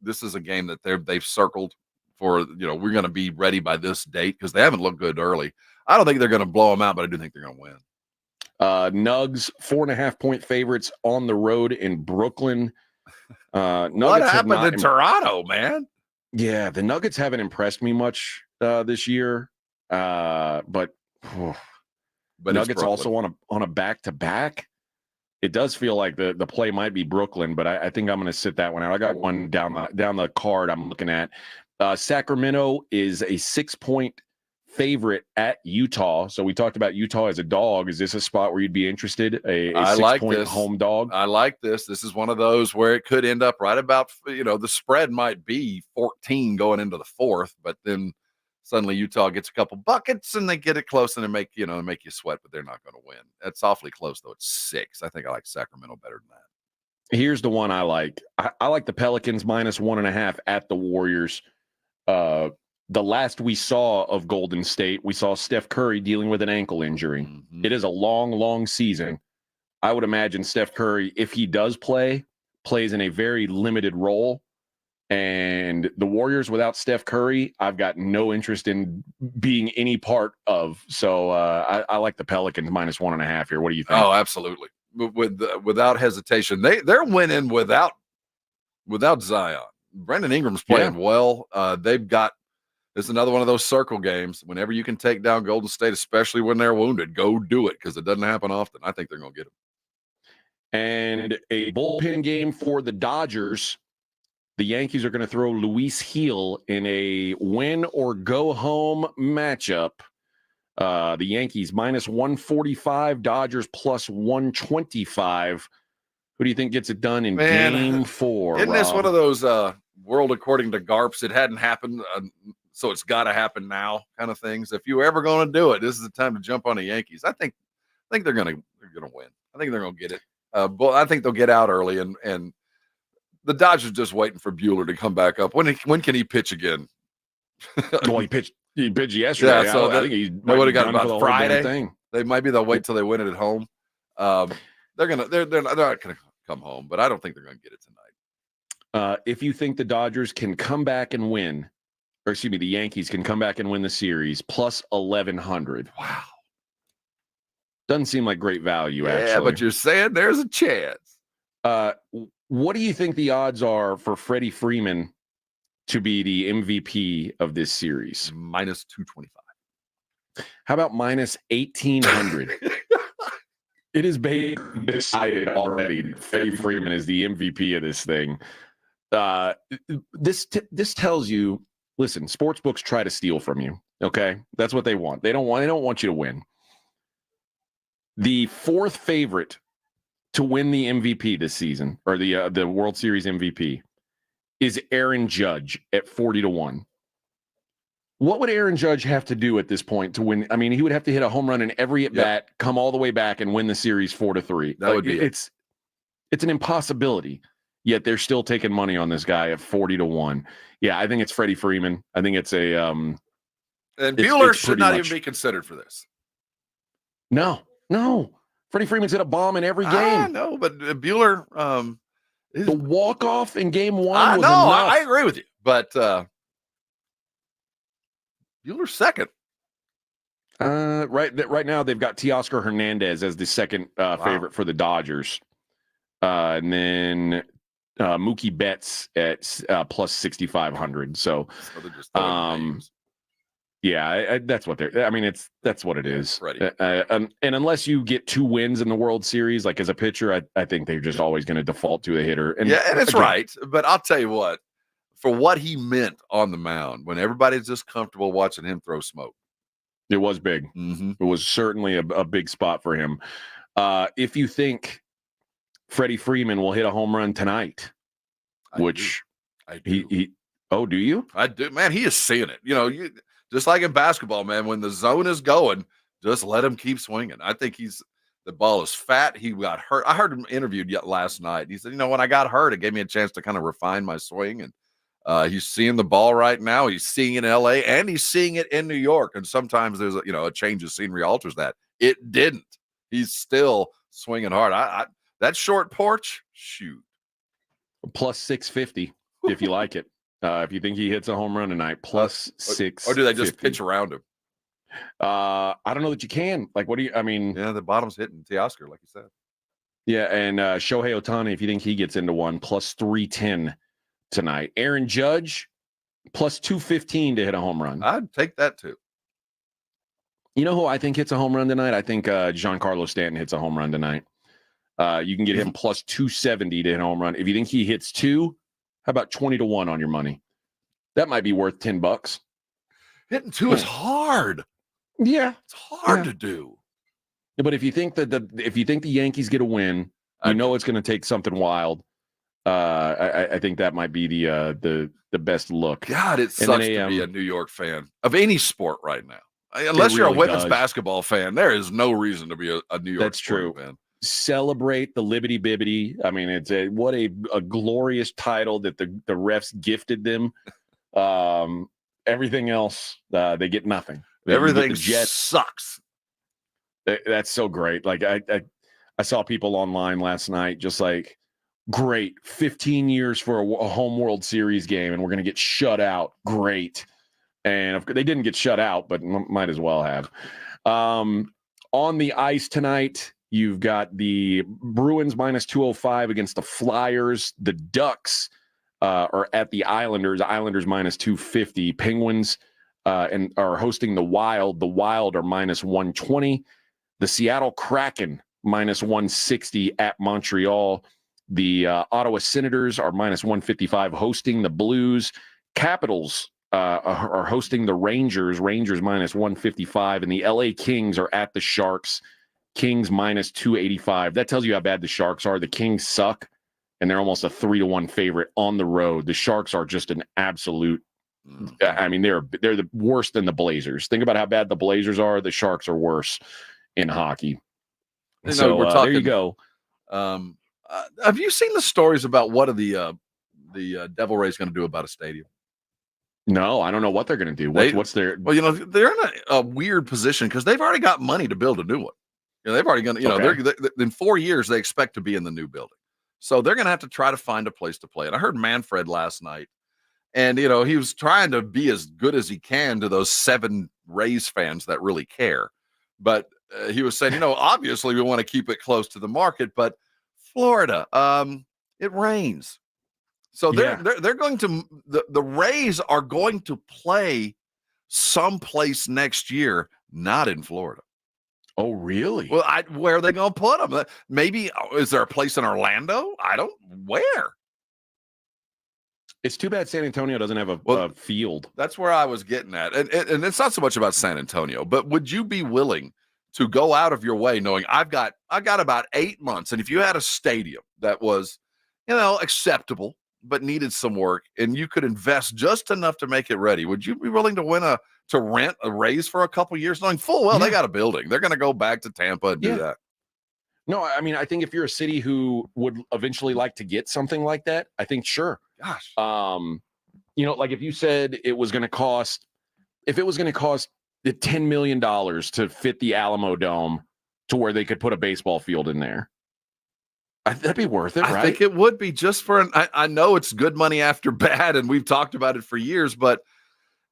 this is a game that they've circled for, we're going to be ready by this date because they haven't looked good early. I don't think they're going to blow them out, but I do think they're going to win. Nugs, 4.5-point favorites on the road in Brooklyn. Nuggets What have happened not in Toronto, man? Yeah, the Nuggets haven't impressed me much this year. But Nuggets also on a back-to-back. It does feel like the play might be Brooklyn, but I think I'm going to sit that one out. I got one down the card I'm looking at. Sacramento is a 6-point favorite at Utah. So we talked about Utah as a dog. Is this a spot where you'd be interested? A 6-point home dog? I like this. This is one of those where it could end up right about, the spread might be 14 going into the fourth, but then suddenly Utah gets a couple buckets and they get it close and they make you sweat, but they're not going to win. That's awfully close though. It's 6. I think I like Sacramento better than that. Here's the one I like. I like the Pelicans -1.5 at the Warriors. The last we saw of Golden State, we saw Steph Curry dealing with an ankle injury. Mm-hmm. It is a long, long season. I would imagine Steph Curry, if he does play, plays in a very limited role. And the Warriors without Steph Curry, I've got no interest in being any part of. So I like the Pelicans -1.5 here. What do you think? Oh, absolutely. Without hesitation. They're winning without Zion. Brandon Ingram's playing well. It's another one of those circle games. Whenever you can take down Golden State, especially when they're wounded, go do it because it doesn't happen often. I think they're going to get them. And a bullpen game for the Dodgers. The Yankees are going to throw Luis Gil in a win or go home matchup. The Yankees -145, Dodgers +125. Who do you think gets it done in game 4? Isn't this one of those world according to Garps? It hadn't happened, so it's got to happen now kind of things. If you were ever going to do it, this is the time to jump on the Yankees. I think they're going to win. I think they're going to get it. But I think they'll get out early, and the Dodgers just waiting for Buehler to come back up. When can he pitch again? Well, he pitched yesterday. Yeah, so I think he would have got about about Friday. Thing. They'll wait till they win it at home. They're not gonna come home, but I don't think they're gonna get it tonight. If you think the Dodgers can come back and win, or excuse me, the Yankees can come back and win the series, +1100. Wow. Doesn't seem like great value, actually. Yeah, but you're saying there's a chance. What do you think the odds are for Freddie Freeman to be the MVP of this series? -225. How about -1800? It is decided already. Freddie Freeman is the MVP of this thing. This tells you, listen, sports books try to steal from you. Okay, that's what they want. They don't want you to win. The 4th favorite to win the MVP this season, or the World Series MVP, is Aaron Judge at 40-1. What would Aaron Judge have to do at this point to win? I mean, he would have to hit a home run in every at bat, come all the way back, and win the series 4-3. That would be it's an impossibility. Yet they're still taking money on this guy at 40-1. Yeah, I think it's Freddie Freeman. I think it's a and Buehler should not even be considered for this. No. Freddie Freeman's hit a bomb in every game. I know, but Buehler, the walk-off in game 1 was no, enough. I agree with you, but Buehler's second. Right now they've got Teoscar Hernandez as the second favorite for the Dodgers, and then Mookie Betts at +6,500. So they're just yeah, that's what they're. I mean, that's what it is. And unless you get 2 wins in the World Series, like as a pitcher, I think they're just always going to default to a hitter. And it's right. But I'll tell you what, for what he meant on the mound, when everybody's just comfortable watching him throw smoke, it was big. Mm-hmm. It was certainly a big spot for him. If you think Freddie Freeman will hit a home run tonight, I do. Do you? I do, man. He is seeing it. Just like in basketball, man, when the zone is going, just let him keep swinging. I think the ball is fat. He got hurt. I heard him interviewed last night. He said, when I got hurt, it gave me a chance to kind of refine my swing. And he's seeing the ball right now. He's seeing it in LA and he's seeing it in New York. And sometimes there's a change of scenery alters that. It didn't. He's still swinging hard. That short porch, shoot. +650 if you like it. If you think he hits a home run tonight, +650. Or do they just pitch around him? I don't know that you can. Like, what do you? I mean, the bottom's hitting Teoscar, like you said. Yeah, and Shohei Ohtani, if you think he gets into one, plus 310 tonight. Aaron Judge, plus 215 to hit a home run. I'd take that too. You know who I think hits a home run tonight? I think Giancarlo Stanton hits a home run tonight. You can get him plus 270 to hit a home run. If you think he hits 2, how about 20-1 on your money? That might be worth $10. Hitting 2 is hard. Yeah, it's hard to do. Yeah, but if you think that the Yankees get a win, you know it's going to take something wild. I think that might be the best look. God, it sucks to be a New York fan of any sport right now. Unless you're a women's basketball fan, there is no reason to be a New York That's true. fan. Celebrate the Libbity Bibbity. I mean, it's what a glorious title that the refs gifted them. Everything else, they get nothing. Everything sucks. That's so great. Like I saw people online last night just like, great, 15 years for a home World Series game, and we're going to get shut out. Great. And they didn't get shut out, but might as well have. On the ice tonight, you've got the Bruins minus 205 against the Flyers. The Ducks are at the Islanders. Islanders minus 250. Penguins and are hosting the Wild. The Wild are minus 120. The Seattle Kraken minus 160 at Montreal. The Ottawa Senators are minus 155 hosting the Blues. Capitals are hosting the Rangers. Rangers minus 155. And the LA Kings are at the Sharks. Kings minus 285. That tells you how bad the Sharks are. The Kings suck, and they're almost a 3-1 favorite on the road. The Sharks are just an absolute. I mean, they're the worse than the Blazers. Think about how bad the Blazers are. The Sharks are worse in hockey. So we're talking, there you go. Have you seen the stories about what are the Devil Rays going to do about a stadium? No, I don't know what they're going to do. What's their? Well, they're in a weird position because they've already got money to build a new one. They've already going to, they're in 4 years they expect to be in the new building, so they're going to have to try to find a place to play. And I heard Manfred last night, and he was trying to be as good as he can to those 7 Rays fans that really care, but he was saying, obviously we want to keep it close to the market, but Florida, it rains. So they're going to the Rays are going to play someplace next year, not in Florida. Oh, really? Well, where are they going to put them? Maybe is there a place in Orlando? Where? It's too bad San Antonio doesn't have a field. That's where I was getting at, and it's not so much about San Antonio, but would you be willing to go out of your way knowing I got about 8 months, and if you had a stadium that was, acceptable but needed some work, and you could invest just enough to make it ready, would you be willing to rent a Rays for a couple years, knowing full well they got a building, they're going to go back to Tampa and do that? No, I mean, I think if you're a city who would eventually like to get something like that, I think sure. Gosh, like if you said it was going to cost the $10 million to fit the Alamo Dome to where they could put a baseball field in there, that'd be worth it, right? I think it would be just for I know it's good money after bad, and we've talked about it for years, but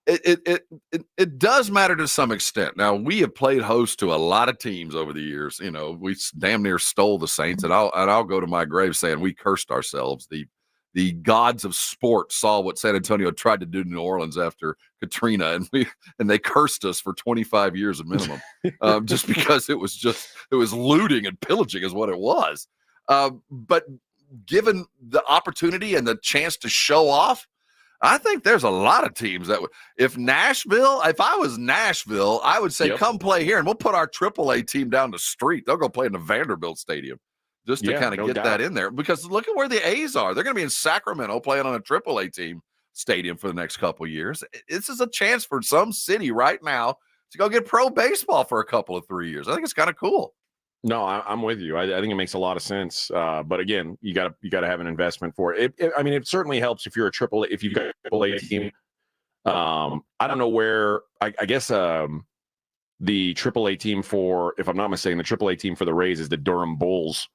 it does matter to some extent. Now, we have played host to a lot of teams over the years. We damn near stole the Saints, and I'll go to my grave saying we cursed ourselves. The gods of sport saw what San Antonio tried to do to New Orleans after Katrina, and they cursed us for 25 years at minimum, just because it was looting and pillaging is what it was. But given the opportunity and the chance to show off, I think there's a lot of teams that would. If I was Nashville, I would say, come play here, and we'll put our AAA team down the street. They'll go play in the Vanderbilt Stadium just to kind of get that in there. Because look at where the A's are. They're going to be in Sacramento playing on a AAA team stadium for the next couple of years. This is a chance for some city right now to go get pro baseball for a couple of 3 years. I think it's kind of cool. No, I'm with you. I think it makes a lot of sense. But again, you got to have an investment for it. It certainly helps if you're a AAA. If you've got a AAA team, I don't know where. I guess the AAA team for, if I'm not mistaken, the AAA team for the Rays is the Durham Bulls.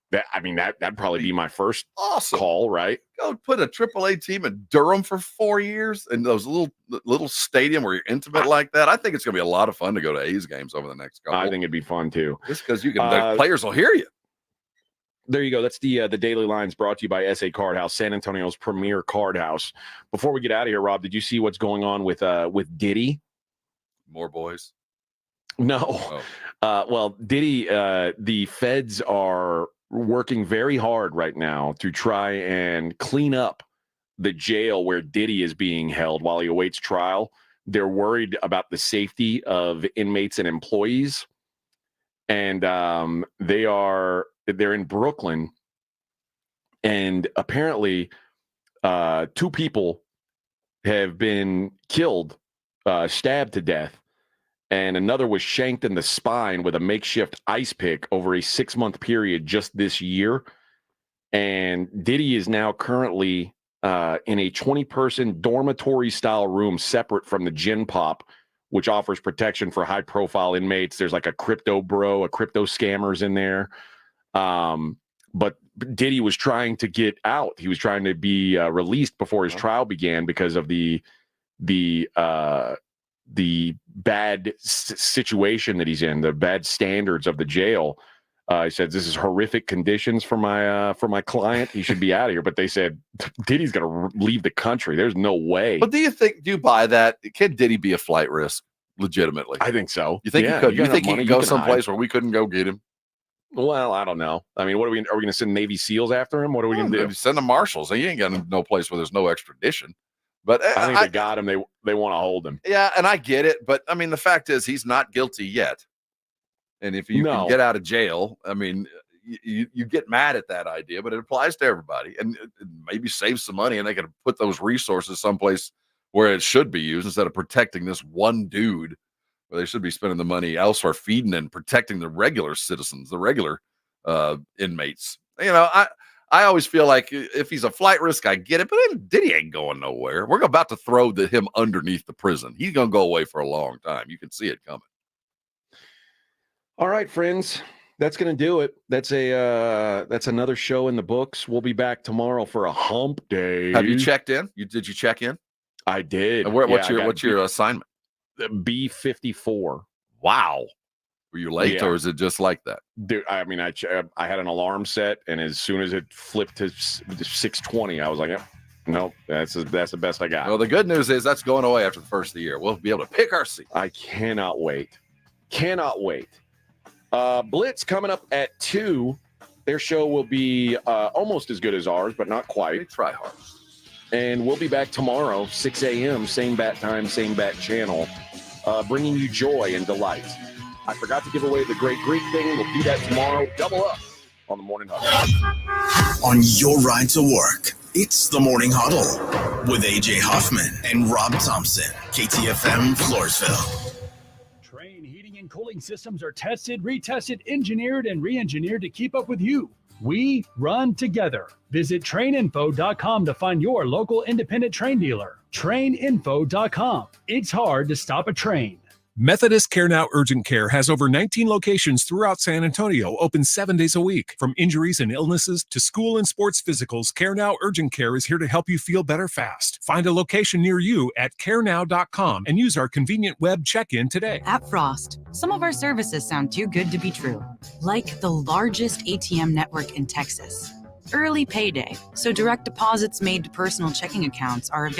That'd probably be my first call, right? Go put a AAA team in Durham for 4 years in those little stadium where you're intimate like that. I think it's going to be a lot of fun to go to A's games over the next couple. I think it'd be fun too, just because the players will hear you. There you go. That's the Daily Lines brought to you by SA Card House, San Antonio's premier card house. Before we get out of here, Rob, did you see what's going on with Diddy? More boys? No. Oh. Well, Diddy, the feds are working very hard right now to try and clean up the jail where Diddy is being held while he awaits trial. They're worried about the safety of inmates and employees. And they're in Brooklyn. And apparently 2 people have been killed, stabbed to death. And another was shanked in the spine with a makeshift ice pick over a 6-month period just this year. And Diddy is now currently in a 20-person dormitory-style room separate from the Gin Pop, which offers protection for high-profile inmates. There's like a crypto scammers in there. But Diddy was trying to get out. He was trying to be released before his trial began because of the bad situation that he's in, the bad standards of the jail. He said, this is horrific conditions for my client. He should be out of here. But they said, Diddy's going to leave the country. There's no way. But do you buy that? Can Diddy be a flight risk legitimately? I think so. You think he could? You think he could go someplace hide. where we couldn't go get him? Well, I don't know. I mean, are we going to send Navy SEALs after him? What are we going to do? Send the marshals. He ain't got no place where there's no extradition. But I think they got him. They want to hold him. Yeah, and I get it. But I mean, the fact is, he's not guilty yet. And if you can get out of jail, I mean, you get mad at that idea, but it applies to everybody, and it maybe save some money, and they can put those resources someplace where it should be used instead of protecting this one dude. Where they should be spending the money elsewhere, feeding and protecting the regular citizens, the regular inmates. You know, I always feel like if he's a flight risk, I get it, but Diddy ain't going nowhere. We're about to throw him underneath the prison. He's going to go away for a long time. You can see it coming. All right, friends, that's going to do it. That's another show in the books. We'll be back tomorrow for a hump day. Have you checked in? Did you check in? I did. And what's your assignment? B54. Wow. Were you late, or is it just like that? Dude, I mean, I had an alarm set, and as soon as it flipped to 6:20, I was like, nope, that's the best I got. Well, the good news is that's going away after the first of the year. We'll be able to pick our seat. I cannot wait. Blitz coming up at 2. Their show will be almost as good as ours, but not quite. They try hard. And we'll be back tomorrow, 6 a.m., same bat time, same bat channel, bringing you joy and delight. I forgot to give away the Great Greek thing. We'll do that tomorrow. Double up on the Morning Huddle. On your ride to work, it's the Morning Huddle with A.J. Huffman and Rob Thompson, KTFM Floresville. Train heating and cooling systems are tested, retested, engineered, and re-engineered to keep up with you. We run together. Visit traininfo.com to find your local independent train dealer. Traininfo.com. It's hard to stop a train. Methodist Care Now Urgent Care has over 19 locations throughout San Antonio, open 7 days a week. From injuries and illnesses to school and sports physicals, Care Now Urgent Care is here to help you feel better fast. Find a location near you at carenow.com and use our convenient web check-in today. At Frost, some of our services sound too good to be true, like the largest ATM network in Texas. Early payday, so direct deposits made to personal checking accounts are available